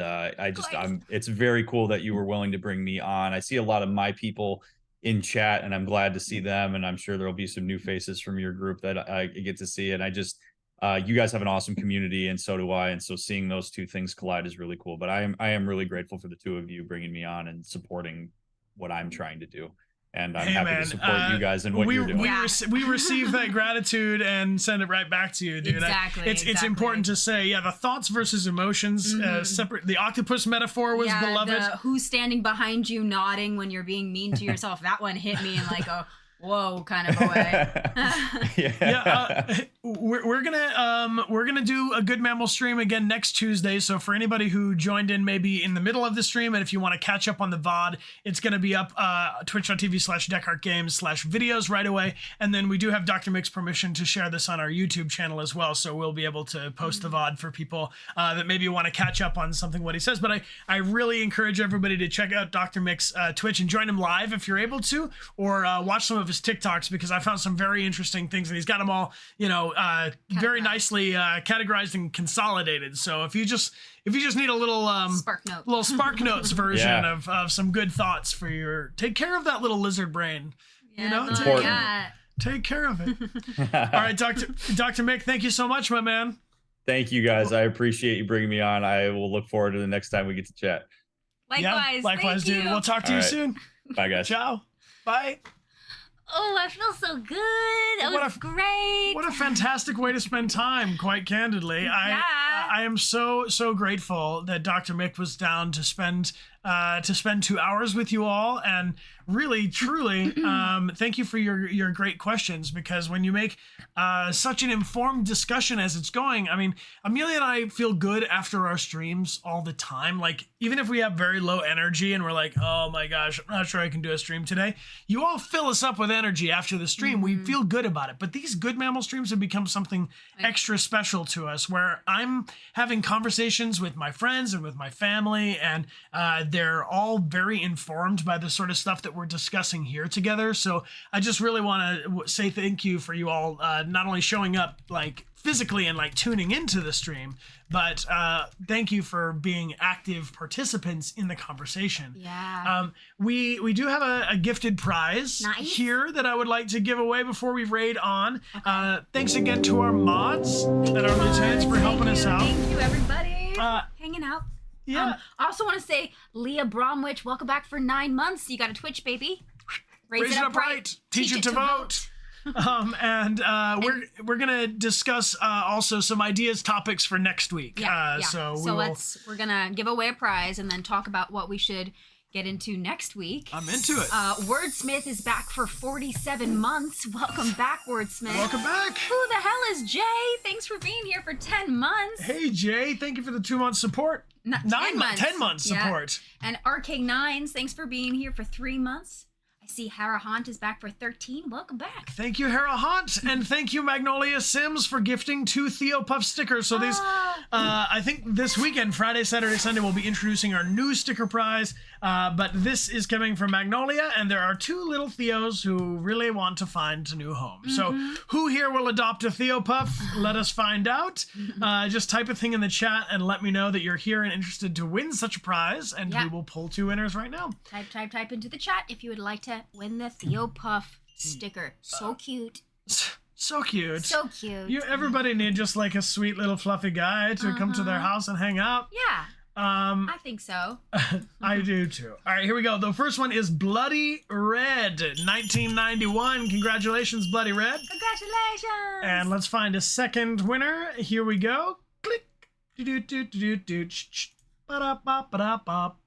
it's very cool that you were willing to bring me on. I see a lot of my people in chat, and I'm glad to see them, and I'm sure there'll be some new faces from your group that I get to see. And I just you guys have an awesome community, and so do I, and so seeing those two things collide is really cool. But I am really grateful for the two of you bringing me on and supporting what I'm trying to do. And I'm happy to support you guys and what you're doing. We receive that gratitude and send it right back to you, dude. Exactly. It's important to say, the thoughts versus emotions, separate. The octopus metaphor was beloved. Who's standing behind you nodding when you're being mean to yourself. That one hit me in like a whoa kind of a way. We're gonna do a Good Mammal stream again next Tuesday. So for anybody who joined in maybe in the middle of the stream, and if you want to catch up on the VOD, it's gonna be up twitch.tv/DechartGames/videos right away. And then we do have Dr. Mick's permission to share this on our YouTube channel as well. So we'll be able to post the VOD for people that maybe want to catch up on something what he says. But I really encourage everybody to check out Dr. Mick's Twitch and join him live if you're able to, or watch some of his TikToks, because I found some very interesting things, and he's got them all, very nicely categorized and consolidated. So if you just need a little Spark Notes version of some good thoughts for take care of that little lizard brain. Take care of it. All right, Dr. Mick, thank you so much, my man. Thank you, guys. I appreciate you bringing me on. I will look forward to the next time we get to chat. Likewise, dude. We'll talk to you soon. Bye, guys. Ciao. Bye. Oh, I feel so good. That was great. What a fantastic way to spend time, quite candidly. Yeah. I am so grateful that Dr. Mick was down to spend 2 hours with you all, and really, truly, thank you for your great questions, because when you make such an informed discussion as it's going, I mean, Amelia and I feel good after our streams all the time. Like, even if we have very low energy and we're like, oh my gosh, I'm not sure I can do a stream today, you all fill us up with energy after the stream. We feel good about it. But these Good Mammal streams have become something extra special to us, where I'm having conversations with my friends and with my family, and they're all very informed by the sort of stuff that we're discussing here together. So I just really want to say thank you for you all not only showing up like physically and like tuning into the stream, but thank you for being active participants in the conversation. Yeah. We do have a gifted prize here that I would like to give away before we raid on. Okay. Thanks again to our mods and our lieutenants for helping us out. Thank you, everybody. Hanging out. Yeah. I also want to say, Leah Bromwich, welcome back for 9 months. You got a Twitch, baby. Raise it up right. Teach it to vote. We're gonna discuss also some ideas, topics for next week. So we're gonna give away a prize and then talk about what we should get into next week. I'm into it. Wordsmith is back for 47 months. Welcome back, Wordsmith. Welcome back. Who the hell is Jay? Thanks for being here for 10 months. Hey, Jay. Thank you for the 2 month support. 10 months support. Yeah. And RK9s, thanks for being here for 3 months. I see Hara Haunt is back for 13. Welcome back. Thank you, Hara Haunt. And thank you, Magnolia Sims, for gifting 2 Theo Puff stickers. So these, I think this weekend, Friday, Saturday, Sunday, we'll be introducing our new sticker prize. But this is coming from Magnolia, and there are 2 little Theos who really want to find a new home. So who here will adopt a Theo Puff? Let us find out. Just type a thing in the chat and let me know that you're here and interested to win such a prize, and we will pull 2 winners right now. Type into the chat if you would like to win the Theo Puff sticker. So cute. So cute. So cute. Everybody need just like a sweet little fluffy guy to come to their house and hang out. Yeah. I think so. I do too. All right, here we go. The first one is Bloody Red, 1991. Congratulations, Bloody Red. Congratulations. And let's find a second winner. Here we go. Click. Ba-da-ba-ba-da-bop.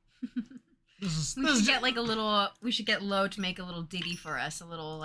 We should get like a little. We should get Lo to make a little ditty for us. A little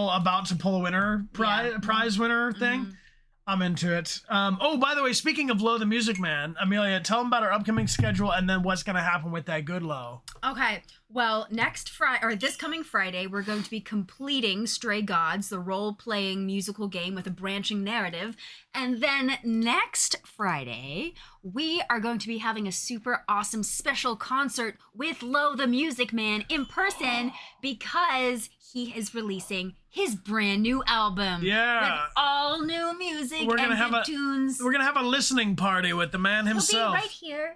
about to pull a winner prize winner thing. I'm into it. By the way, speaking of Lo the Music Man, Amelia, tell them about our upcoming schedule and then what's going to happen with that good Lo. Okay. Well, this coming Friday, we're going to be completing Stray Gods, the role-playing musical game with a branching narrative. And then next Friday, we are going to be having a super awesome special concert with Lo the Music Man in person because he is releasing his brand new album. Yeah. With all new music and new tunes. We're going to have a listening party with the man himself. He'll be right here.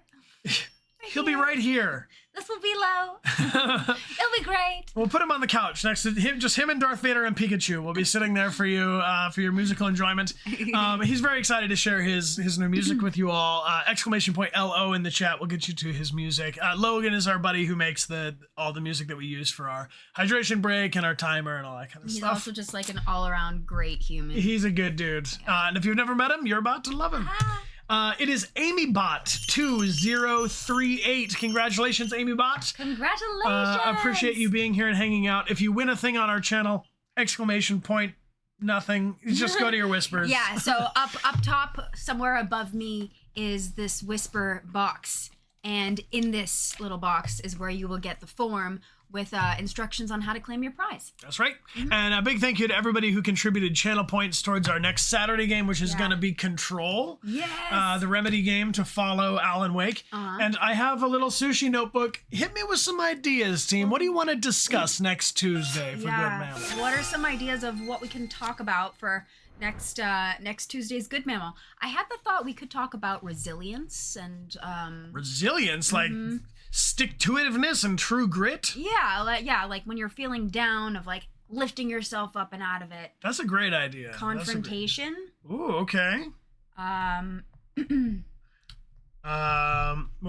He'll be right here. This will be Lo. It'll be great. We'll put him on the couch next to him, just him and Darth Vader and Pikachu. We'll be sitting there for you, for your musical enjoyment. He's very excited to share his new music with you all. !LO in the chat will get you to his music. Logan is our buddy who makes all the music that we use for our hydration break and our timer and all that kind of stuff. He's also just like an all-around great human. He's a good dude. And if you've never met him, you're about to love him. It is AmyBot2038. Congratulations, AmyBot. Congratulations. Appreciate you being here and hanging out. If you win a thing on our channel, ! Nothing. Just go to your whispers. Yeah, so up top, somewhere above me, is this whisper box. And in this little box is where you will get the form with instructions on how to claim your prize. That's right. And a big thank you to everybody who contributed channel points towards our next Saturday game, which is going to be Control. Yes. The Remedy game to follow Alan Wake. And I have a little sushi notebook. Hit me with some ideas, team. What do you want to discuss next Tuesday for Good Mammal? What are some ideas of what we can talk about for next Tuesday's Good Mammal? I had the thought we could talk about resilience and resilience, like stick-to-itiveness and true grit. Yeah, like when you're feeling down, of like lifting yourself up and out of it. That's a great idea. Confrontation. Ooh, okay. What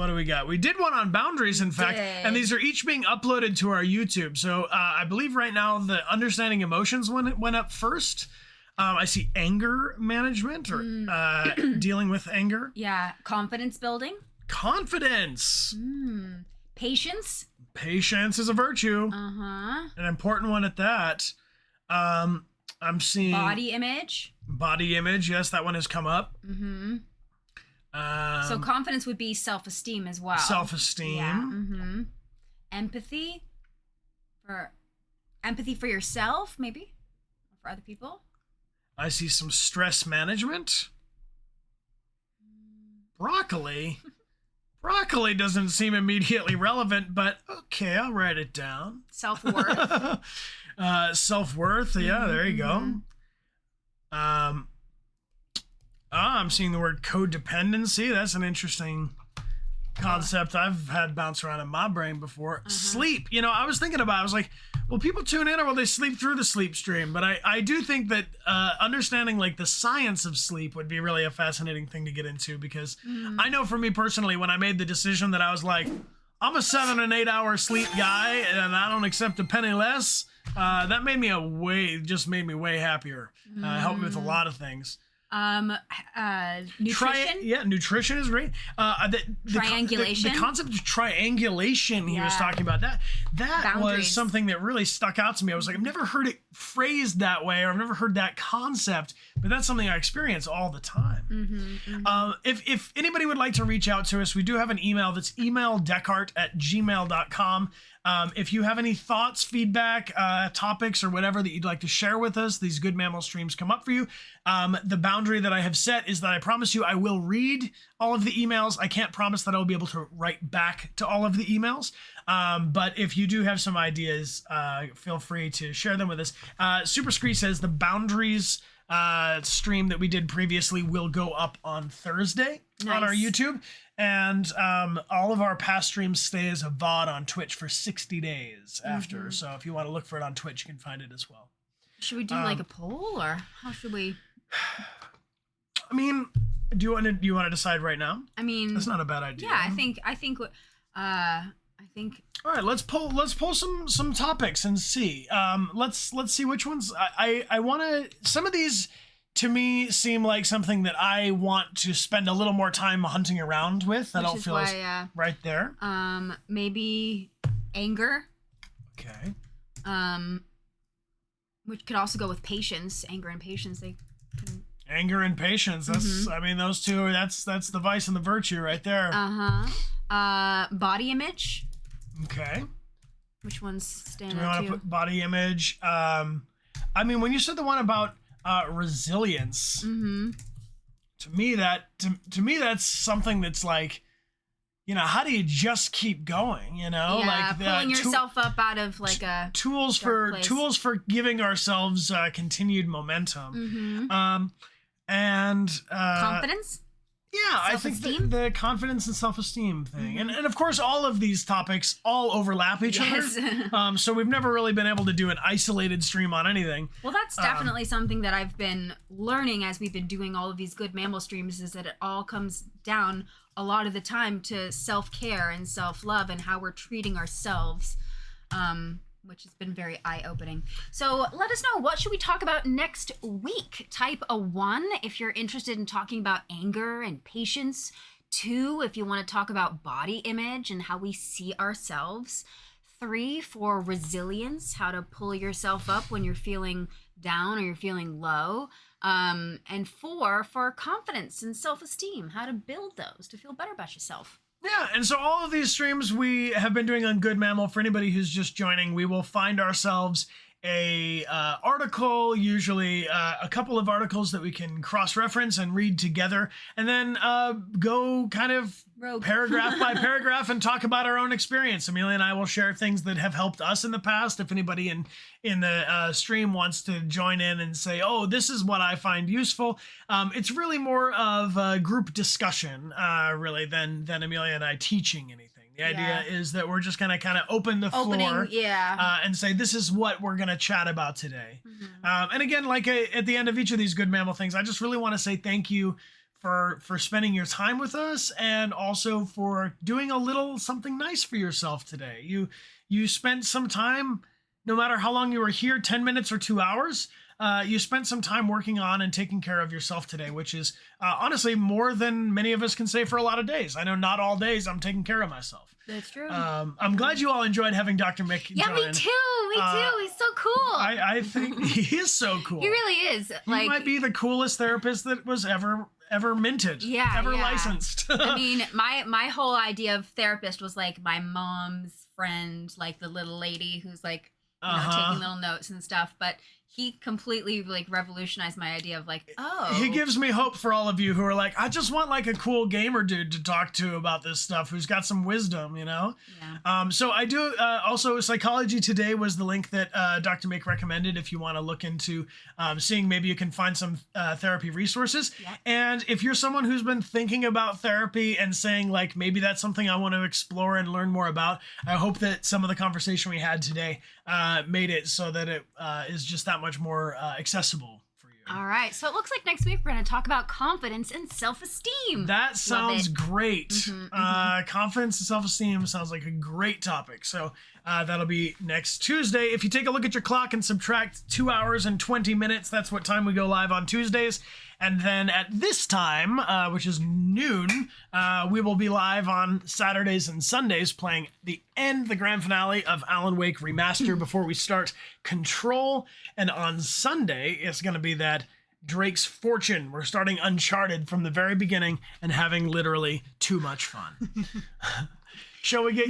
do we got? We did one on boundaries, in fact, and these are each being uploaded to our YouTube. So I believe right now the understanding emotions went up first. I see anger management or dealing with anger. Yeah, confidence building. Confidence. Patience. Patience is a virtue. An important one at that. I'm seeing body image. Body image, yes, that one has come up. So confidence would be self-esteem as well. Self-esteem. Yeah. Empathy. Empathy for yourself, maybe, or for other people. I see some stress management. Broccoli. Broccoli doesn't seem immediately relevant, but okay, I'll write it down. Self-worth. Self-worth, yeah, there you go. I'm seeing the word codependency. That's an interesting concept I've had bounce around in my brain before. Sleep. I was thinking about it. I was like, will people tune in or will they sleep through the sleep stream? But I do think that understanding like the science of sleep would be really a fascinating thing to get into, because I know for me personally, when I made the decision that I was like, I'm a 7 and 8 hour sleep guy and I don't accept a penny less, that made me way happier. Helped me with a lot of things. Nutrition. Nutrition is great. Triangulation. The concept of triangulation he was talking about, that Boundaries. was something that really stuck out to me. I was like, I've never heard it phrased that way, or I've never heard that concept, but that's something I experience all the time. If anybody would like to reach out to us, we do have an email. That's emaildechart@gmail.com. If you have any thoughts, feedback, topics, or whatever that you'd like to share with us, these Good Mammal streams come up for you. The boundary that I have set is that I promise you I will read all of the emails. I can't promise that I'll be able to write back to all of the emails. But if you do have some ideas, feel free to share them with us. Super Scree says the boundaries stream that we did previously will go up on Thursday on our YouTube. And all of our past streams stay as a VOD on Twitch for 60 days after. So if you want to look for it on Twitch, you can find it as well. Should we do like a poll, or how should we? I mean, do you want to decide right now? I mean, that's not a bad idea. Yeah, I think. All right, let's pull some topics and see. Let's see which ones I want to. Some of these, to me, seem like something that I want to spend a little more time hunting around with. I don't feel right there. Maybe anger. Okay. Which could also go with patience. Anger and patience. Anger and patience. That's I mean, those two. That's the vice and the virtue right there. Body image. Okay. Which one's standing out? Do we want to put body image? I mean, when you said the one about resilience, to me that's something that's like, how do you just keep going? Like pulling yourself up out of like a tools for giving ourselves continued momentum. And confidence. Yeah, I think the confidence and self-esteem thing. And of course, all of these topics all overlap each other. So we've never really been able to do an isolated stream on anything. Well, that's definitely something that I've been learning as we've been doing all of these Good Mammal streams, is that it all comes down a lot of the time to self-care and self-love and how we're treating ourselves, which has been very eye-opening. So let us know, what should we talk about next week? Type a 1 if you're interested in talking about anger and patience. 2 if you want to talk about body image and how we see ourselves. 3 for resilience, how to pull yourself up when you're feeling down or you're feeling low. And 4 for confidence and self-esteem, how to build those to feel better about yourself. Yeah, and so all of these streams we have been doing on Good Mammal, for anybody who's just joining, we will find ourselves a article, usually a couple of articles that we can cross-reference and read together, and then go kind of paragraph by paragraph and talk about our own experience. Amelia and I will share things that have helped us in the past. If anybody in the stream wants to join in and say, oh, this is what I find useful, it's really more of a group discussion, really, than Amelia and I teaching anything. The idea is that we're just going to kind of open the floor and say, this is what we're going to chat about today. And again, like at the end of each of these Good Mammal things, I just really want to say thank you for spending your time with us, and also for doing a little something nice for yourself today. You spent some time, no matter how long you were here, 10 minutes or 2 hours, you spent some time working on and taking care of yourself today, which is honestly more than many of us can say for a lot of days. I know not all days I'm taking care of myself. That's true. I'm glad you all enjoyed having Dr. Mick join. Me too. He's so cool. I think he is so cool. He really is. He might be the coolest therapist that was ever minted. Licensed. I mean, my whole idea of therapist was like my mom's friend, like the little lady who's like, taking little notes and stuff, but he completely like revolutionized my idea of like, he gives me hope for all of you who are like, I just want like a cool gamer dude to talk to about this stuff who's got some wisdom, so I do also Psychology Today was the link that Dr. Mick recommended if you want to look into seeing maybe you can find some therapy resources. And if you're someone who's been thinking about therapy and saying like, maybe that's something I want to explore and learn more about, I hope that some of the conversation we had today made it so that it is just that much more accessible for you. All right. So it looks like next week we're going to talk about confidence and self-esteem. That sounds great. Confidence and self-esteem sounds like a great topic. So That'll be next Tuesday. If you take a look at your clock and subtract 2 hours and 20 minutes, that's what time we go live on Tuesdays. And then at this time, which is noon, we will be live on Saturdays and Sundays playing the grand finale of Alan Wake Remaster before we start Control. And on Sunday, it's going to be that Drake's Fortune. We're starting Uncharted from the very beginning and having literally too much fun. Shall we get,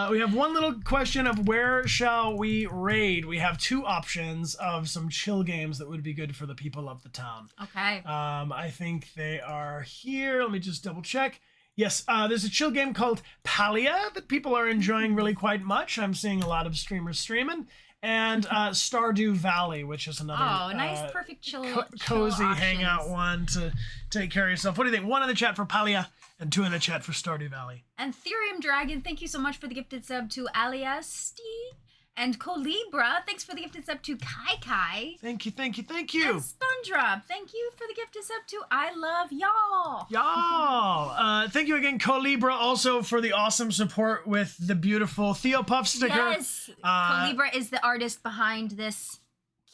we have one little question of where shall we raid? We have two options of some chill games that would be good for the people of the town. Okay. I think they are here. Let me just double check. Yes, there's a chill game called Palia that people are enjoying really quite much. I'm seeing a lot of streamers streaming. And Stardew Valley, which is another nice, perfect chill cozy options. hangout one to take care of yourself. What do you think? 1 in the chat for Palia and 2 in the chat for Stardew Valley. And Therium Dragon, thank you so much for the gifted sub to Aliasti. And Colibra, thanks for the gifted sub to Kai Kai. Thank you. And Spongedrop, thank you for the gifted sub to I Love Y'all. Y'all. Thank you again, Colibra, also for the awesome support with the beautiful Theo Puff sticker. Yes, Colibra is the artist behind this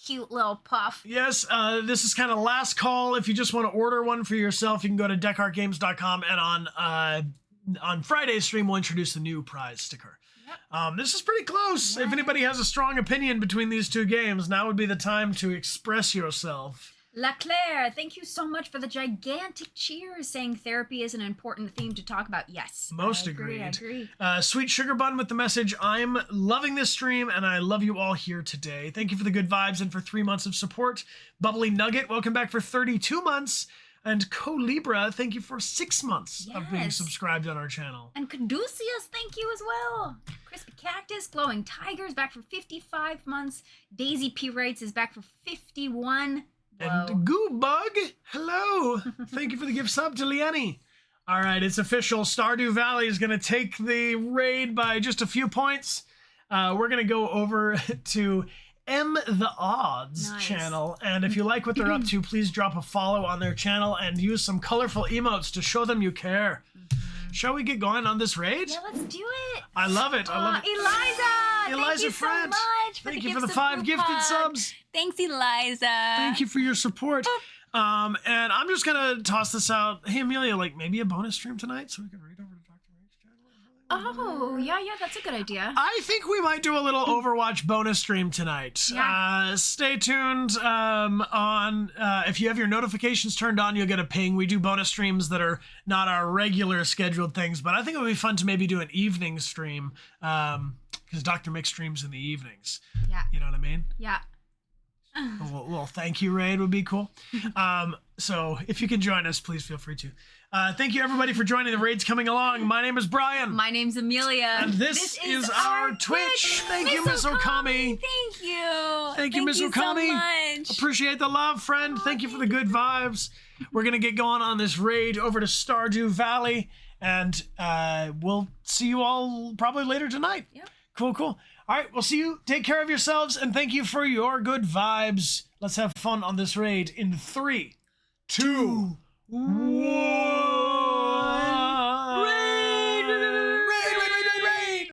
cute little puff. Yes, this is kind of last call. If you just want to order one for yourself, you can go to dechartgames.com, and on Friday's stream, we'll introduce the new prize sticker. This is pretty close. If anybody has a strong opinion between these two games, now would be the time to express yourself. La Claire, thank you so much for the gigantic cheers, saying therapy is an important theme to talk about. Yes. Most agreed. I agree. Sweet Sugar Bun with the message, I'm loving this stream and I love you all here today. Thank you for the good vibes and for 3 months of support. Bubbly Nugget, welcome back for 32 months. And Colibra, thank you for 6 months of being subscribed on our channel. And Caduceus, thank you as well. Crispy Cactus, Glowing Tigers, back for 55 months. Daisy P. Wrights is back for 51. Whoa. And Goo Bug, hello. Thank you for the gift sub to Liani. All right, it's official. Stardew Valley is going to take the raid by just a few points. We're going to go over to M the Odds channel, and if you like what they're up to, please drop a follow on their channel and use some colorful emotes to show them you care. Shall we get going on this raid? Yeah, let's do it. I love it. Eliza, thank you friend. so much thank you for the 5 gifted subs. Thanks, Eliza. Thank you for your support. And I'm just gonna toss this out. Hey, Amelia, like maybe a bonus stream tonight so we can raid over to Dr. Rage's channel. Oh, yeah, that's a good idea. I think we might do a little Overwatch bonus stream tonight. Yeah. Stay tuned on if you have your notifications turned on, you'll get a ping. We do bonus streams that are not our regular scheduled things, but I think it would be fun to maybe do an evening stream because Dr. Mick streams in the evenings. Yeah. You know what I mean? Yeah. A little thank you raid would be cool. So if you can join us, please feel free to. Thank you everybody for joining the raids coming along. My name is Brian. My name's Amelia. And this is our Twitch. Thank you, Miss Okami. Thank you. Thank you, Miss Okami. So much. Appreciate the love, friend. Thank you for the good vibes. We're going to get going on this raid over to Stardew Valley, and we'll see you all probably later tonight. Yep. Cool. All right, we'll see you. Take care of yourselves, and thank you for your good vibes. Let's have fun on this raid in 3, 2, 1.